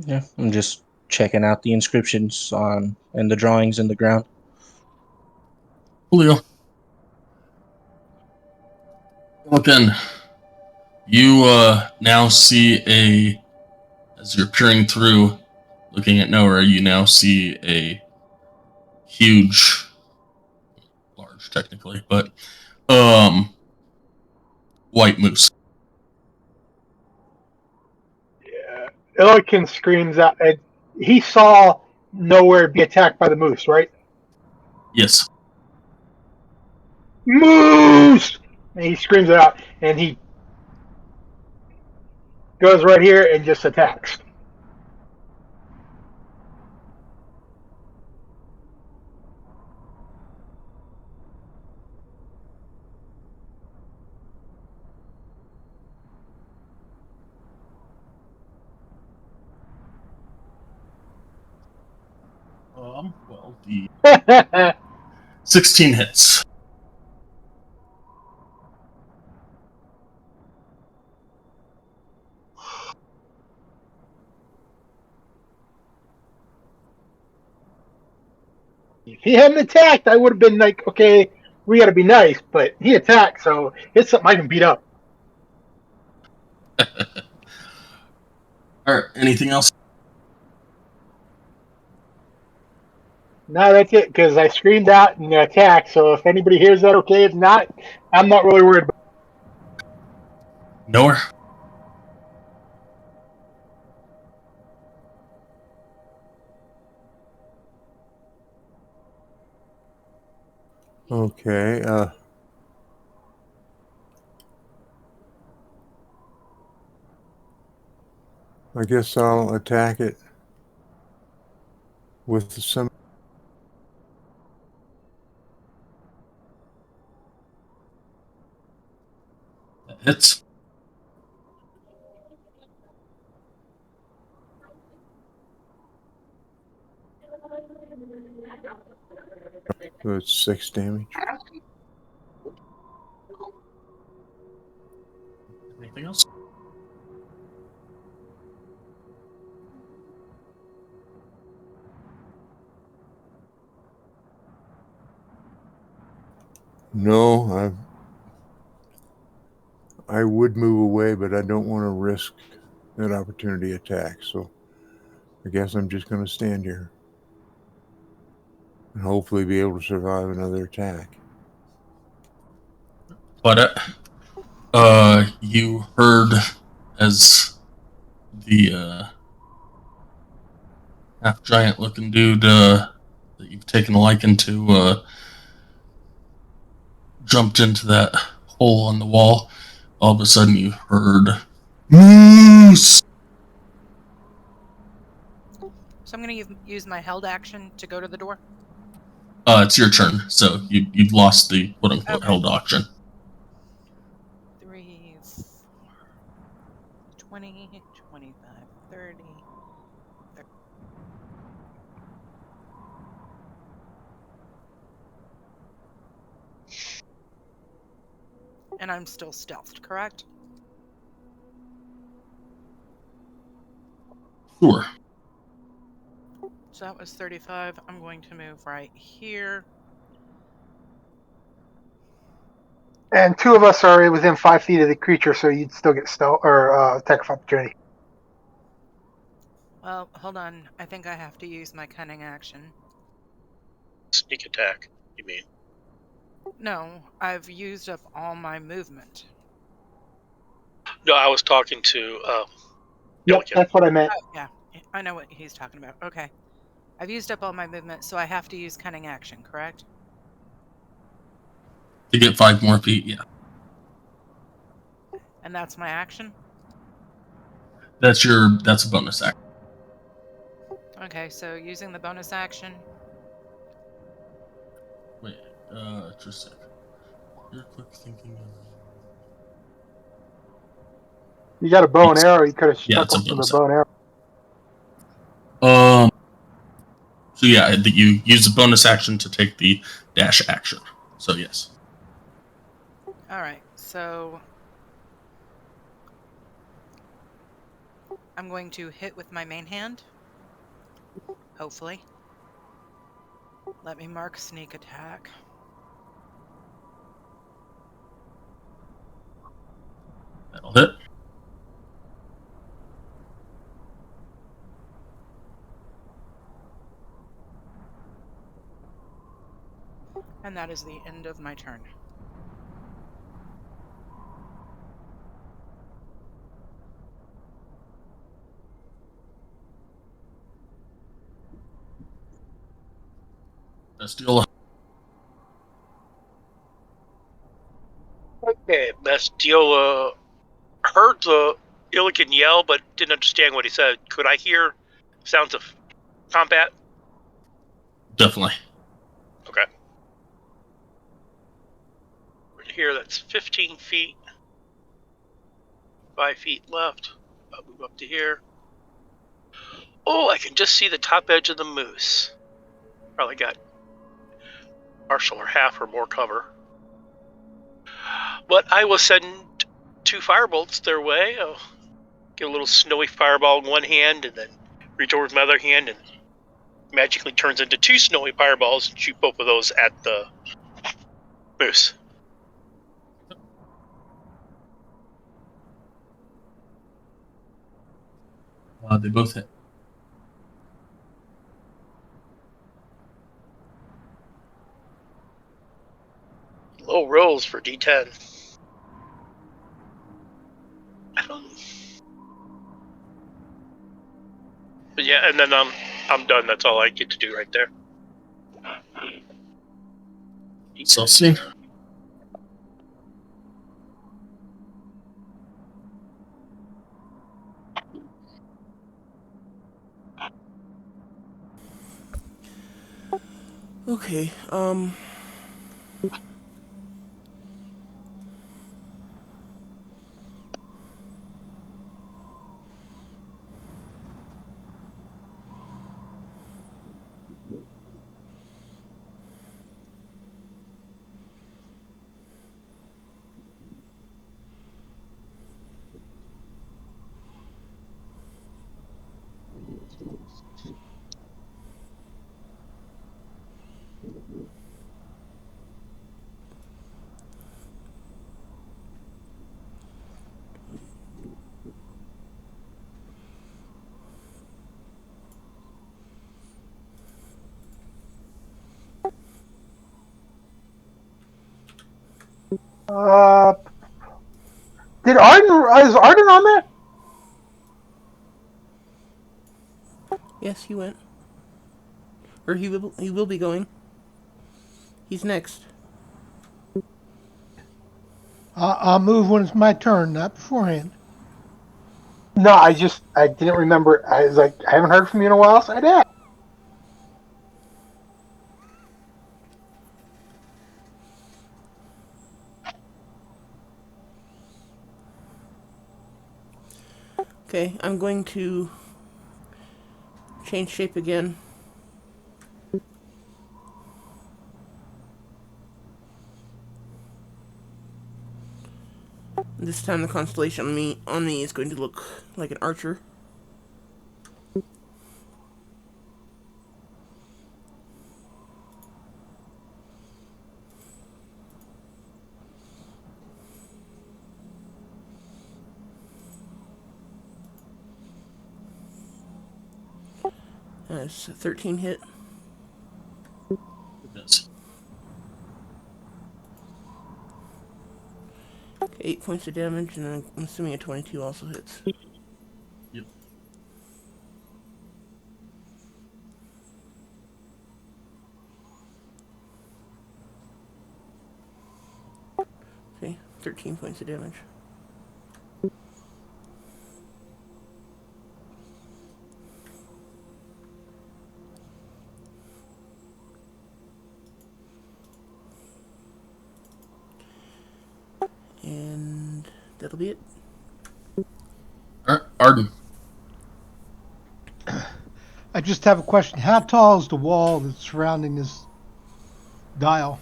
Yeah, I'm just checking out the inscriptions on and the drawings in the ground. Julio. Again, you now see as you're peering through, looking at nowhere, you now see a huge, large technically, but white moose. Yeah. Illiken screams out. And he saw nowhere be attacked by the moose, right? Yes. Moose! And he screams it out, and he goes right here and just attacks. Well, the 16 hits. If he hadn't attacked, I would have been like, okay, we got to be nice. But he attacked, so it's something I can beat up. All right. Anything else? No, that's it, because I screamed out and attacked. So if anybody hears that, okay. If not, I'm not really worried about it. Nowhere. Okay. I guess I'll attack it with some. That hits. So it's 6 damage. Anything else? No, I would move away, but I don't want to risk that opportunity attack. So I guess I'm just going to stand here and hopefully be able to survive another attack. But you heard as the half giant looking dude that you've taken a liking to jumped into that hole on the wall. All of a sudden, you heard moose. So I'm going to use my held action to go to the door. It's your turn, so you've lost the quote unquote Okay. held auction. 3, 4, 20, 25, 30. And I'm still stealthed, correct? Sure. So that was 35. I'm going to move right here. And 2 of us are within 5 feet of the creature, so you'd still get stealth or attack of opportunity. Well, hold on. I think I have to use my cunning action. Sneak attack, you mean? No, I've used up all my movement. No, I was talking to Yep, Illiken. that's what I meant. Oh, yeah. I know what he's talking about. Okay. I've used up all my movement, so I have to use cunning action, correct? To get 5 more feet, yeah. And that's my action? That's a bonus action. Okay, so using the bonus action. Wait, just a sec. Your quick thinking. You got a bow and arrow. You could have Yeah, struck it's a him with a bonus bow and arrow. So yeah, you use the bonus action to take the dash action. So yes. All right, so I'm going to hit with my main hand. Hopefully. Let me mark sneak attack. That'll hit. And that is the end of my turn. Bastila. Okay, Bastila heard the Illiken yell, but didn't understand what he said. Could I hear sounds of combat? Definitely. Okay. Right here, that's 15 feet. 5 feet left. I'll move up to here. Oh, I can just see the top edge of the moose. Probably got partial or half or more cover. But I will send 2 firebolts their way. I'll get a little snowy fireball in one hand and then reach over with my other hand and magically turns into 2 snowy fireballs and shoot both of those at the moose. They both hit. Low rolls for D10. But yeah, and then I'm done. That's all I get to do right there. Self-seen. Okay, Uh, is Arden on there? yes, he went. Or he will be going. He's next. I'll move when it's my turn, not beforehand. No, I didn't remember. I was like, I haven't heard from you in a while, so I did. Okay, I'm going to change shape again. This time the constellation on me is going to look like an archer. That's a 13 hit. It does. 8 points of damage, and I'm assuming a 22 also hits. Yep. Okay, 13 points of damage. And that'll be it. Alright, Arden. I just have a question. How tall is the wall that's surrounding this dial?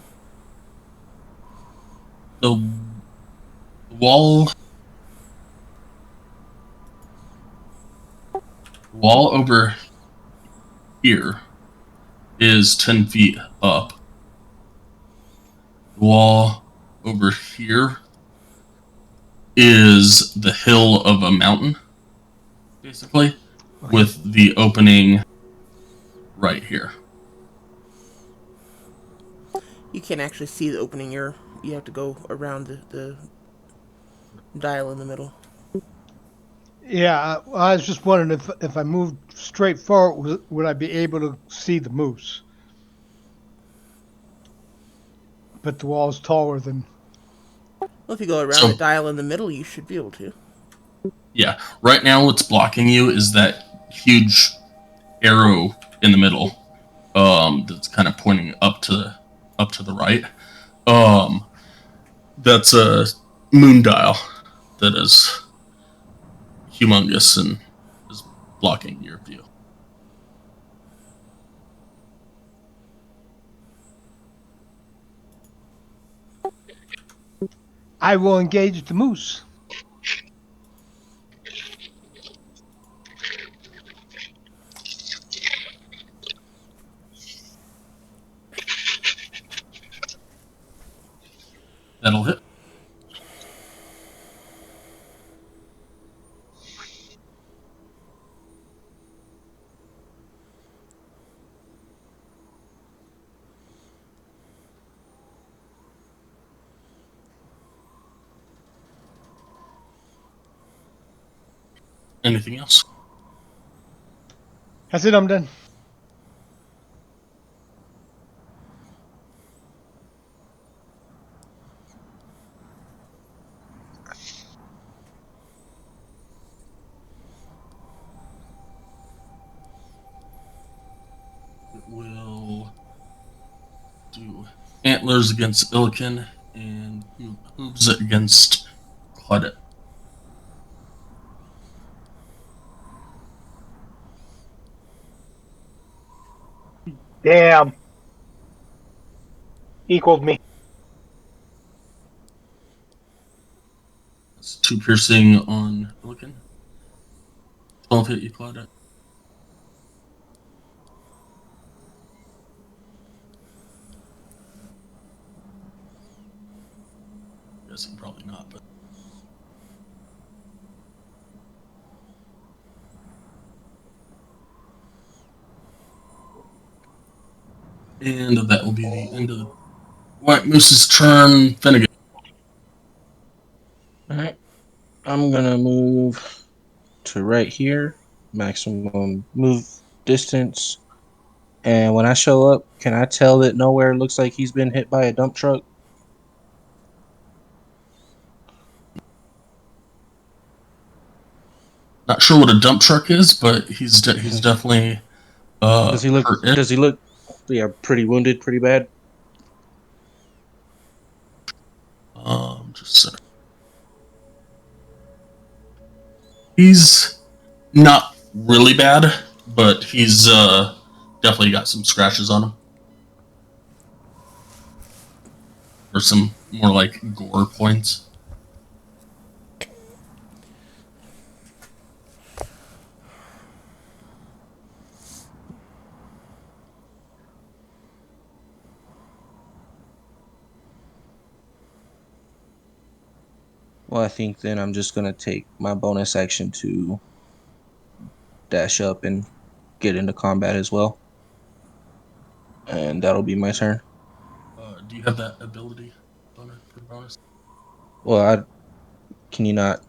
The wall over here is 10 feet up. The wall over here is the hill of a mountain, basically, with the opening right here. You can't actually see the opening. You have to go around the dial in the middle. Yeah, I was just wondering if I moved straight forward, would I be able to see the moose? But the wall's taller than... Well, if you go around the dial in the middle, you should be able to. Yeah, right now what's blocking you is that huge arrow in the middle, that's kind of pointing up to the right. That's a moon dial that is humongous and is blocking your view. I will engage the moose. That'll hit. Anything else? That's it, I'm done. It will do antlers against Illikin and hooves against Claudette. Damn. Equaled me. That's 2 piercing on Illikin. 12 hit you, Claudette. Guessing probably not, but and that will be the end of the White Moose's turn. Finnegan. Alright. I'm gonna move to right here. Maximum move distance. And when I show up, can I tell that nowhere looks like he's been hit by a dump truck? Not sure what a dump truck is, but he's definitely Does he look? hurt. Does he look? Yeah, pretty wounded, pretty bad. Just a second. He's not really bad, but he's definitely got some scratches on him, or some more like gore points. Well, I think then I'm just gonna take my bonus action to dash up and get into combat as well, and that'll be my turn. Do you have that ability for bonus? Well, can you not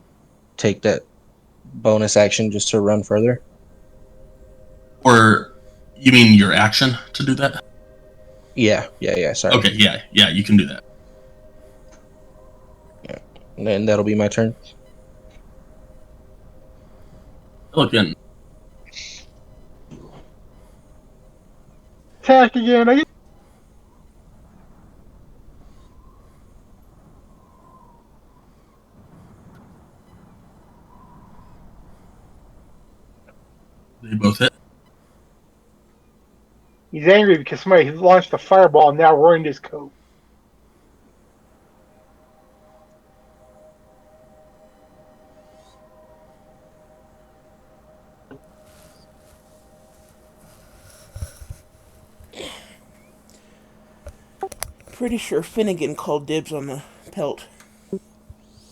take that bonus action just to run further? Or you mean your action to do that? Yeah. Sorry. Okay, yeah, you can do that. Yeah, and then that'll be my turn. Look in. Attack again. They both hit. He's angry because somebody launched a fireball and now ruined his coat. Pretty sure Finnegan called dibs on the pelt.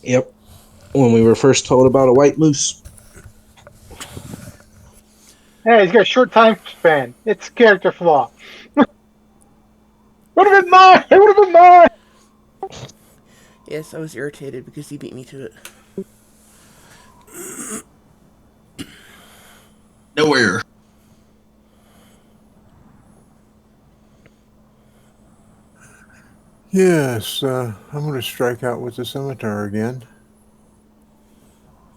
Yep. When we were first told about a white moose. Hey, he's got a short time span. It's character flaw. Would have been mine! It would have been mine! Yes, I was irritated because he beat me to it. Nowhere. Yes, I'm going to strike out with the scimitar again.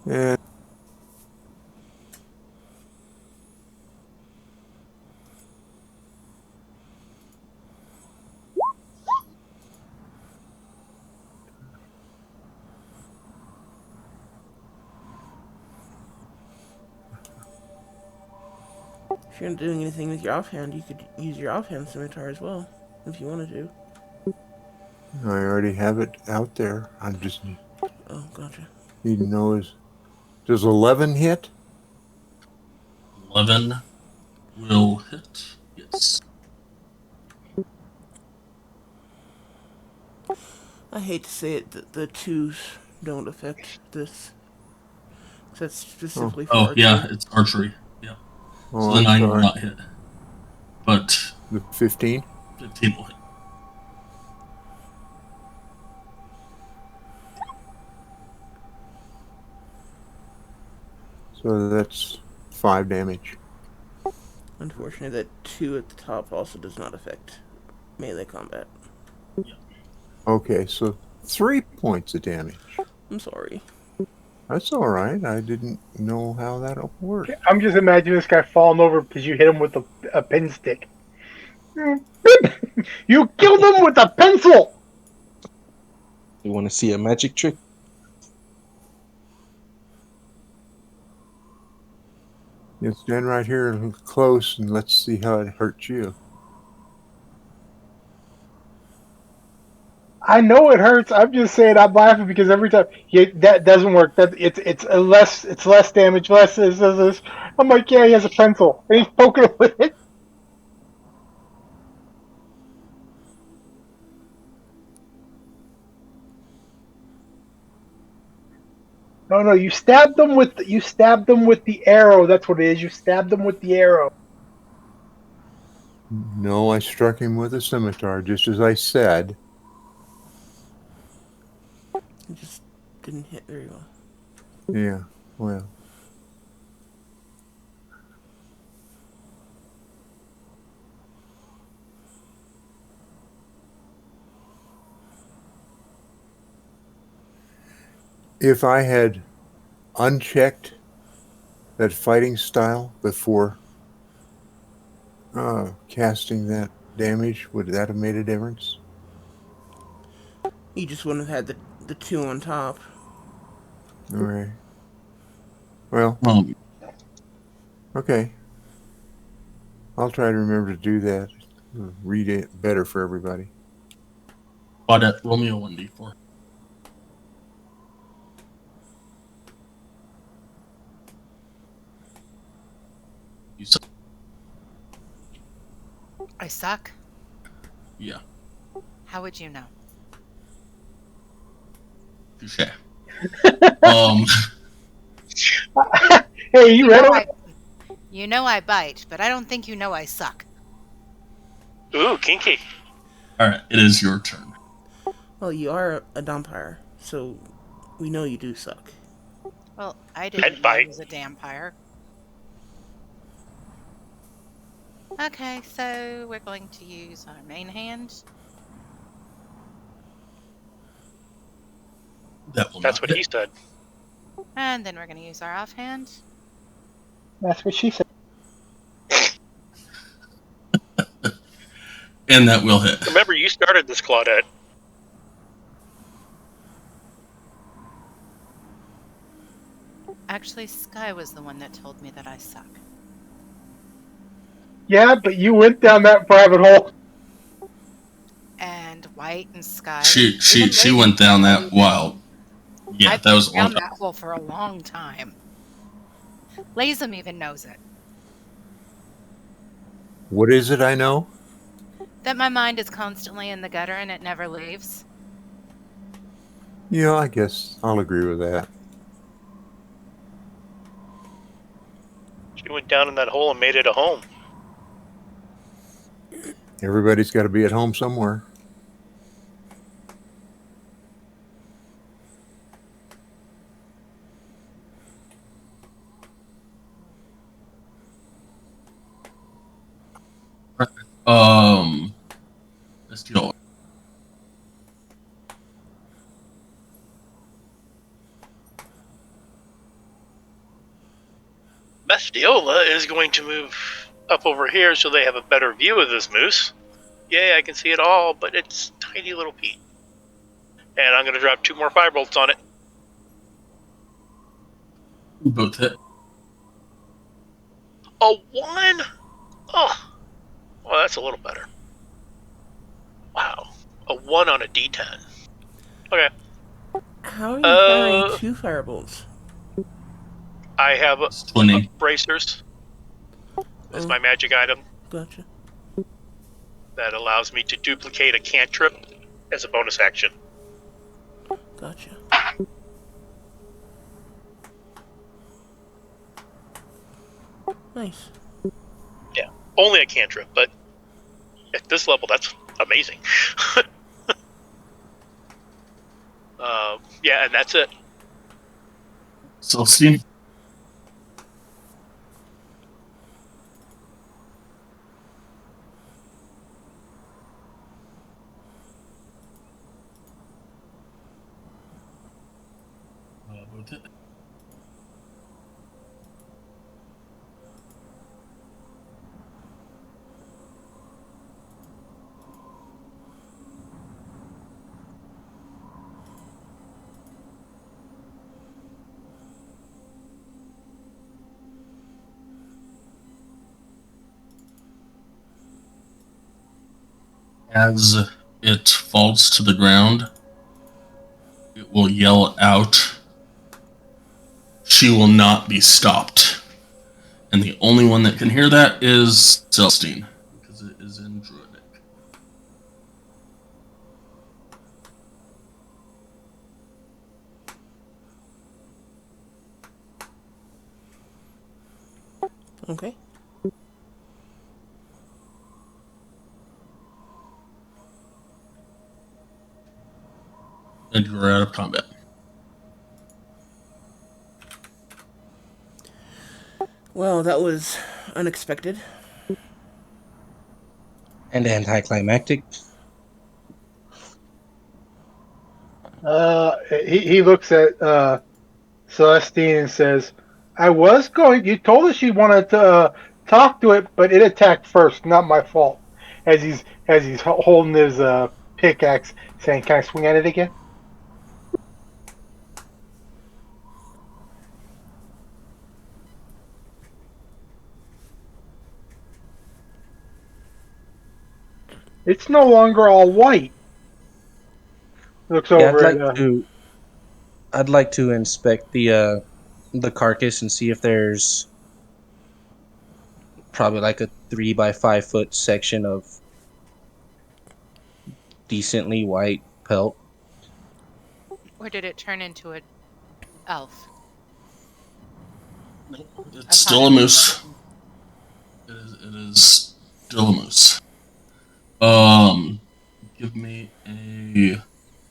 And If you're not doing anything with your offhand, you could use your offhand scimitar as well, if you wanted to. I already have it out there. I just Oh, gotcha. need to know does 11 hit? 11 will hit. Yes. I hate to say it, the twos don't affect this. That's specifically for Oh, archery. yeah, it's archery. Yeah. Oh, So the I'm 9 will sorry. not hit. But The 15? 15 will hit. So that's 5 damage. Unfortunately, that 2 at the top also does not affect melee combat. Okay, so 3 points of damage. I'm sorry. That's all right. I didn't know how that worked. I'm just imagining this guy falling over because you hit him with a pin stick. You killed him with a pencil! You want to see a magic trick? You stand right here and close, and let's see how it hurts you. I know it hurts. I'm just saying I'm laughing because every time that doesn't work. That it's less damage, less this. I'm like, yeah, he has a pencil and he's poking it with it. No, you stabbed them with the arrow. That's what it is. You stabbed them with the arrow. No, I struck him with a scimitar, just as I said. It just didn't hit very well. Yeah, well. If I had unchecked that fighting style before casting that damage, would that have made a difference? You just wouldn't have had the 2 on top. All right. Well, okay. I'll try to remember to do that. Read it better for everybody. Claudette, roll me a 1d4. You suck. I suck. Yeah. How would you know? Touche. Um, Hey, you read it? You know I bite, but I don't think you know I suck. Ooh, kinky. all right, it is your turn. Well, you are a vampire, so we know you do suck. Well, I didn't know bite. he was a vampire. Okay, so we're going to use our main hand. That will That's not what hit. he said. And then we're going to use our offhand. That's what she said. And that will hit. Remember, you started this, Claudette. Actually, Sky was the one that told me that I suck. Yeah, but you went down that rabbit hole. And White and Sky. She went down that wild. Yeah, I've that been was a long down time. that hole for a long time. Lazem even knows it. What is it I know? That my mind is constantly in the gutter and it never leaves. Yeah, I guess I'll agree with that. She went down in that hole and made it a home. Everybody's got to be at home somewhere. Let's deal. Mastiola is going to move up over here so they have a better view of this moose. Yay, I can see it all, but it's tiny little Pete. And I'm going to drop 2 more firebolts on it. Both hit. A 1? Oh, well, that's a little better. Wow. A 1 on a D10. Okay. How are you firing 2 firebolts? I have Twinning. bracers. That's my magic item Gotcha. that allows me to duplicate a cantrip as a bonus action. Gotcha. Nice. Yeah, only a cantrip, but at this level, that's amazing. Yeah, and that's it. Celestine. Both hit. As it falls to the ground, it will yell out, "She will not be stopped." And the only one that can hear that is Celestine, because it is in Druidic. Okay. And you are out of combat. Well, that was unexpected. And anticlimactic. He looks at Celestine and says, "I was going. You told us you wanted to talk to it, but it attacked first. Not my fault." As he's holding his pickaxe, saying, "Can I swing at it again?" It's no longer all white. Looks Yeah, over at. I'd like to inspect the carcass and see if there's probably like a 3 by 5 foot section of decently white pelt. Or did it turn into a elf. It's still a moose. It is still a moose. Give me a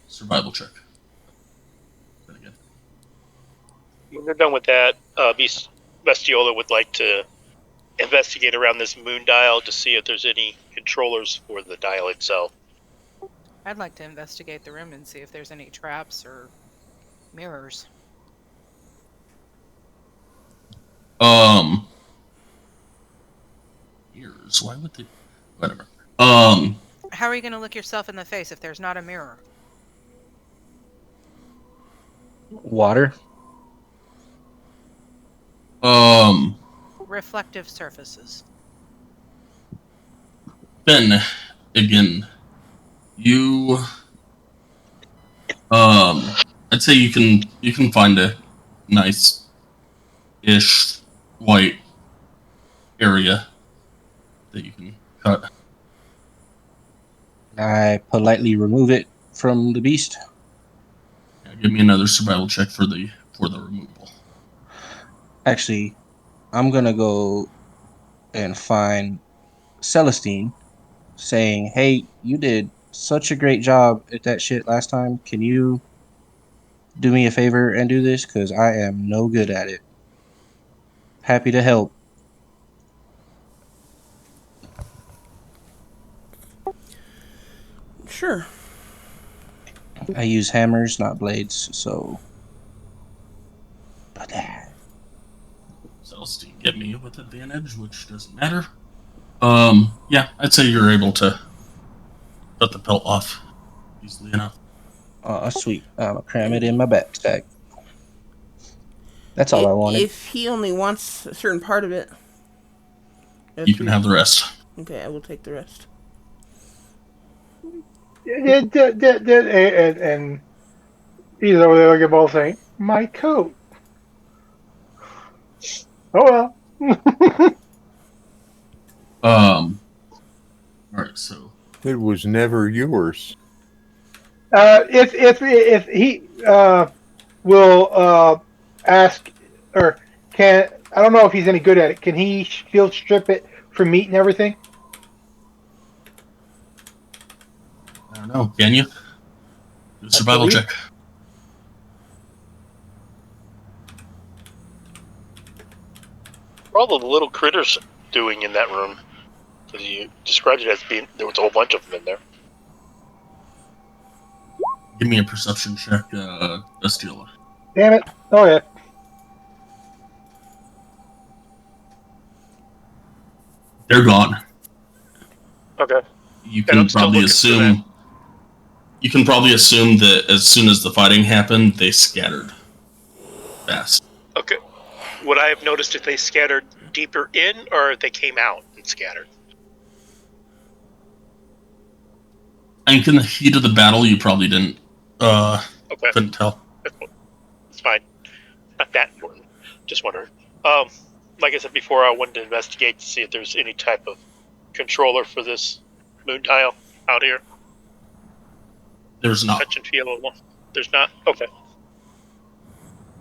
survival check. Again. When they're done with that, Bestiola would like to investigate around this moon dial to see if there's any controllers for the dial itself. I'd like to investigate the room and see if there's any traps or mirrors. Ears. Why would they? Whatever. How are you going to look yourself in the face if there's not a mirror? Water. Reflective surfaces. Then again, you I'd say you can find a nice-ish white area that you can cut. I politely remove it from the beast. Yeah, give me another survival check for the removal. Actually, I'm gonna go and find Celestine, saying, "Hey, you did such a great job at that shit last time. Can you do me a favor and do this? Because I am no good at it. Happy to help." Sure. I use hammers, not blades, so. But Celestine get me with advantage, which doesn't matter. Yeah, I'd say you're able to cut the pelt off easily enough. oh, sweet. I'm gonna cram it in my backpack. That's all I wanted. If he only wants a certain part of it, You can have the rest. Okay, I will take the rest. And he's over there looking at both saying, "My coat." Oh well. All right, so It was never yours. If he will ask, or can, I don't know if he's any good at it. Can he field strip it for meat and everything? I don't know. Can you? Do a survival check. What are all the little critters doing in that room? Because you described it as being there was a whole bunch of them in there. Give me a perception check, Estila. Damn it! Oh yeah. They're gone. Okay. You And can I'm still probably looking for assume. You can probably assume that as soon as the fighting happened, they scattered fast. Okay. Would I have noticed if they scattered deeper in, or they came out and scattered? I think in the heat of the battle, you probably didn't. Okay. Couldn't tell. It's fine. Not that important. Just wondering. Like I said before, I wanted to investigate to see if there's any type of controller for this moon tile out here. There's not. Touch and feel of one. There's not? Okay.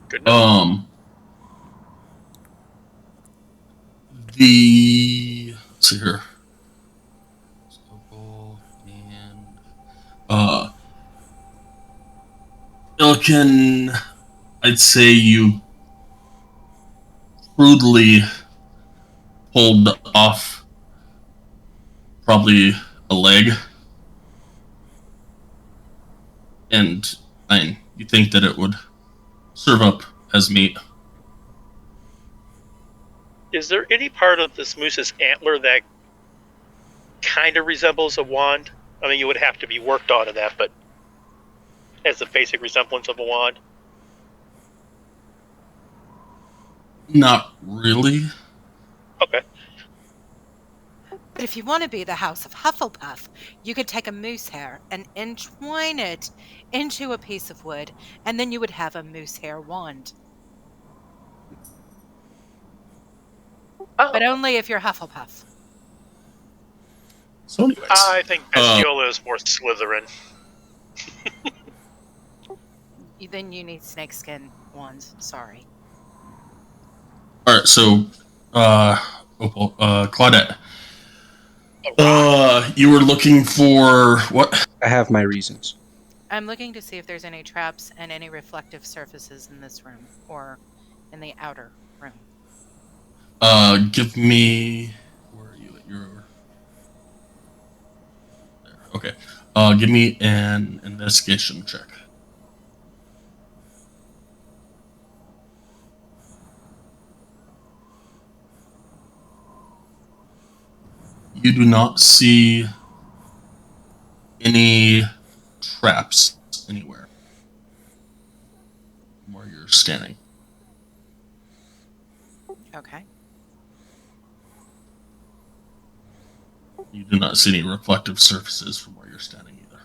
Good enough. Let's see here. And Ilkin, I'd say you crudely pulled off probably a leg, and you think that it would serve up as meat. Is there any part of this moose's antler that kind of resembles a wand? I mean, you would have to be worked on in that, but has the basic resemblance of a wand? Not really. Okay. But if you want to be the House of Hufflepuff, you could take a moose hair and entwine it into a piece of wood, and then you would have a moose hair wand. Oh. But only if you're Hufflepuff. So anyways, I think Bestiola is more Slytherin. Then you need snakeskin ones. Sorry. All right, so Opal, Claudette, A rock. you were looking for what? I have my reasons. I'm looking to see if there's any traps and any reflective surfaces in this room or in the outer room. Give me. Where are you at? You're there. Okay. Give me an investigation check. You do not see any traps anywhere from where you're standing. Okay. You do not see any reflective surfaces from where you're standing either.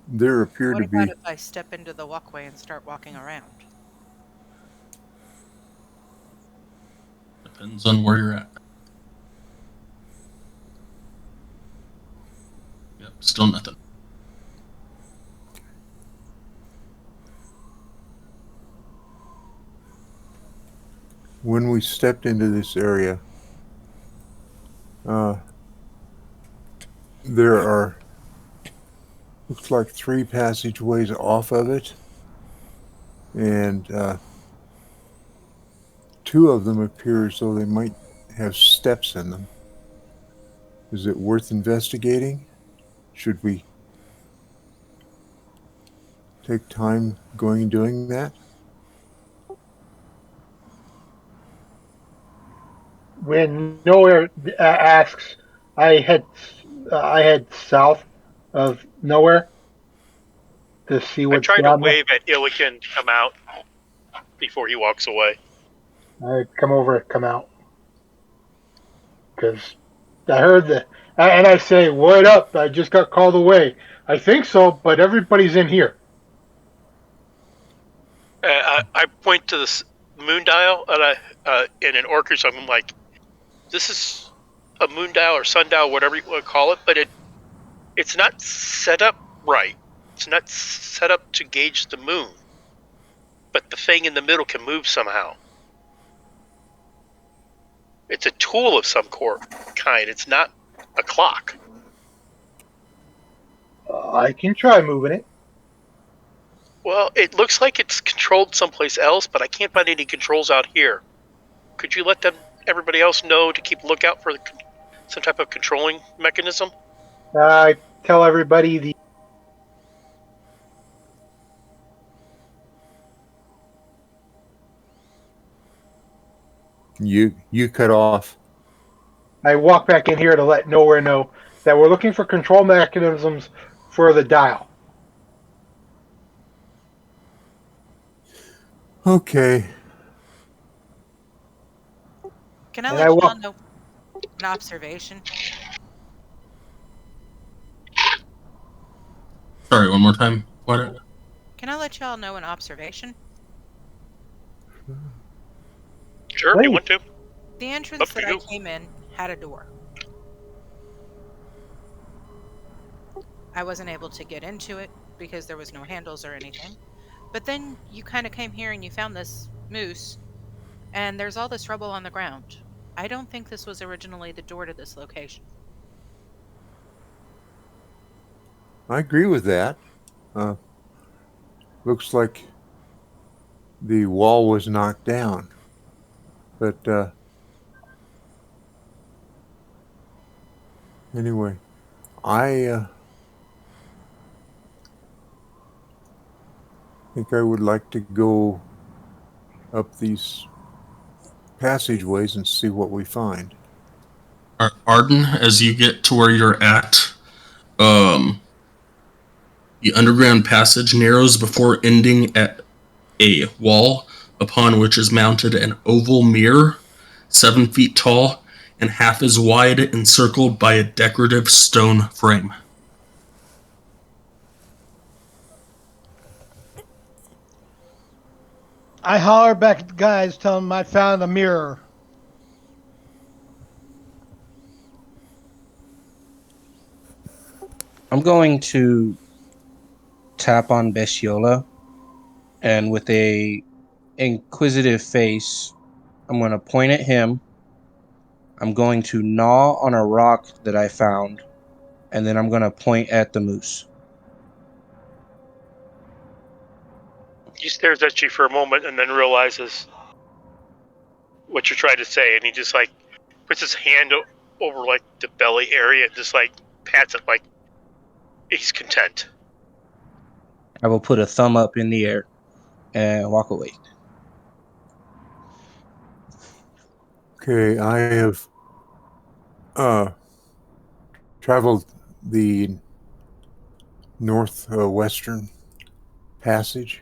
There appear What to about be. if I step into the walkway and start walking around? Depends on where you're at. Yep, still nothing. When we stepped into this area, there are, looks like 3 passageways off of it, and 2 of them appear as though they might have steps in them. Is it worth investigating? Should we take time going and doing that? When Nowhere asks, I head south of Nowhere to see I what's try to down there. wave at Illiken to come out before he walks away. I come out, because I heard and I say, "What up? I just got called away." I think so, but everybody's in here. I point to this moon dial and in an orcish. I'm like, this is a moon dial or sundial, whatever you want to call it, but it's not set up right. It's not set up to gauge the moon, but the thing in the middle can move somehow. It's a tool of some kind. It's not a clock. I can try moving it. Well, it looks like it's controlled someplace else, but I can't find any controls out here. Could you let everybody else know to keep a lookout for some type of controlling mechanism? I tell everybody the. You cut off. I walk back in here to let Nowhere know that we're looking for control mechanisms for the dial. Okay. Can I And let I y'all walk. know an observation? Sorry, one more time. What? Can I let y'all know an observation? Sure, if you want to. The Up entrance to that I you. came in had a door. I wasn't able to get into it because there was no handles or anything. But then you kind of came here and you found this moose, and there's all this rubble on the ground. I don't think this was originally the door to this location. I agree with that. Looks like the wall was knocked down. But anyway, I think I would like to go up these passageways and see what we find. Arden, as you get to where you're at, um, the underground passage narrows before ending at a wall upon which is mounted an oval mirror, 7 feet tall and half as wide, encircled by a decorative stone frame. I holler back at the guys, tell them I found a mirror. I'm going to tap on Bestiola, and with a inquisitive face, I'm going to point at him. I'm going to gnaw on a rock that I found, and then I'm going to point at the moose. He stares at you for a moment and then realizes what you're trying to say, and he just like puts his hand over like the belly area and just like pats it like he's content. I will put a thumb up in the air and walk away. Okay, I have traveled the northwestern passage.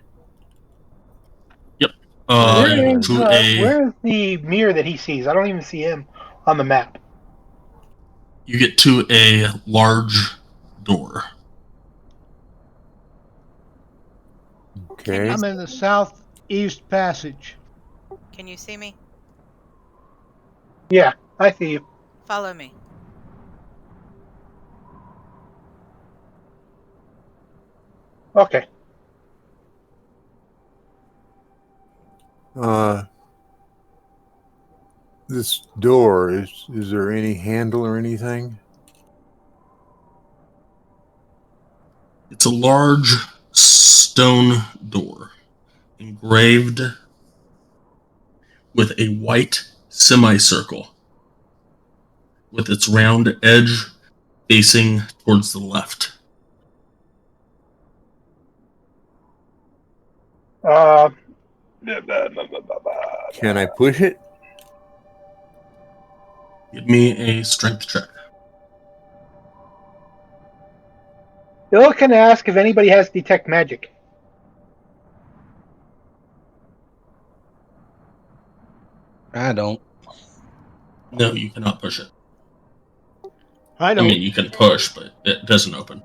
Yep. Where is To a where is the mirror that he sees? I don't even see him on the map. you get to a large door. Can you Okay. I'm in the southeast passage. can you see me? Yeah, I see you. Follow me. Okay. This door, is there any handle or anything? It's a large stone door engraved with a white semicircle with its round edge facing towards the left. Uh, Can I push it? Give me a strength check. Bill can ask if anybody has detect magic. I don't. No, you cannot push it. I I don't. mean, you can push, but it doesn't open.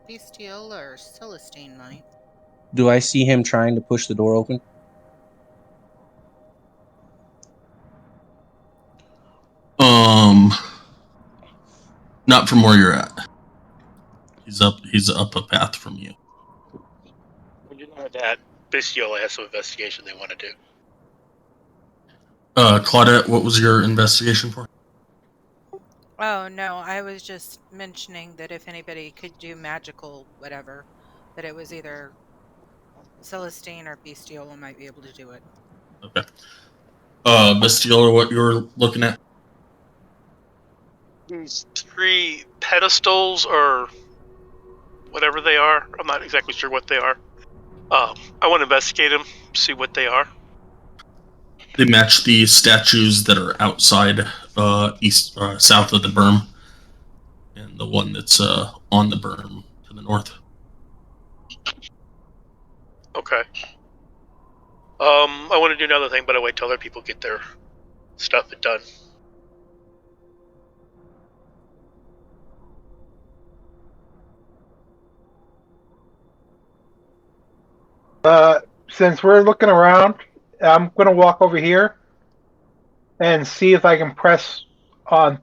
Bestial or Celestine Knight? Do I see him trying to push the door open? Not from where you're at. He's up a path from you. When you know that, Bistiola has some investigation they want to do. Claudette, what was your investigation for? Oh no, I was just mentioning that if anybody could do magical whatever, that it was either Celestine or Bestiola might be able to do it. Okay. Bastille, what you were looking at? These 3 pedestals or whatever they are. I'm not exactly sure what they are. I want to investigate them, see what they are. They match the statues that are outside, south of the berm, and the one that's on the berm to the north. Okay. I want to do another thing, but I wait till other people get their stuff done. Since we're looking around, I'm going to walk over here and see if I can press on.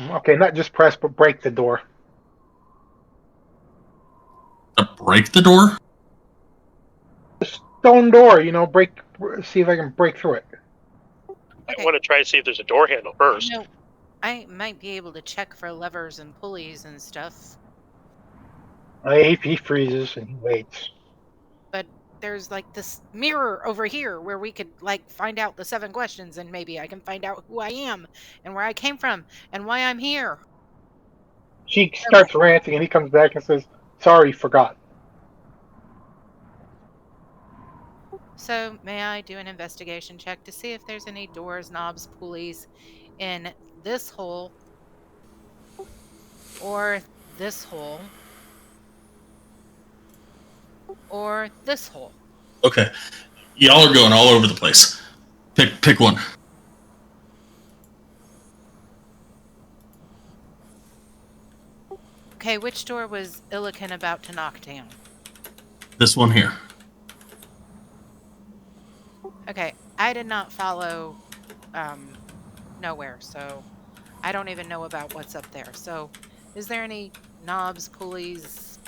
Okay, not just press, but break the door. To break the door? Stone door, break. See if I can break through it. I want to try to see if there's a door handle first. You know, I might be able to check for levers and pulleys and stuff, He freezes and he waits. but there's like this mirror over here where we could like find out the 7 questions and maybe I can find out who I am and where I came from and why I'm here. She starts ranting and he comes back and says, "Sorry, forgot." So, may I do an investigation check to see if there's any doors, knobs, pulleys in this hole or this hole or this hole? Okay. Y'all are going all over the place. Pick one. Okay, which door was Illican about to knock down? This one here. Okay, I did not follow nowhere, so I don't even know about what's up there. So, is there any knobs, pulleys,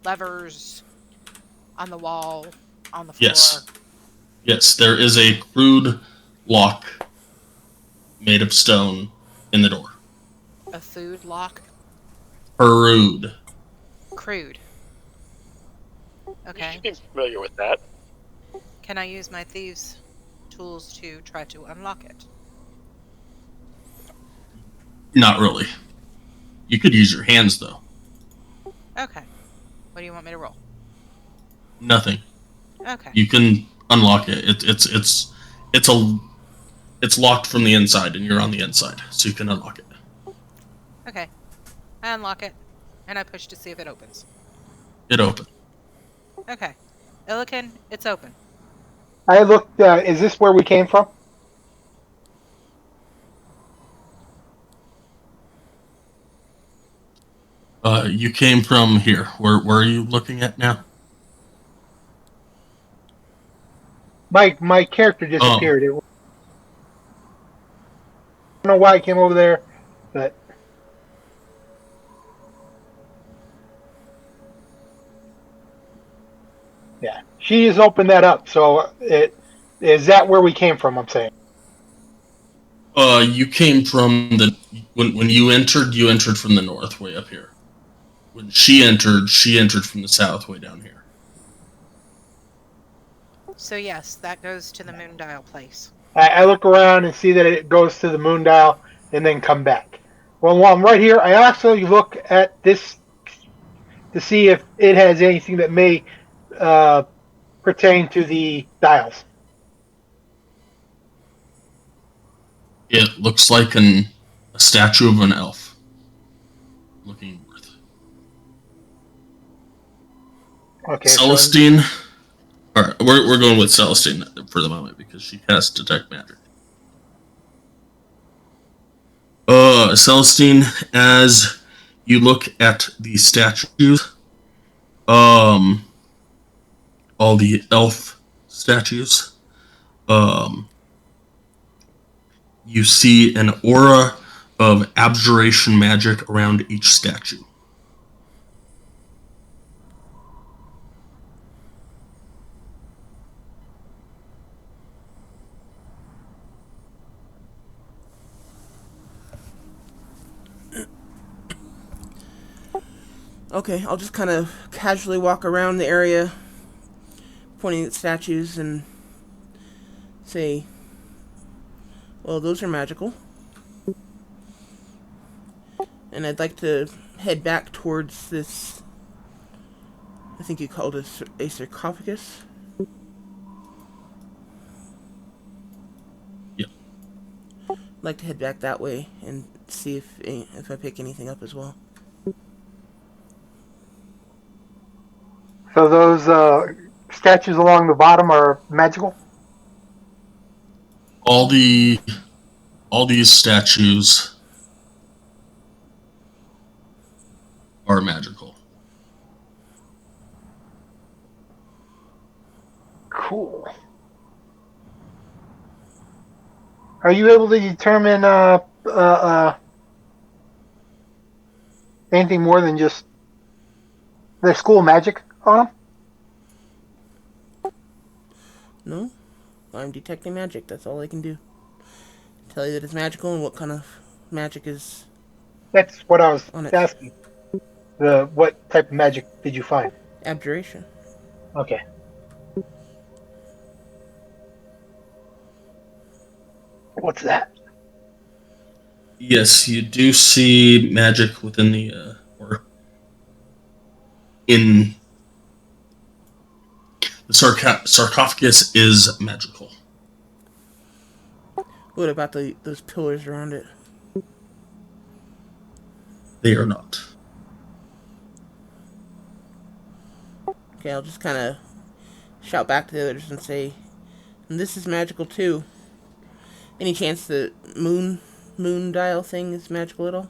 levers on the wall, on the floor? Yes. Yes, there is a crude lock made of stone in the door. A food lock? Crude. Crude. Okay. I'm familiar with that. Can I use my thieves' tools to try to unlock it? Not really. You could use your hands though. Okay. What do you want me to roll? Nothing. Okay. You can unlock it. It's locked from the inside, and you're on the inside, so you can unlock it. Okay. I unlock it, and I push to see if it opens. It opened. Okay. Illiken, it's open. I looked. Is this where we came from? You came from here. Where are you looking at now? My character disappeared. I don't know why I came over there, but yeah, she has opened that up. So it is that where we came from. I'm saying. You came from the when you entered from the north, way up here. When she entered from the south, way down here. So yes, that goes to the moon dial place. I look around and see that it goes to the moon dial and then come back. Well, while I'm right here, I also look at this to see if it has anything that may uh, pertain to the dials. It looks like a statue of an elf looking north. Okay, Celestine. All right, we're going with Celestine for the moment because she has detect magic. Celestine, as you look at the statues, all the elf statues, um, you see an aura of abjuration magic around each statue. Okay, I'll just kind of casually walk around the area, pointing at statues and say, well, those are magical. And I'd like to head back towards this, I think you called it a sarcophagus. Yep. I'd like to head back that way and see if I pick anything up as well. so those statues along the bottom are magical. All these statues are magical. Cool. Are you able to determine anything more than just their school magic on them? No? I'm detecting magic, that's all I can do. Tell you that it's magical and what kind of magic is That's what I was on it. asking. What type of magic did you find? Abjuration. Okay. What's that? Yes, you do see magic within the or in the sarcophagus is magical. What about those pillars around it? They are not. Okay, I'll just kind of shout back to the others and say, and this is magical too. Any chance the moon dial thing is magical at all?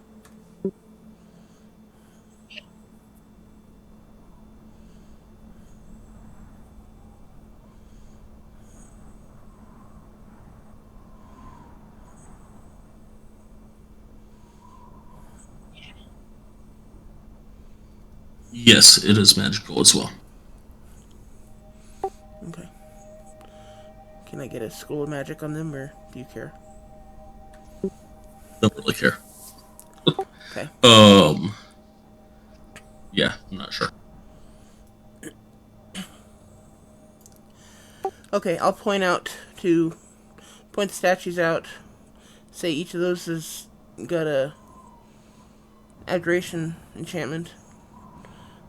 Yes, it is magical as well. Okay. Can I get a school of magic on them, or do you care? Don't really care. Okay. Yeah, I'm not sure. Okay, I'll point the statues out. Say each of those has got a adoration enchantment.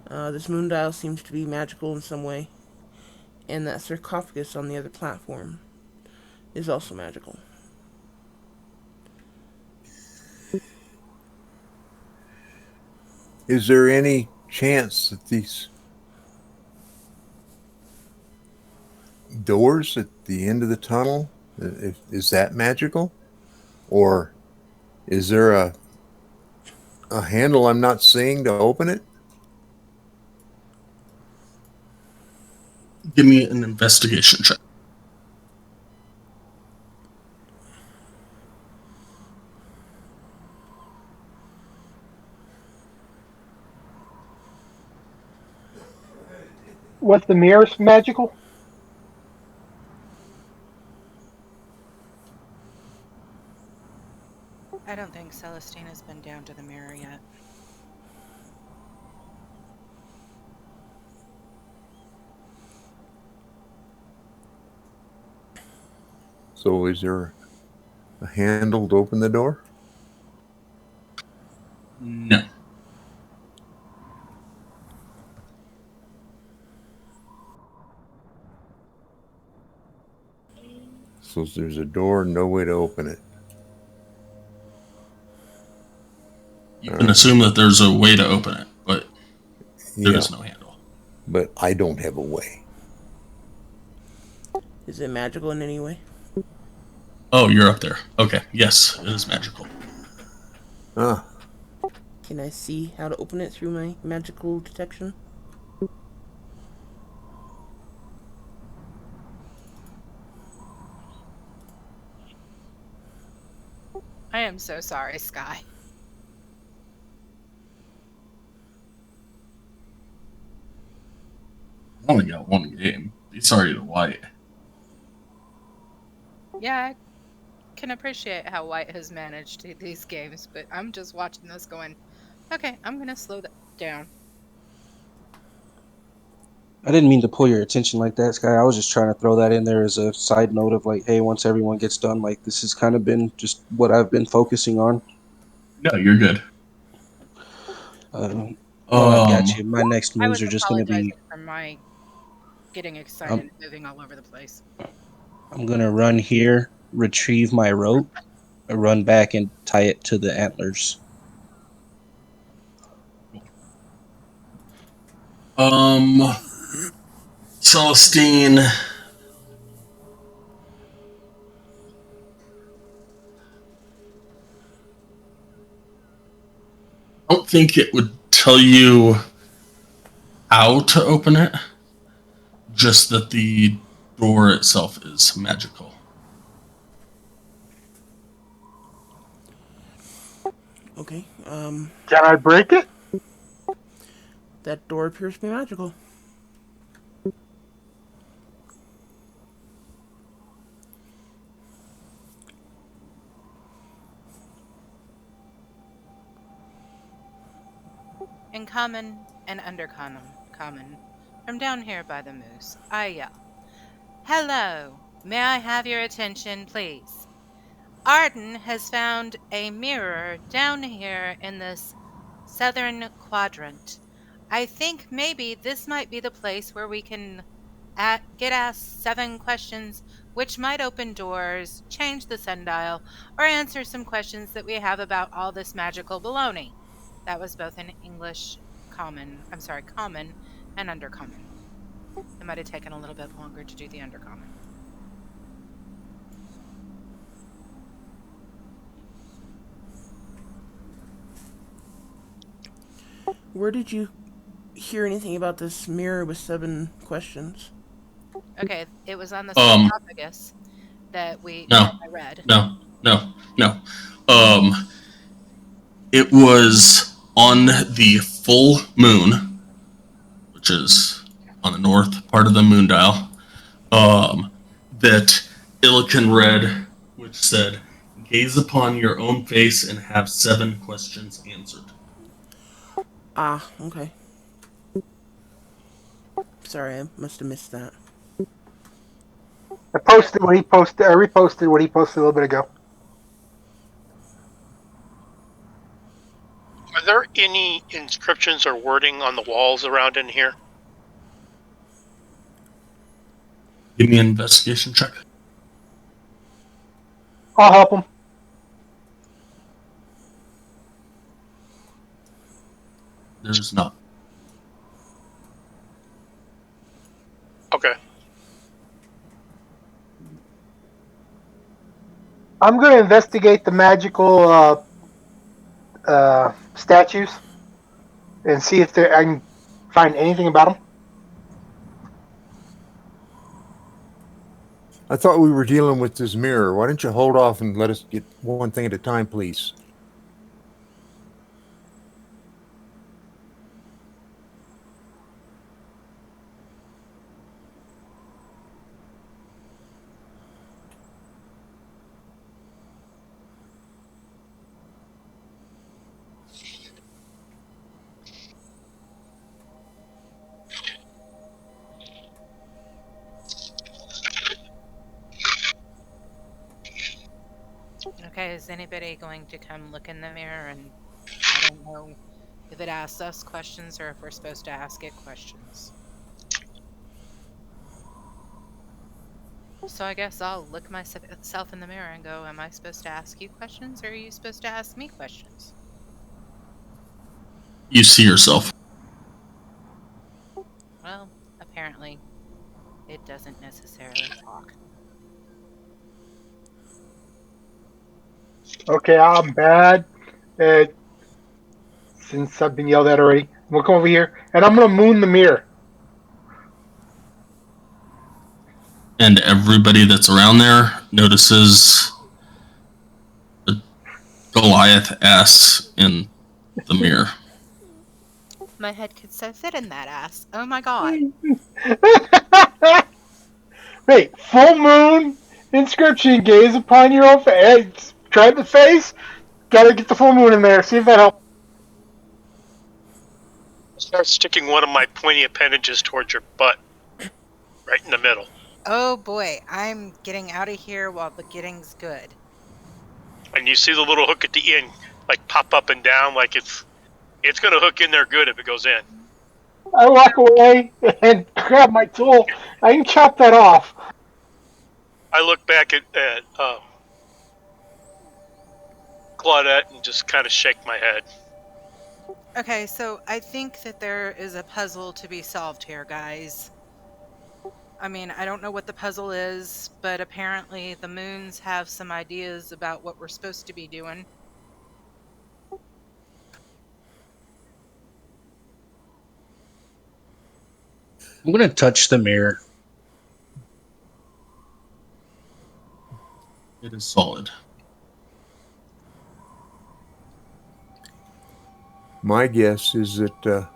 This moon dial seems to be magical in some way, and that sarcophagus on the other platform is also magical. Is there any chance that these doors at the end of the tunnel, is that magical? Or is there a handle I'm not seeing to open it? Give me an investigation check. What's the mirror's magical? I don't think Celestine has been down to the mirror yet. So is there a handle to open the door? No. So there's a door, no way to open it. You can assume that there's a way to open it, but there is no handle. But I don't have a way. Is it magical in any way? Oh, you're up there. Okay, yes, it is magical. Can I see how to open it through my magical detection? I am so sorry, Sky. I only got one game. Be sorry to White. Yeah, I can appreciate how White has managed these games, but I'm just watching this going, okay, I'm going to slow that down. I didn't mean to pull your attention like that, Sky. I was just trying to throw that in there as a side note of like, hey, once everyone gets done, like this has kind of been just what I've been focusing on. No, you're good. No, I got you. My next I moves was are just going to apologizing be. for my getting excited and moving all over the place. I'm going to run here, retrieve my rope, run back and tie it to the antlers. Celestine. I don't think it would tell you how to open it, just that the door itself is magical. Okay, Can I break it? that door appears to be magical. In common and undercommon, from down here by the moose, I yell, "Hello! May I have your attention, please? Arden has found a mirror down here in this southern quadrant. I think maybe this might be the place where we can get asked 7 questions which might open doors, change the sundial, or answer some questions that we have about all this magical baloney." That was both in English common and undercommon. It might have taken a little bit longer to do the undercommon. Where did you hear anything about this mirror with 7 questions? Okay, it was on the sarcophagus that I read. No. It was on the full moon which is on the north part of the moon dial, that Illican read, which said, "Gaze upon your own face and have 7 questions answered." Ah, okay. Sorry, I must have missed that. I posted what he posted. I reposted what he posted a little bit ago. Are there any inscriptions or wording on the walls around in here? Give me an investigation check. I'll help him. There's not. Okay. I'm going to investigate the magical statues and see if I can find anything about them. I thought we were dealing with this mirror. Why don't you hold off and let us get one thing at a time, please? Okay, is anybody going to come look in the mirror? And I don't know if it asks us questions or if we're supposed to ask it questions. So I guess I'll look myself in the mirror and go, am I supposed to ask you questions or are you supposed to ask me questions? You see yourself. Well, apparently it doesn't necessarily talk. Okay, I'm bad. Since I've been yelled at already, I'm going to come over here and I'm going to moon the mirror. And everybody that's around there notices the Goliath ass in the mirror. My head could so fit in that ass. Oh my god. Wait, full moon inscription, gaze upon your own face. Try the face. Gotta get the full moon in there. See if that helps. Start sticking one of my pointy appendages towards your butt. Right in the middle. Oh boy, I'm getting out of here while the getting's good. And you see the little hook at the end, like pop up and down, like it's gonna hook in there good if it goes in. I walk away and grab my tool. I can chop that off. I look back at Claudette and just kind of shake my head. Okay, so I think that there is a puzzle to be solved here, guys. I mean, I don't know what the puzzle is, but apparently the moons have some ideas about what we're supposed to be doing. I'm gonna touch the mirror. It is solid. My guess is that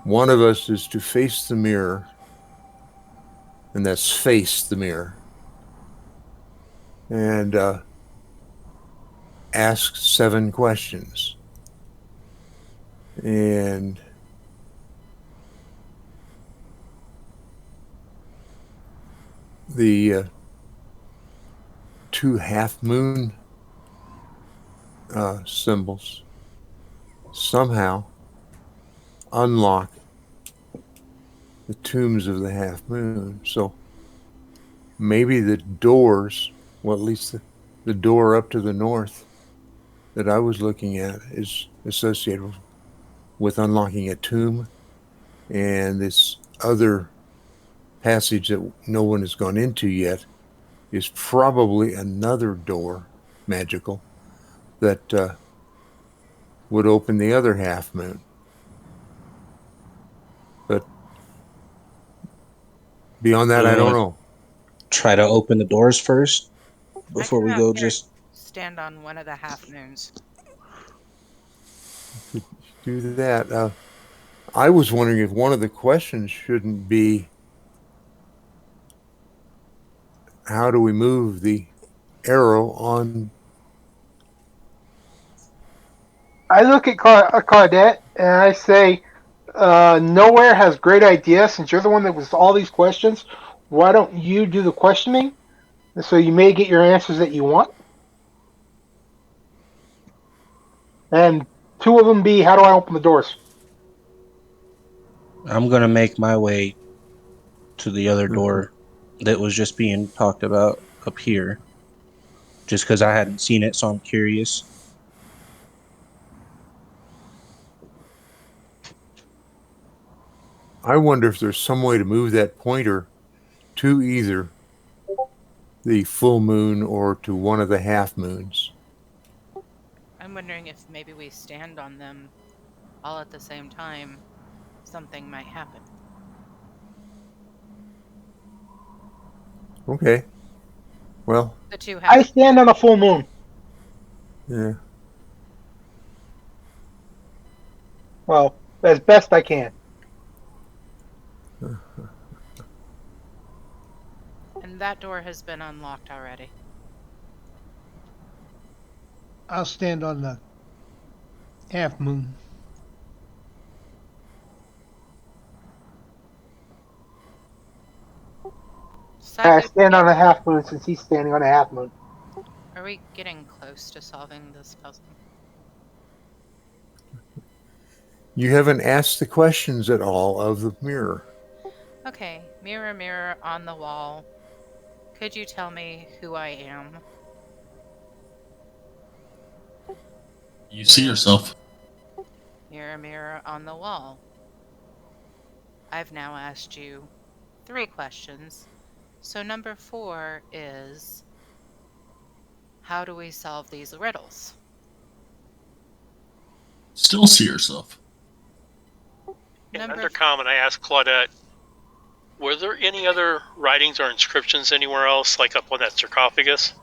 one of us is to face the mirror, and that's face the mirror, and ask 7 questions. And the 2 half moon symbols somehow unlock the tombs of the half moon. So maybe the doors, well, at least the door up to the north that I was looking at is associated with unlocking a tomb, and this other passage that no one has gone into yet is probably another door, magical, that would open the other half moon. But beyond that, I don't know. Try to open the doors first before I we come go. out here and Just stand on one of the half moons. Do that. I was wondering if one of the questions shouldn't be, how do we move the arrow on? I look at Claudette and I say, Nowhere has great ideas. Since you're the one that was all these questions, why don't you do the questioning? So you may get your answers that you want. And two of them be, how do I open the doors? I'm gonna make my way to the other Mhm. door that was just being talked about up here, just because I hadn't seen it, so I'm curious. I wonder if there's some way to move that pointer to either the full moon or to one of the half moons. I'm wondering if maybe we stand on them all at the same time, something might happen. Okay. Well, The two I have. stand on a full moon. yeah. Well, as best I can. And that door has been unlocked already. I'll stand on the half moon. I Psychic, stand on a half moon since he's standing on a half moon. are we getting close to solving this puzzle? You haven't asked the questions at all of the mirror. Okay, mirror, mirror on the wall. Could you tell me who I am? You see yourself. Mirror, mirror on the wall. I've now asked you 3 questions. So number 4 is, how do we solve these riddles? Still see yourself. In Number Undercommon, I asked Claudette, were there any other writings or inscriptions anywhere else, like up on that sarcophagus?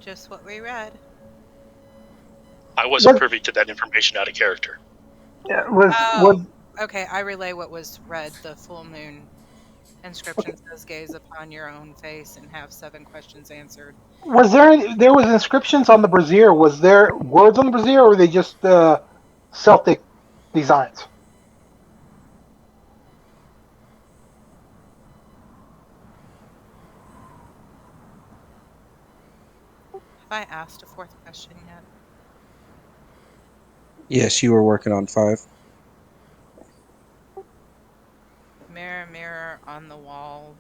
just what we read. I wasn't What privy to that information out of character. was Oh, okay, I relay what was read. The full moon inscription says, gaze upon your own face and have 7 questions answered. there was inscriptions on the brazier? Was there words on the brazier, or were they just Celtic designs? Have I asked a 4th question yet? Yes, you were working on 5. Mirror, mirror on the wall.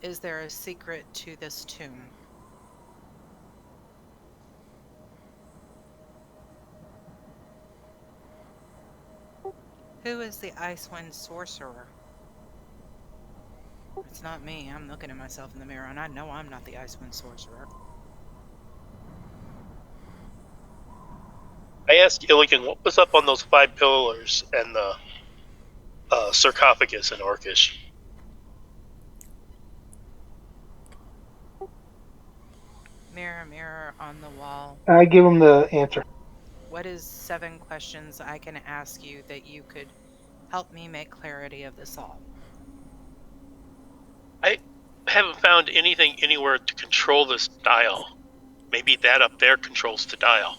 Is there a secret to this tomb? Who is the Icewind sorcerer? It's not me. I'm looking at myself in the mirror, and I know I'm not the Icewind sorcerer. I asked Illigan what was up on those 5 pillars and the sarcophagus in Orcish. Mirror, mirror on the wall. I give him the answer. What is 7 questions I can ask you that you could help me make clarity of this all? I haven't found anything anywhere to control this dial. Maybe that up there controls the dial.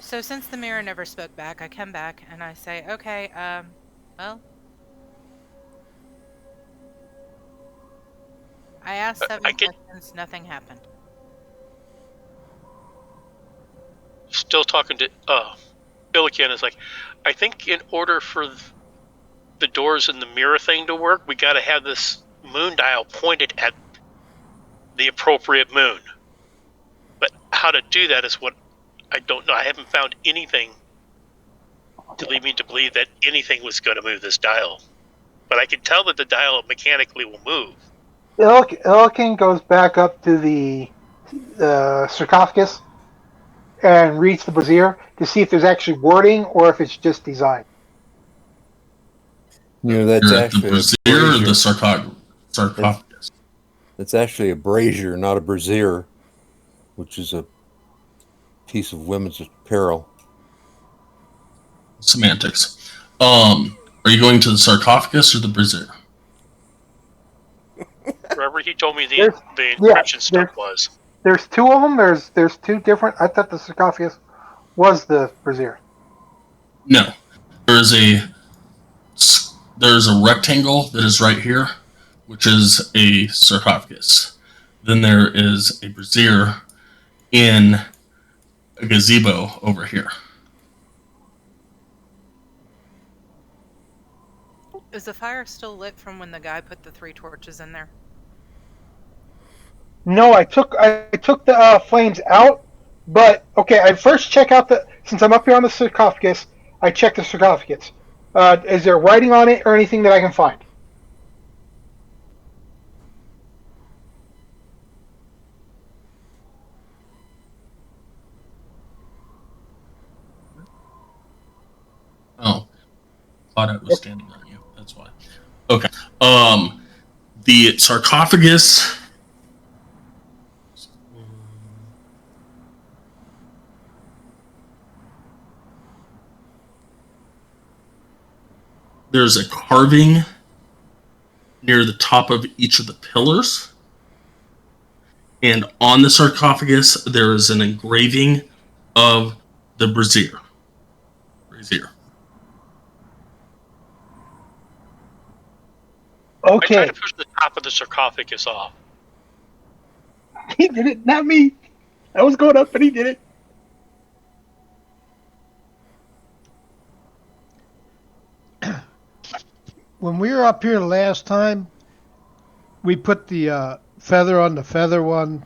So since the mirror never spoke back, I come back and I say, okay, well, I asked 7 questions, nothing happened. Still talking to Illigan is like, I think in order for the doors and the mirror thing to work, we got to have this moon dial pointed at the appropriate moon. But how to do that is what I don't know. I haven't found anything to lead me to believe that anything was going to move this dial. But I can tell that the dial mechanically will move. Illican goes back up to the sarcophagus and reads the brazier to see if there's actually wording or if it's just design. You know, that's You're at the actually a brazier or the brazier. sarcophagus? It's actually a brazier, not a brazier, which is a piece of women's apparel. Semantics. Are you going to the sarcophagus or the brazier? Wherever he told me the There's- encryption stuff there's- was. There's two of them. There's two different. I thought the sarcophagus was the brazier. No. There's a rectangle that is right here, which is a sarcophagus. Then there is a brazier in a gazebo over here. Is the fire still lit from when the guy put the 3 torches in there? No, I took the flames out, but okay. I first check out since I'm up here on the sarcophagus. I check the sarcophagus. Is there writing on it or anything that I can find? Oh, Claudette was standing on you. That's why. Okay. The sarcophagus. There's a carving near the top of each of the pillars. And on the sarcophagus, there is an engraving of the brazier. I Okay, tried to push the top of the sarcophagus off. he did it, not me. I was going up, but he did it. When we were up here last time, we put the feather on the feather one,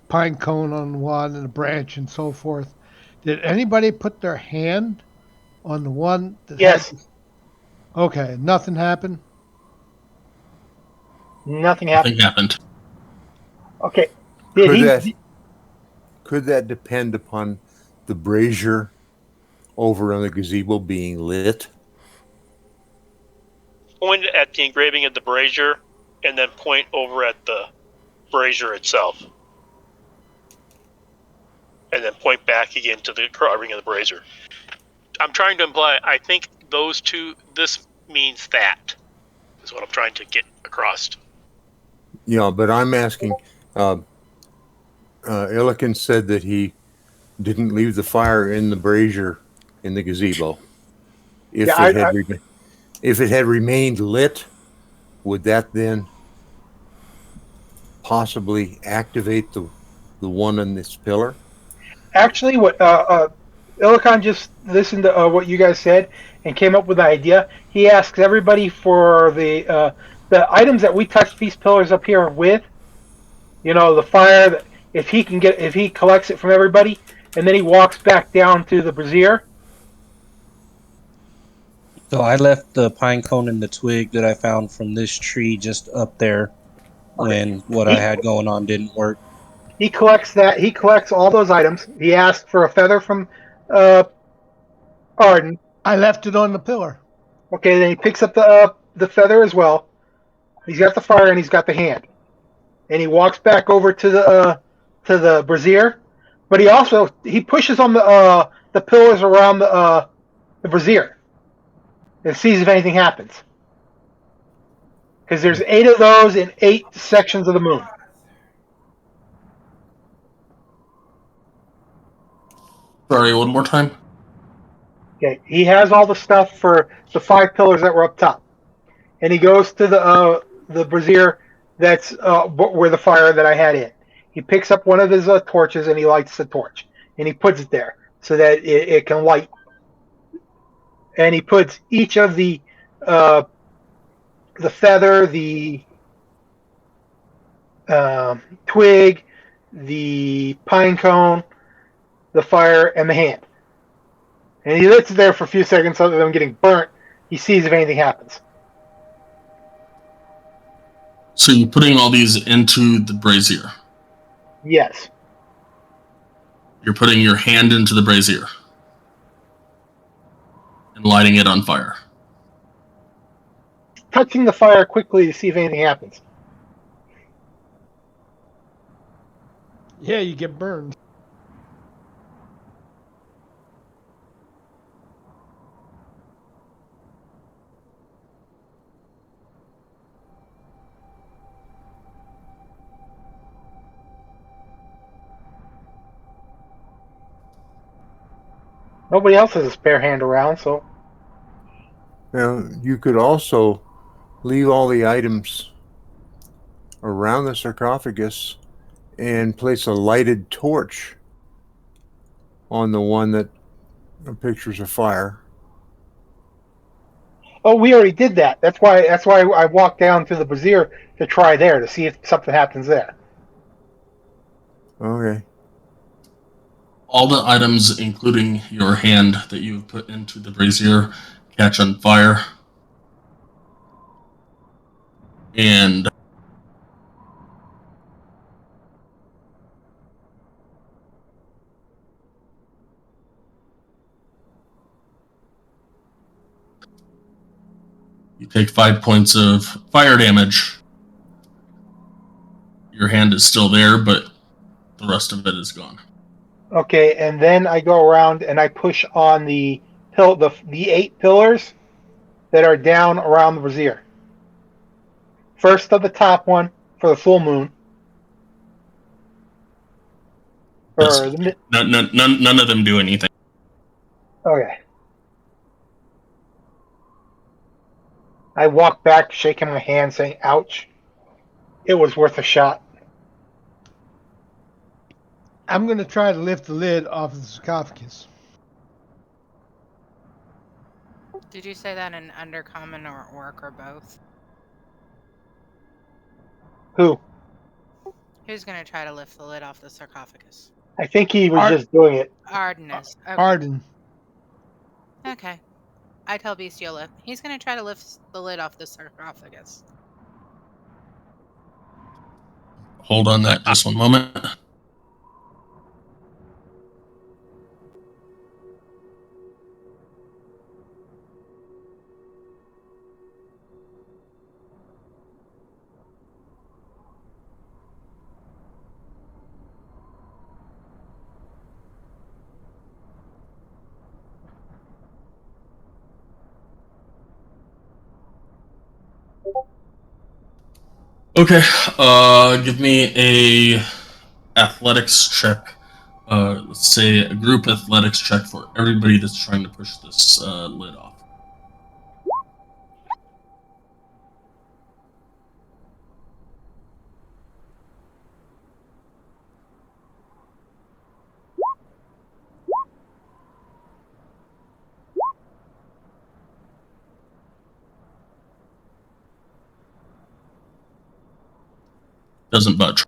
pine cone on one, and a branch and so forth. Did anybody put their hand on the one that Yes. Okay, nothing happened? Nothing happened. Nothing happened. Okay. Did Could that depend upon the brazier over on the gazebo being lit? Point at the engraving of the brazier, and then point over at the brazier itself. And then point back again to the carving of the brazier. I'm trying to imply, I think those two, this means that, is what I'm trying to get across. Yeah, but I'm asking. Illiken said that he didn't leave the fire in the brazier in the gazebo. If if it had remained lit, would that then possibly activate the one on this pillar? Actually, what Illican just listened to what you guys said and came up with the idea. He asks everybody for the items that we touched these pillars up here with. You know, the fire. If he collects it from everybody, and then he walks back down to the brazier. So I left the pine cone and the twig that I found from this tree just up there when what I had going on didn't work. He collects that. He collects all those items. He asked for a feather from Arden. I left it on the pillar. Okay, then he picks up the feather as well. He's got the fire and he's got the hand, and he walks back over to the brazier. But he pushes on the pillars around the brazier and sees if anything happens. Because there's 8 of those in 8 sections of the moon. Sorry, one more time. Okay, he has all the stuff for the 5 pillars that were up top, and he goes to the brazier that's where the fire that I had in. He picks up one of his torches and he lights the torch, and he puts it there so that it can light. And he puts each of the feather, the twig, the pine cone, the fire, and the hand. And he lets it there for a few seconds other than getting burnt. He sees if anything happens. So you're putting all these into the brazier. Yes. You're putting your hand into the brazier and lighting it on fire. Touching the fire quickly to see if anything happens. Yeah, you get burned. Nobody else has a spare hand around, so Now, you could also leave all the items around the sarcophagus and place a lighted torch on the one that pictures a fire. oh, we already did that. That's why I walked down to the brazier to try there to see if something happens there. Okay. All the items, including your hand that you have put into the brazier, catch on fire. And you take 5 points of fire damage. Your hand is still there, but the rest of it is gone. Okay, and then I go around and I push on the 8 pillars that are down around the brazier. First of the top one for the full moon. Or the None of them do anything. okay. I walk back, shaking my hand, saying, "Ouch! It was worth a shot." I'm going to try to lift the lid off the sarcophagus. Did you say that in undercommon or orc or both? Who? Who's going to try to lift the lid off the sarcophagus? I think he was Art- just doing it. Arden is. Okay. Arden. Okay. I tell Bestiola. He's going to try to lift the lid off the sarcophagus. Hold on that just one moment. Okay, give me a athletics check. Let's say a group athletics check for everybody that's trying to push this lid off. Doesn't budge.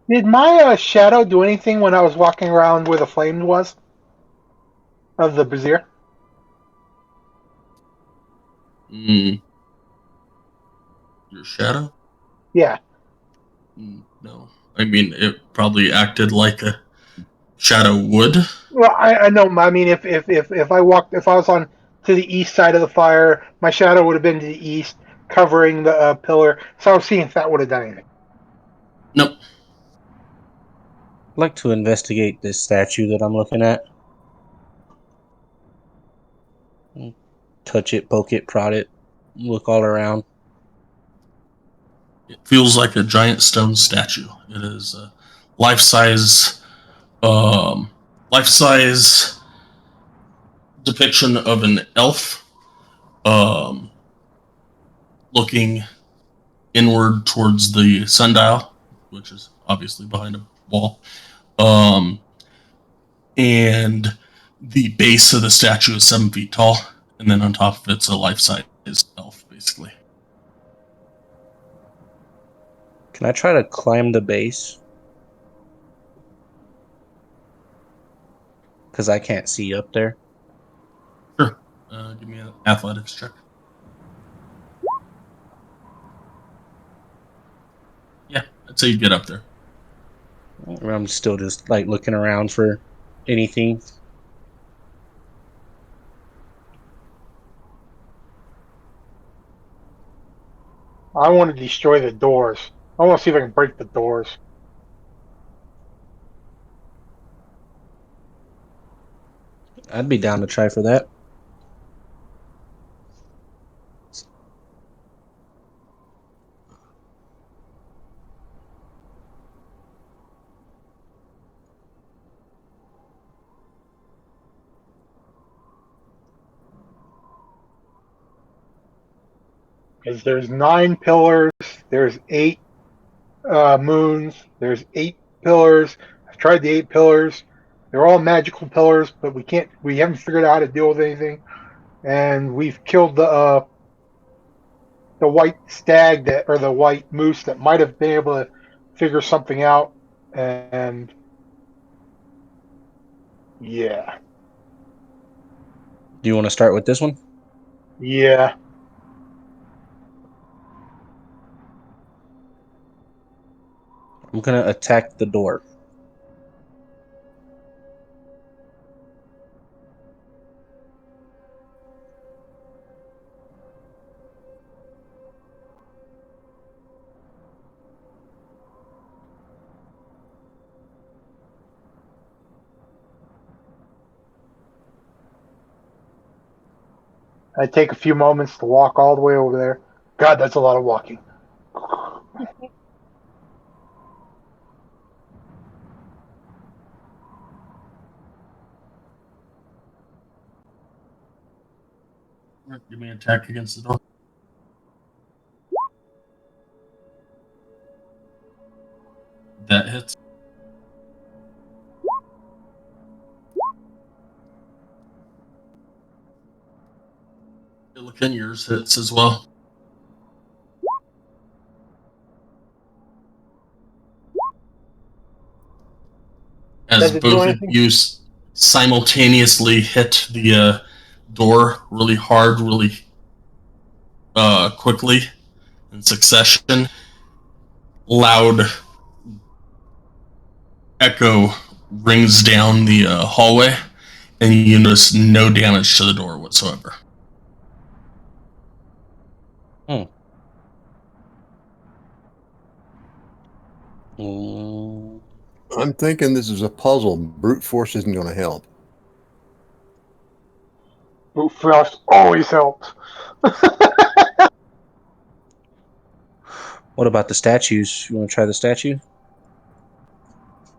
Did my shadow do anything when I was walking around where the flame was of the brazier? Your shadow? Yeah. No. I mean, it probably acted like a shadow would. Well, I know. I mean, if I was on to the east side of the fire, my shadow would have been to the east, covering the pillar. So I was seeing if that would have done anything. Nope. I'd like to investigate this statue that I'm looking at. Touch it, poke it, prod it, look all around. It feels like a giant stone statue. It is a life-size, life-size depiction of an elf, looking inward towards the sundial, which is obviously behind a wall. And the base of the statue is 7 feet tall, and then on top of it's a life-size elf, basically. Can I try to climb the base? Because I can't see up there. Sure. Give me an athletics check. Yeah, I'd say you get up there. I'm still just like looking around for anything. I want to destroy the doors. I want to see if I can break the doors. I'd be down to try for that. Because there's 9 pillars, there's 8 moons, there's 8 pillars. I've tried the 8 pillars. They're all magical pillars, but we haven't figured out how to deal with anything. And we've killed the white stag or the white moose that might have been able to figure something out. And yeah, Do you want to start with this one? yeah. I'm gonna attack the door. I take a few moments to walk all the way over there. God, that's a lot of walking. Give me an attack against the door. That hits. Look in yours hits as well. As Does it do both of anything? you simultaneously hit the door really hard, really quickly in succession, loud echo rings down the hallway, and you notice no damage to the door whatsoever. I'm thinking this is a puzzle. Brute force isn't going to help. Brute force always helps. What about the statues? You want to try the statue?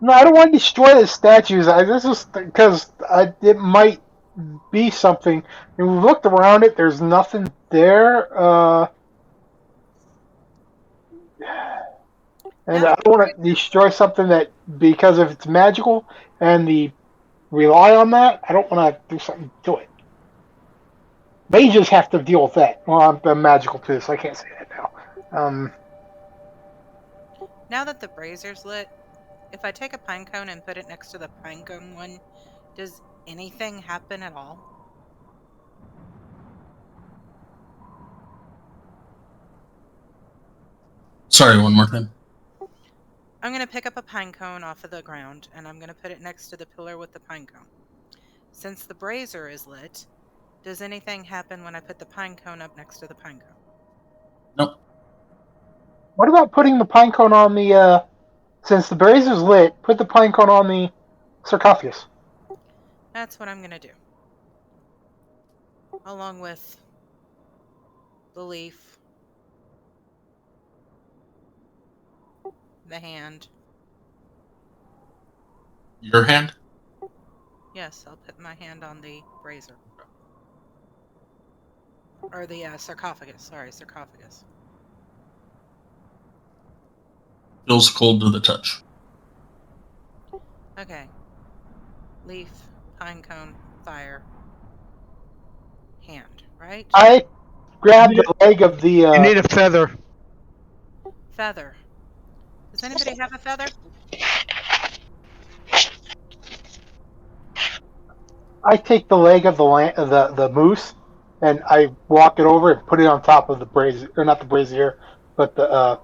No, I don't want to destroy the statues. This is because it might be something. And we've looked around it. There's nothing there. And Now I that don't want to destroy something that because if it's magical and the rely on that, I don't want to do something to it. Mages have to deal with that. Well, I'm magical too, so I can't say that now. now that the brazer's lit, if I take a pine cone and put it next to the pine cone one, does anything happen at all? Sorry, one more time. I'm going to pick up a pine cone off of the ground and I'm going to put it next to the pillar with the pine cone. Since the brazier is lit, does anything happen when I put the pine cone up next to the pine cone? Nope. What about putting the pine cone on the? Since the brazier's lit, put the pine cone on the sarcophagus. That's what I'm going to do. Along with the leaf, the hand. Your hand? Yes, I'll put my hand on the brazier. Or the sarcophagus. Sorry, sarcophagus. Feels cold to the touch. Okay. Leaf, pine cone, fire, hand, right? I grabbed the leg of the. You need a feather. Feather. Does anybody have a feather? I take the leg of the moose, and I walk it over and put it on top of the brazier, or not the brazier, but the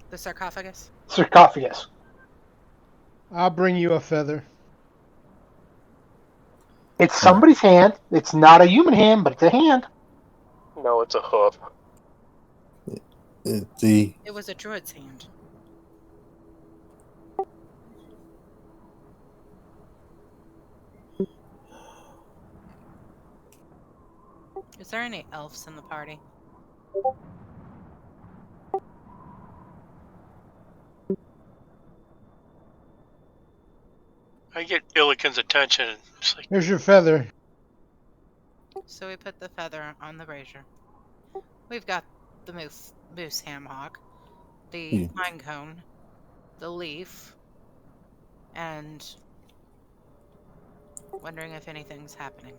The sarcophagus? sarcophagus. I'll bring you a feather. It's somebody's hand. It's not a human hand, but it's a hand. No, it's a hoof. It was a druid's hand. Is there any elves in the party? I get Illiken's attention. It's like, Here's your feather. So we put the feather on the brazier. We've got the moose ham hock, the pine cone, the leaf, and wondering if anything's happening.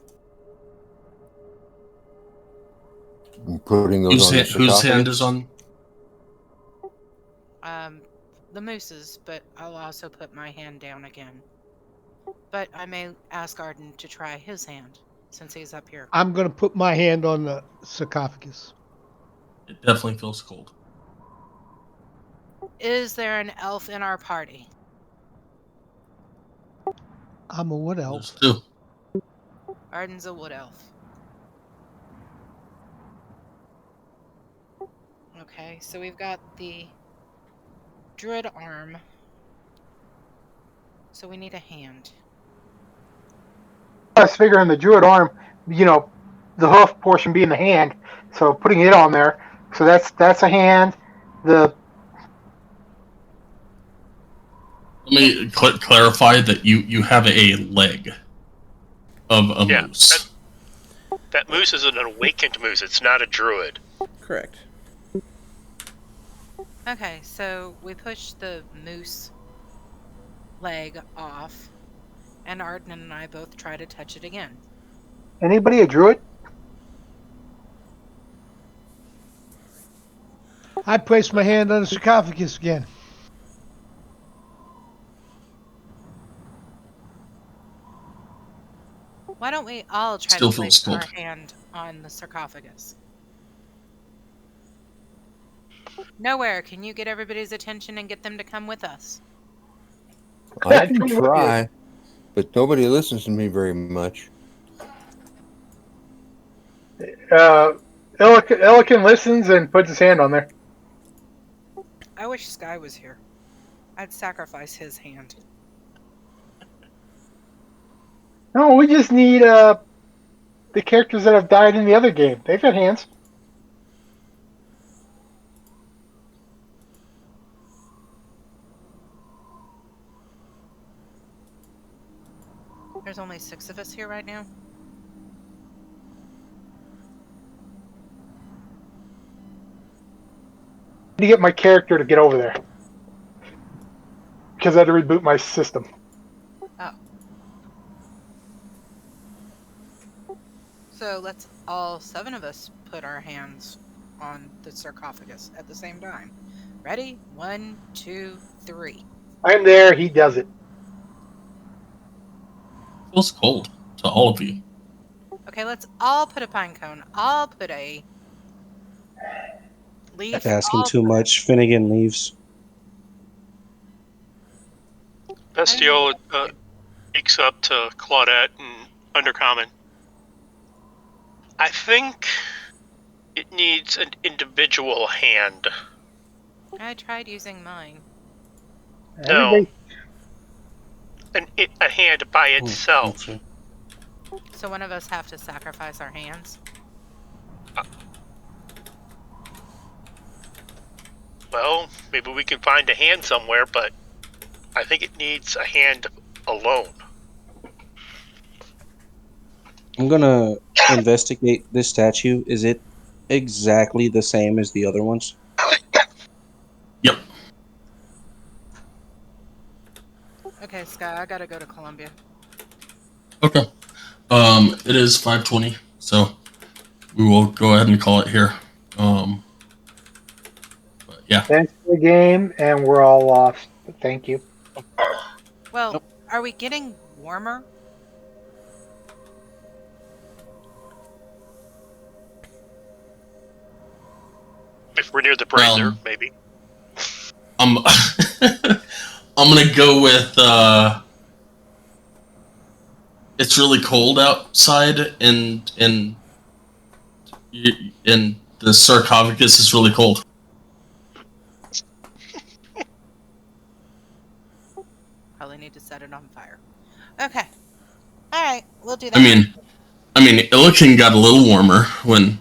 Putting those on the Whose hand sarcophagus. is on? The moose's, but I'll also put my hand down again. But I may ask Arden to try his hand since he's up here. I'm going to put my hand on the sarcophagus. It definitely feels cold. Is there an elf in our party? I'm a wood There's elf. two. Arden's a wood elf. Okay, so we've got the druid arm. So we need a hand. I was figuring the druid arm, the hoof portion being the hand, so putting it on there. So that's a hand. The Let me clarify that you have a leg of a moose. That moose is an awakened moose. It's not a druid. Correct. Okay, so we push the moose leg off, and Arden and I both try to touch it again. anybody a druid? I place my hand on the sarcophagus again. Why don't we all try Still to feels place our cold. hand on the sarcophagus? Nowhere, can you get everybody's attention and get them to come with us? I can try, but nobody listens to me very much. Elikin listens and puts his hand on there. I wish Sky was here. I'd sacrifice his hand. No, we just need the characters that have died in the other game. They've got hands. There's only 6 of us here right now. I need to get my character to get over there because I had to reboot my system. Oh. So let's all 7 of us put our hands on the sarcophagus at the same time. Ready? 1, 2, 3. I'm there. He does it. Feels cold to all of you. Okay, let's all put a pine cone. I'll put a leaf. That's asking too much. Finnegan leaves. Bestiole speaks up to Claudette and Undercommon. I think it needs an individual hand. I tried using mine. No. A hand by itself. Okay. So one of us have to sacrifice our hands. Well, maybe we can find a hand somewhere, but I think it needs a hand alone. I'm gonna investigate this statue. Is it exactly the same as the other ones? Yep. Okay, Sky, I gotta go to Columbia. Okay. It is 5:20, so we will go ahead and call it here. But yeah. Thanks for the game, and we're all lost. But thank you. Well, are we getting warmer? If we're near the brazier, maybe. I'm gonna go with it's really cold outside and the sarcophagus is really cold. Probably need to set it on fire. Okay. Alright, we'll do that. I mean Illikin got a little warmer when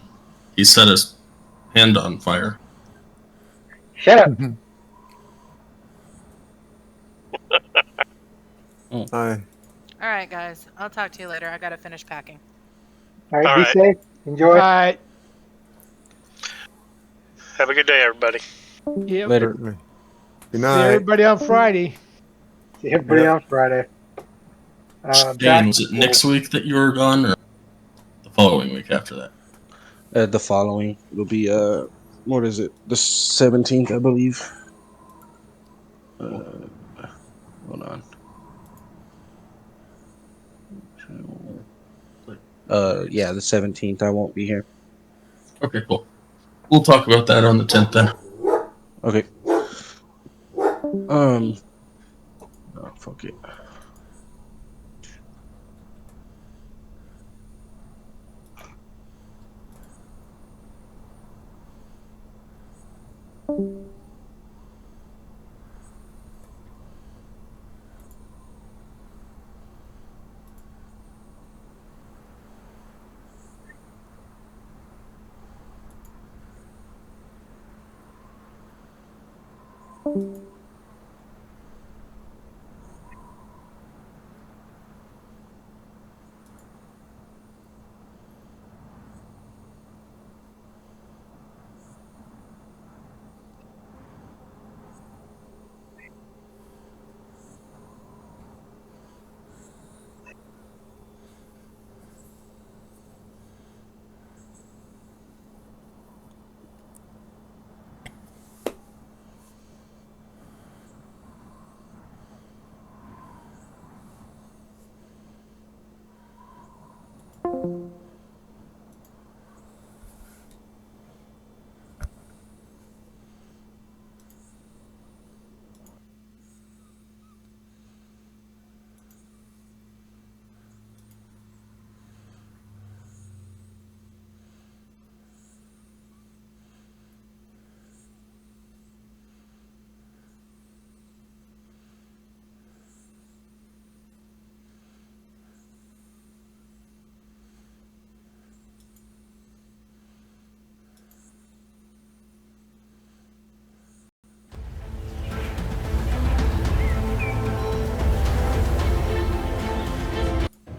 he set his hand on fire. Shut up. Hi. Alright, guys. I'll talk to you later. I gotta finish packing. All right, All be right. safe. All Enjoy. right. Have a good day, everybody. Yep. Later. Certainly. Good See night. everybody on Friday. See everybody Yep. on Friday. Shane, Back. was it next week that you were gone, or the following week after that? The following it'll be what is it? The 17th, I believe. Hold on. Yeah, the 17th. I won't be here. Okay, cool. We'll talk about that on the 10th then. Okay. Oh, fuck it.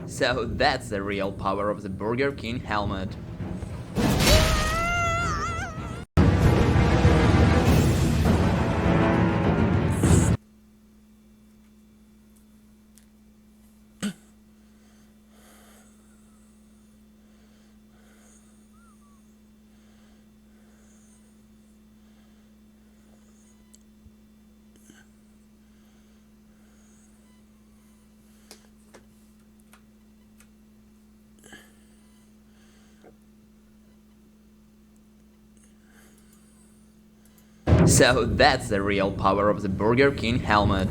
So that's the real power of the Burger King helmet. So that's the real power of the Burger King helmet.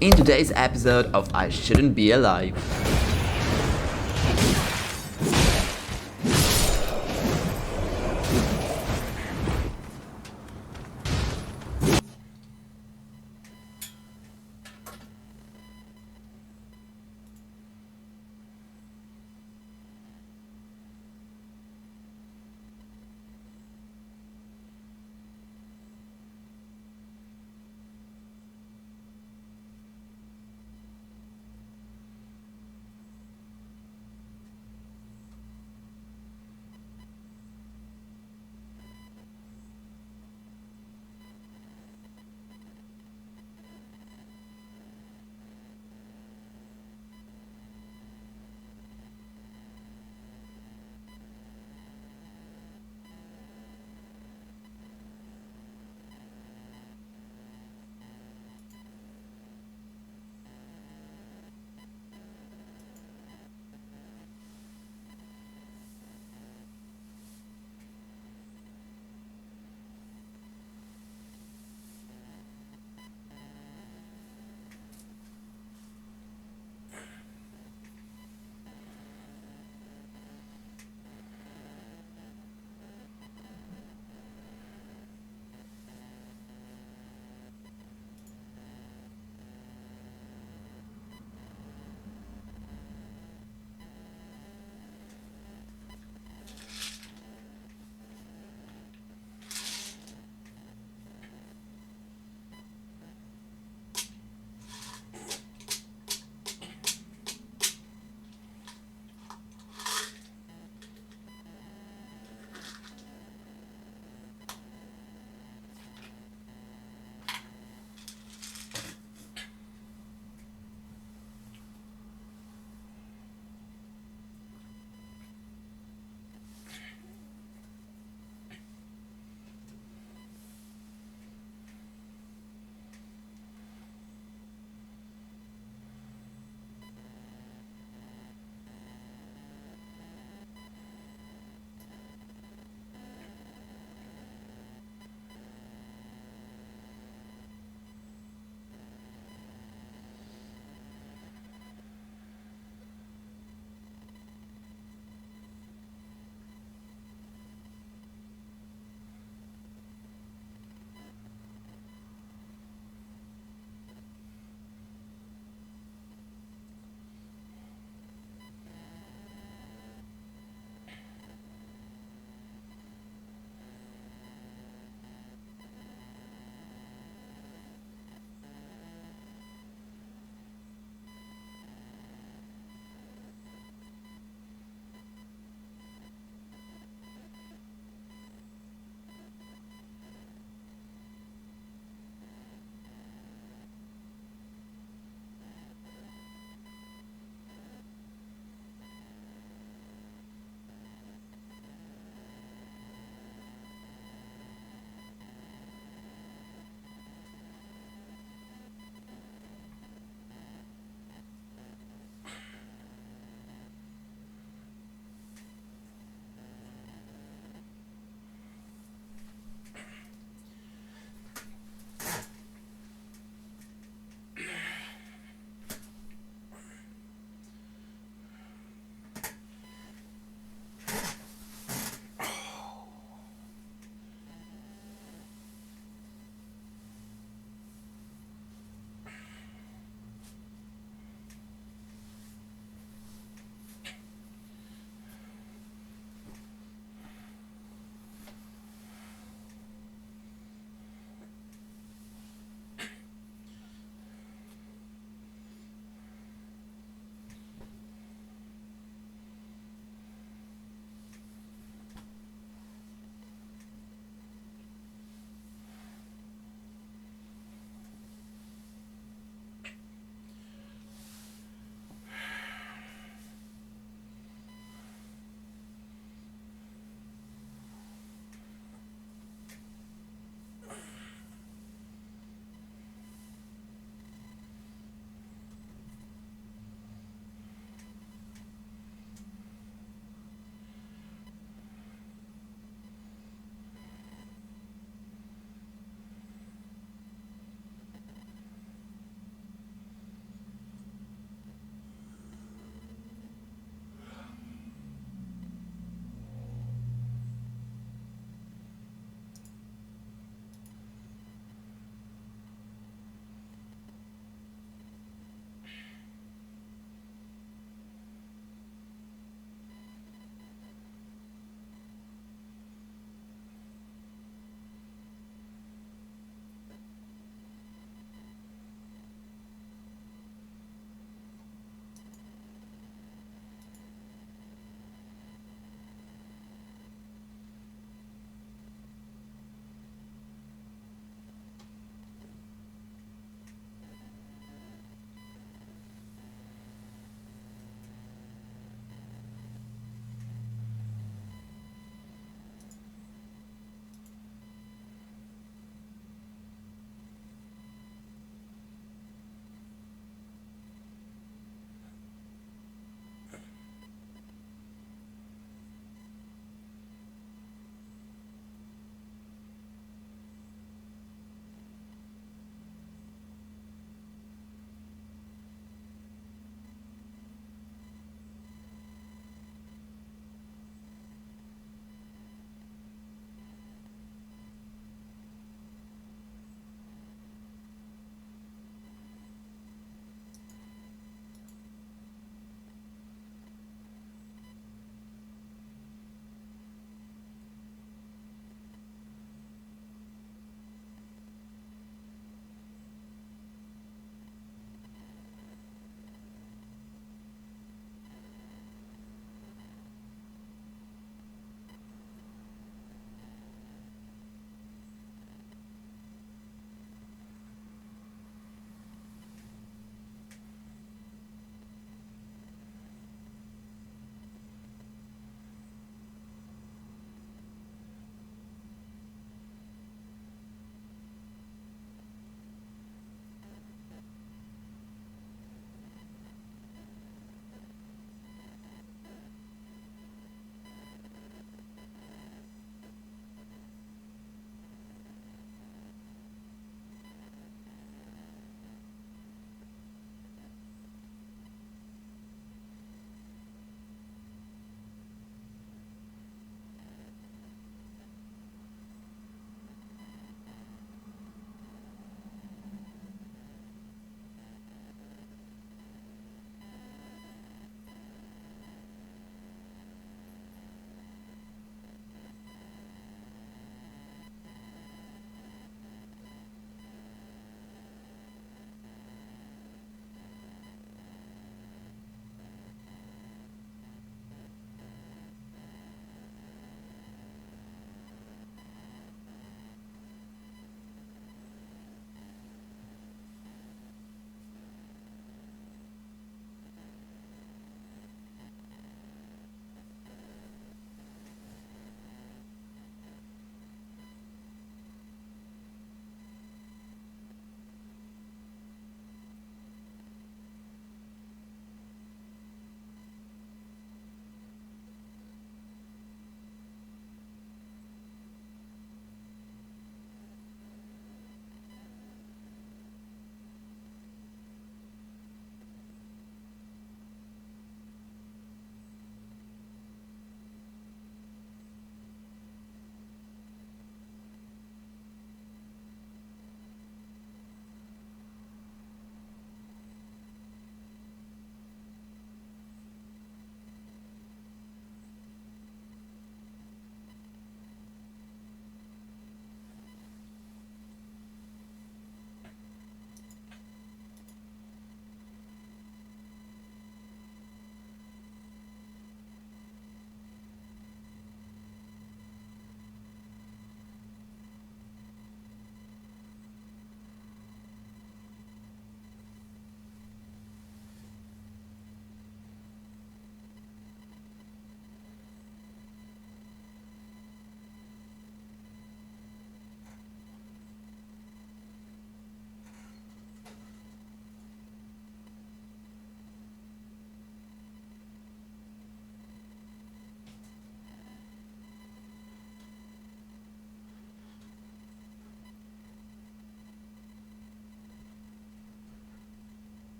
In today's episode of I Shouldn't Be Alive.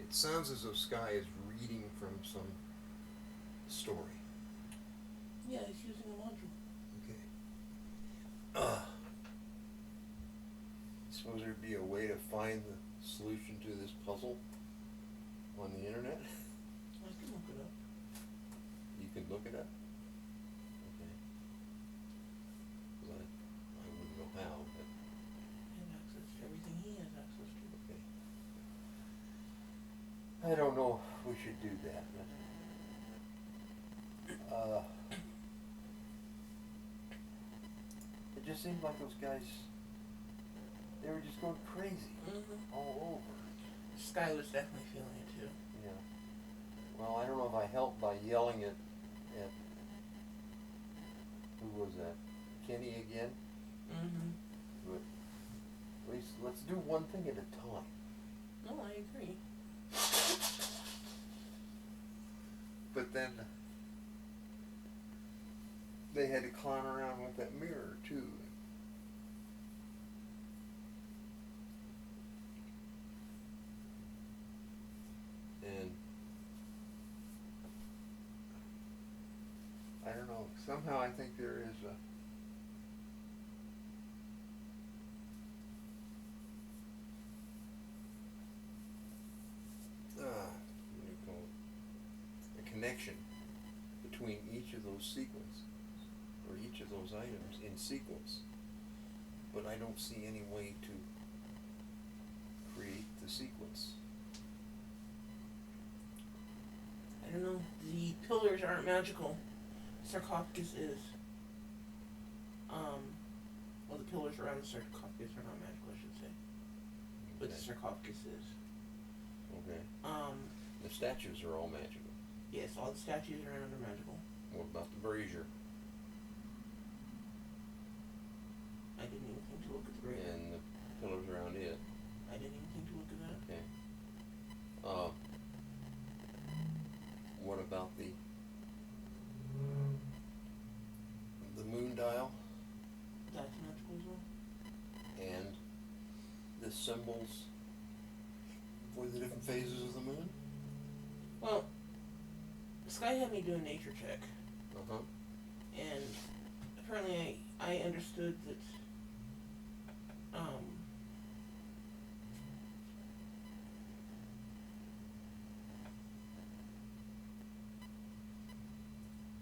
It sounds as though Sky is reading from some story. Yeah, he's using a module. Okay. Suppose there'd be a way to find the solution to this puzzle on the internet? I can look it up. You can look it up? Okay. Well, I wouldn't know how, but... I have access to everything he has access to. Okay. I don't know if we should do that, but... it just seemed like those guys... They were just going crazy. All over. Sky was definitely feeling it too. Yeah. Well, I don't know if I helped by yelling at who was that? Kenny again? But at least let's do one thing at a time. No, I agree. But then they had to clown around with that mirror too. And I don't know, somehow I think there is a what do you call it? A connection between each of those sequences, or each of those items in sequence. But I don't see any way to create the sequence. I don't know. The pillars aren't magical. Sarcophagus is. Well, the pillars around the sarcophagus are not magical, I should say. But the Okay. sarcophagus is. Okay. Um, The statues are all magical. yes, all the statues around are magical. What about the brazier? I didn't even think to look at the brazier. And the pillars around it? I didn't even think to look at that. Okay. What about the moon dial That's magical as well. and the symbols for the different phases of the moon? Well, Sky had me do a nature check, Uh-huh. and apparently I understood that,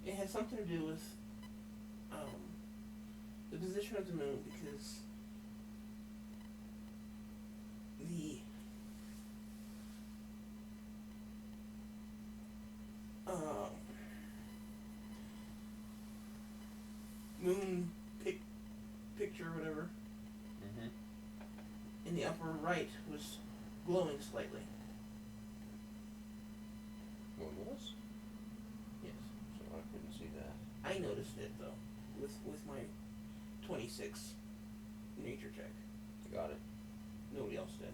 it has something to do with, the position of the moon, because the moon picture, whatever, Mm-hmm. in the upper right was glowing slightly. Well, it was? Yes. So I couldn't see that. I noticed it though, with my 26 nature check. Got it. Nobody else did.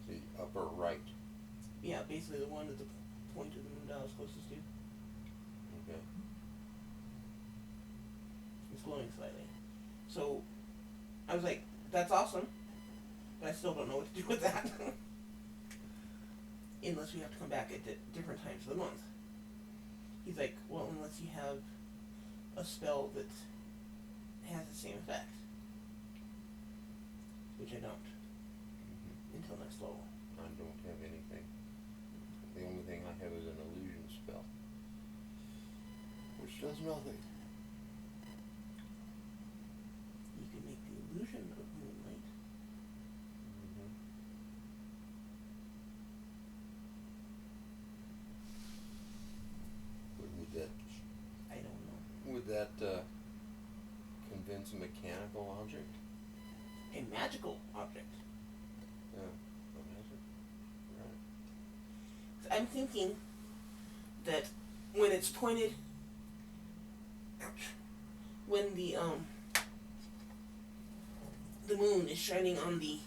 The upper right. Yeah, basically the one that the point of the moon dial is closest to. Okay. It's glowing slightly. So I was like, that's awesome, but I still don't know what to do with that. Unless we have to come back at different times of the month. He's like, well, unless you have a spell that has the same effect. Which I don't. Until next level. I don't have anything. The only thing I have is an illusion spell, which does nothing. You can make the illusion of moonlight. Mm-hmm. Would that I don't know. would that convince a mechanical object? A magical object. Yeah, a magic. Right. I'm thinking that when it's pointed, ouch, when the moon is shining on the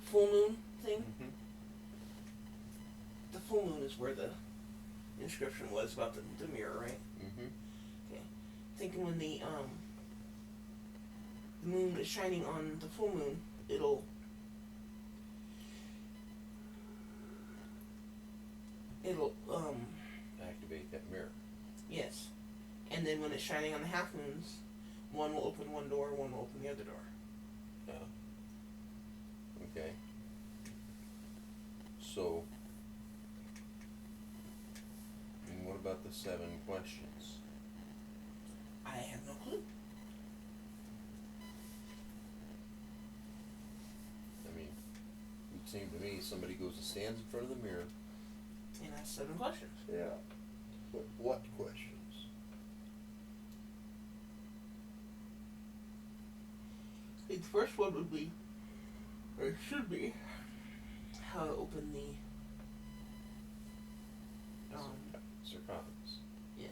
full moon thing, Mm-hmm. the full moon is where the inscription was about the mirror, right? Mm-hmm. Okay. Thinking when the moon is shining on the full moon, it'll it'll activate that mirror. yes, and then when it's shining on the half moons, one will open one door, one will open the other door. Yeah. Okay. So, and what about the 7 questions? I have no clue. I mean, it would seem to me somebody goes and stands in front of the mirror. And that's 7 questions. Yeah. But what questions? I think the first one would be, or it should be, how to open the Sarcophagus. yes.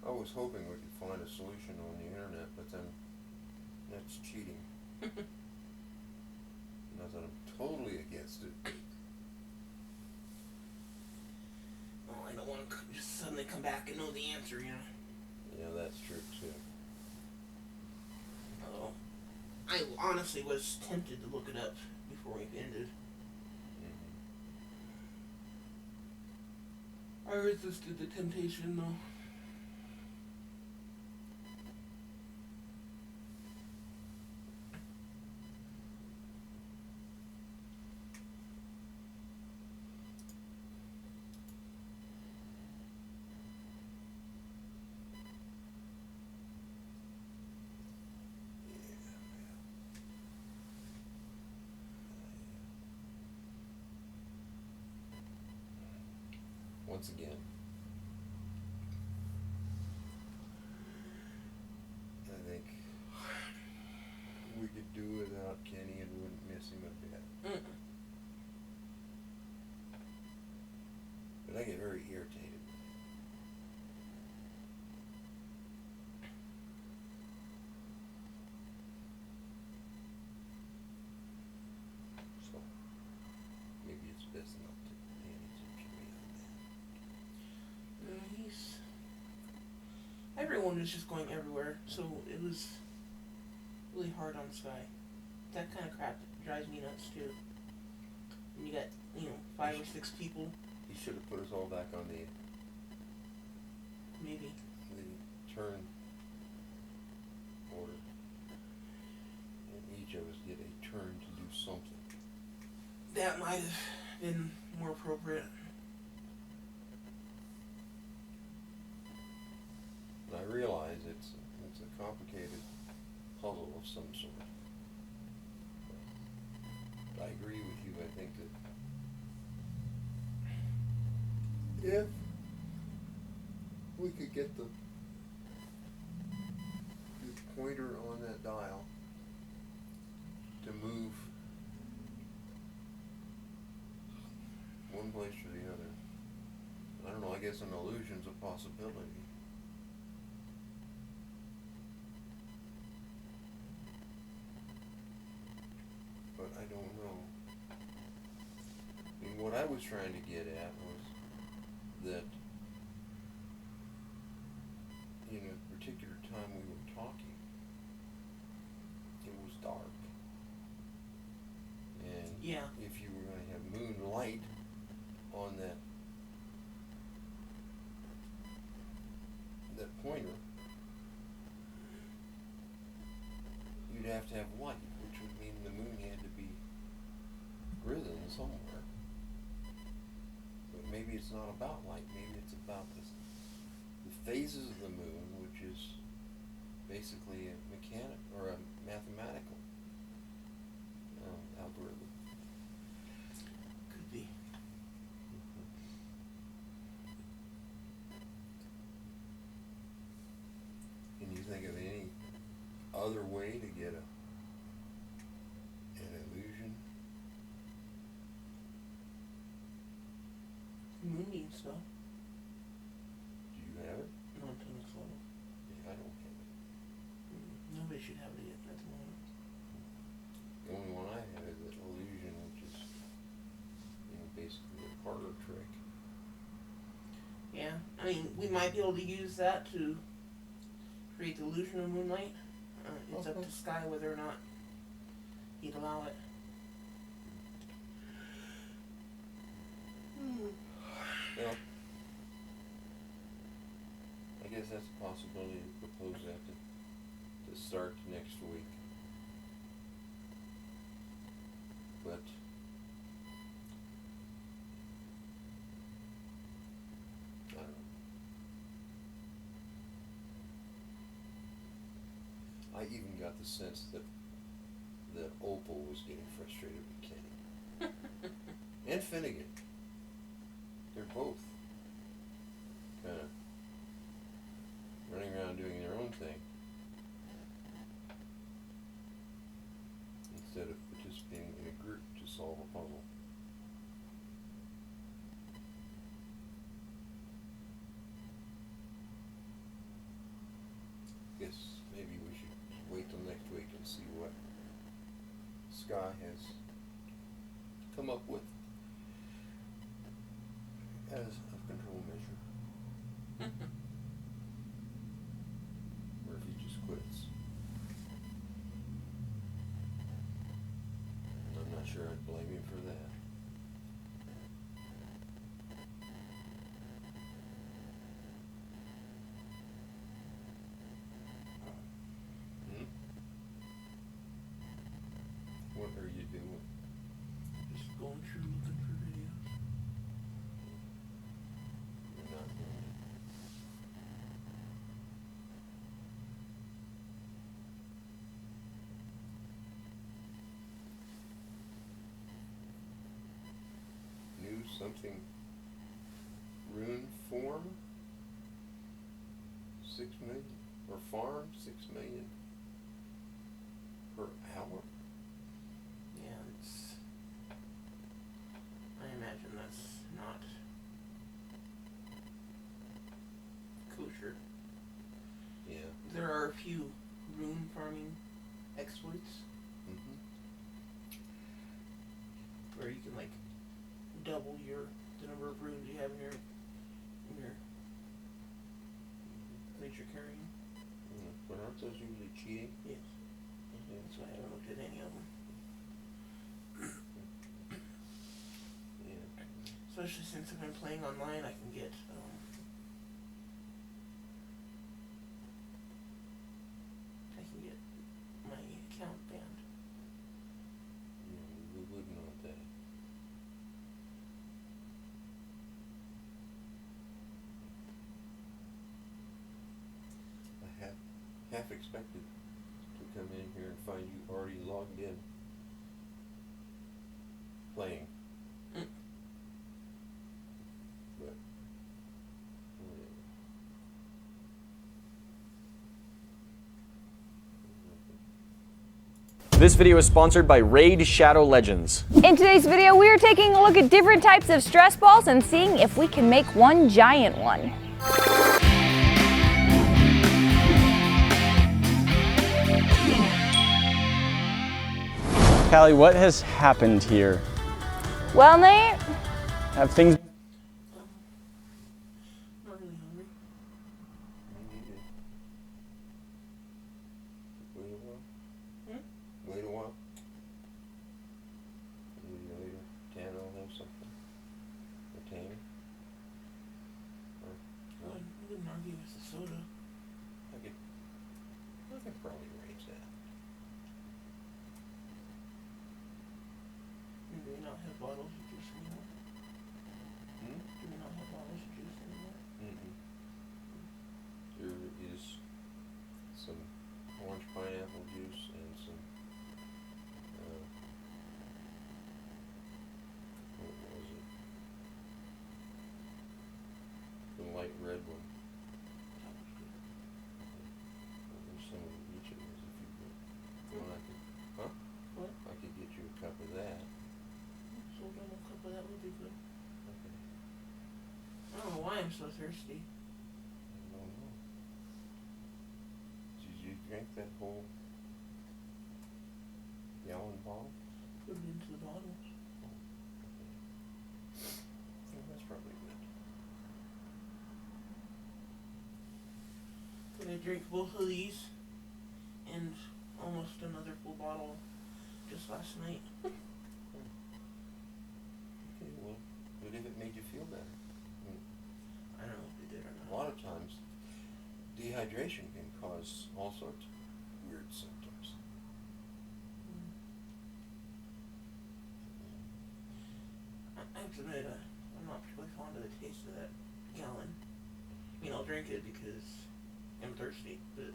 I was hoping we could find a solution on the internet, but then that's cheating. Not that I'm totally against it. Well, I don't want to just suddenly come back and know the answer, you know. Yeah, that's true too. Oh, I honestly was tempted to look it up before we ended. I resisted the temptation, though. Once again, I think we could do without Kenny and wouldn't miss him a bit. But I get very irritated. So maybe it's best not to pay any attention to me on that. He's... Everyone was just going everywhere, so it was really hard on Sky. That kind of crap drives me nuts, too. And you got, 5 or 6 people. He should have put us all back on the Maybe. turn order. And each of us get a turn to do something. That might have been more appropriate. And I realize it's a complicated puzzle of some sort. But I agree with you. I think that if we could get the pointer on that dial to move one place or the other, I don't know, I guess an illusion's a possibility. But I don't know. I mean, what I was trying to get at was that in a particular time we were talking, it was dark. And Yeah. if you were going to have moonlight on that pointer, you'd have to have light, which would mean the moon had to be risen somewhere. But maybe it's not about light. Maybe it's about the phases of the moon, which is basically a mechanic or a mathematical algorithm. Could be. Can you think of any other way to get an illusion? Moonbeam stuff. Do you have it? Not until next level. Yeah, I don't have it. Nobody should have it yet at the moment. The only one I have is an illusion, which is, basically a parlor trick. Yeah. I mean, we might be able to use that to create the illusion of moonlight. It's up to Sky whether or not he'd allow it. Well, I guess that's a possibility to propose that to start next week. But I don't know. I even got the sense that Opal was getting frustrated with Kenny. And Finnegan. They're both kind of running around doing their own thing instead of participating in a group to solve a puzzle. Guess maybe we should wait till next week and see what Sky has come up with as a control measure. Or if he just quits. And I'm not sure I'd blame him for that. What are you doing? Just going through looking for videos. You're not doing it. New something rune form 6 million or farm 6 million per hour. Yeah, it's. I imagine that's not kosher. Yeah. There are a few rune farming exploits Mm-hmm. where you can like double the number of runes you have in your that you're carrying. But aren't those usually cheating? Yes. That's why I haven't looked at any of them. Yeah. Especially since I've been playing online, I can get my account banned. Yeah, we wouldn't want that. I half expected to come in here and find you already logged in playing. But whatever. This video is sponsored by Raid Shadow Legends. In today's video, we are taking a look at different types of stress balls and seeing if we can make one giant one. Callie, what has happened here? Well, Nate, Have things... Not really hungry. Wait a while. Hmm? Wait a while. Maybe later. Tan will have something. Or Tammy. I wouldn't argue with the soda. I could probably arrange that. Do we not have bottles of juice anymore? Hmm? Do we not have bottles of juice anymore? Mm-mm. There is some orange pineapple juice and some, what was it? The light red one. That was good. There's some of each of those if you would. Well, I could, huh? What? I could get you a cup of that. So a cup of that would be good. Okay. I don't know why I'm so thirsty. I don't know. Did you drink that whole gallon bottle? Put it into the bottles. Yeah, that's probably good. But I drank both of these and almost another full bottle just last night. Okay, well, what if it made you feel better? I don't know if it did or A not. lot of times, dehydration can cause all sorts of weird symptoms. I have to admit, I'm not particularly fond of the taste of that gallon. I mean, I'll drink it because I'm thirsty, but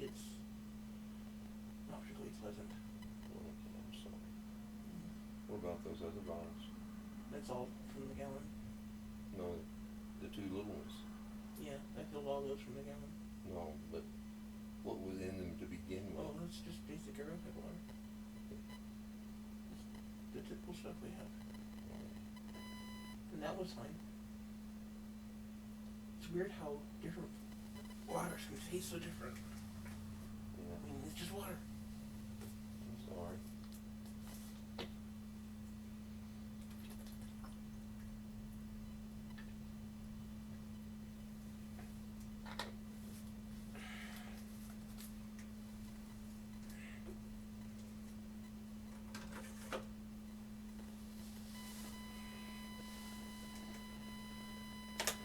it's not particularly pleasant. Okay, I'm sorry. What about those other bottles? That's all from the gallon. No, the two little ones. Yeah, I filled all those from the gallon. No, but what was in them to begin with? Oh, that's just basic aerobic water. The typical stuff we have. And that was fine. It's weird how different waters can taste so different. Yeah, I mean, it's just water. I'm sorry.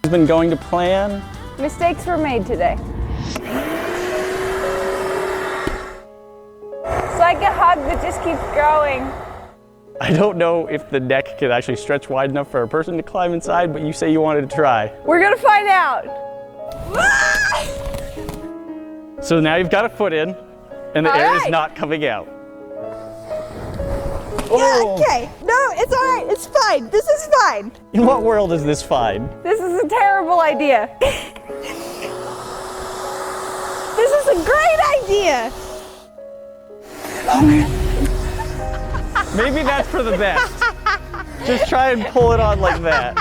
Has been going to plan. Mistakes were made today. It's like a hug that just keeps growing. I don't know if the neck can actually stretch wide enough for a person to climb inside, but you say you wanted to try. We're gonna find out. So now you've got a foot in, and the All air is right. not coming out. Yeah, okay. No, it's all right. It's fine. This is fine. In what world is this fine? This is a terrible idea. This is a great idea. Maybe that's for the best. Just try and pull it on like that.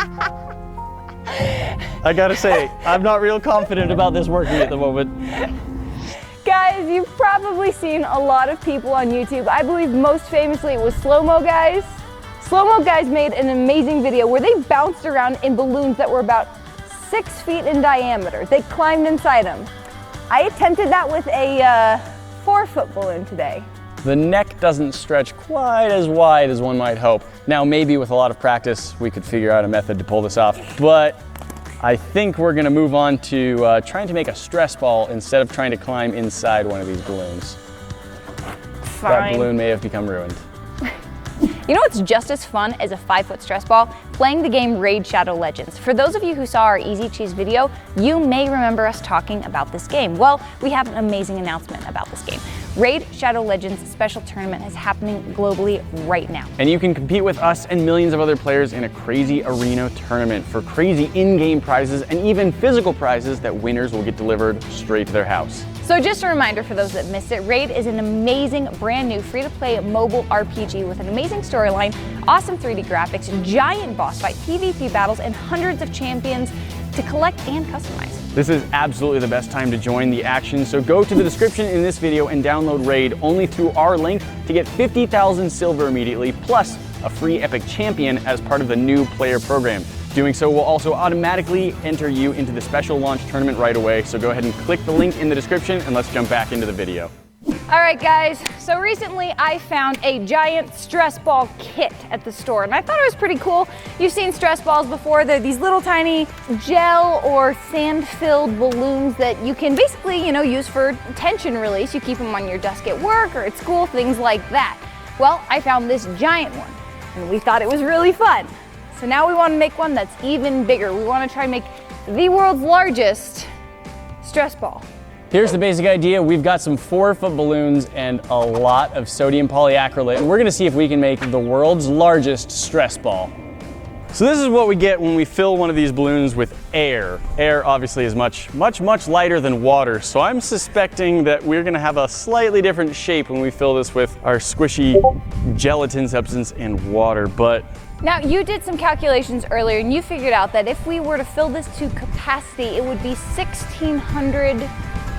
I gotta say, I'm not real confident about this working at the moment. Guys, you've probably seen a lot of people on YouTube. I believe most famously it was Slow Mo Guys. Slow Mo Guys made an amazing video where they bounced around in balloons that were about 6 feet in diameter. They climbed inside them. I attempted that with a 4-foot balloon today. The neck doesn't stretch quite as wide as one might hope. Now, maybe with a lot of practice, we could figure out a method to pull this off, but I think we're gonna move on to trying to make a stress ball instead of trying to climb inside one of these balloons. Fine. That balloon may have become ruined. You know what's just as fun as a 5-foot stress ball? Playing the game Raid Shadow Legends. For those of you who saw our Easy Cheese video, you may remember us talking about this game. Well, we have an amazing announcement about this game. Raid Shadow Legends special tournament is happening globally right now. And you can compete with us and millions of other players in a crazy arena tournament for crazy in-game prizes and even physical prizes that winners will get delivered straight to their house. So just a reminder for those that missed it, Raid is an amazing, brand new, free-to-play mobile RPG with an amazing storyline, awesome 3D graphics, giant boss fight, PvP battles, and hundreds of champions to collect and customize. This is absolutely the best time to join the action, so go to the description in this video and download Raid only through our link to get 50,000 silver immediately, plus a free epic champion as part of the new player program. Doing so will also automatically enter you into the special launch tournament right away, so go ahead and click the link in the description and let's jump back into the video. All right, guys, so recently I found a giant stress ball kit at the store, and I thought it was pretty cool. You've seen stress balls before. They're these little tiny gel or sand-filled balloons that you can basically, use for tension release. You keep them on your desk at work or at school, things like that. Well, I found this giant one, and we thought it was really fun. So now we want to make one that's even bigger. We want to try and make the world's largest stress ball. Here's the basic idea. We've got some 4-foot balloons and a lot of sodium polyacrylate, and we're gonna see if we can make the world's largest stress ball. So this is what we get when we fill one of these balloons with air. Air obviously is much lighter than water, so I'm suspecting that we're gonna have a slightly different shape when we fill this with our squishy gelatin substance and water, but Now, you did some calculations earlier and you figured out that if we were to fill this to capacity, it would be 1,600.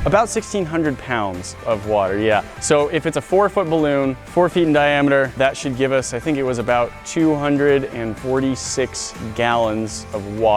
about 1,600 pounds of water, yeah. So if it's a 4-foot balloon, 4 feet in diameter, that should give us, I think it was about 246 gallons of water.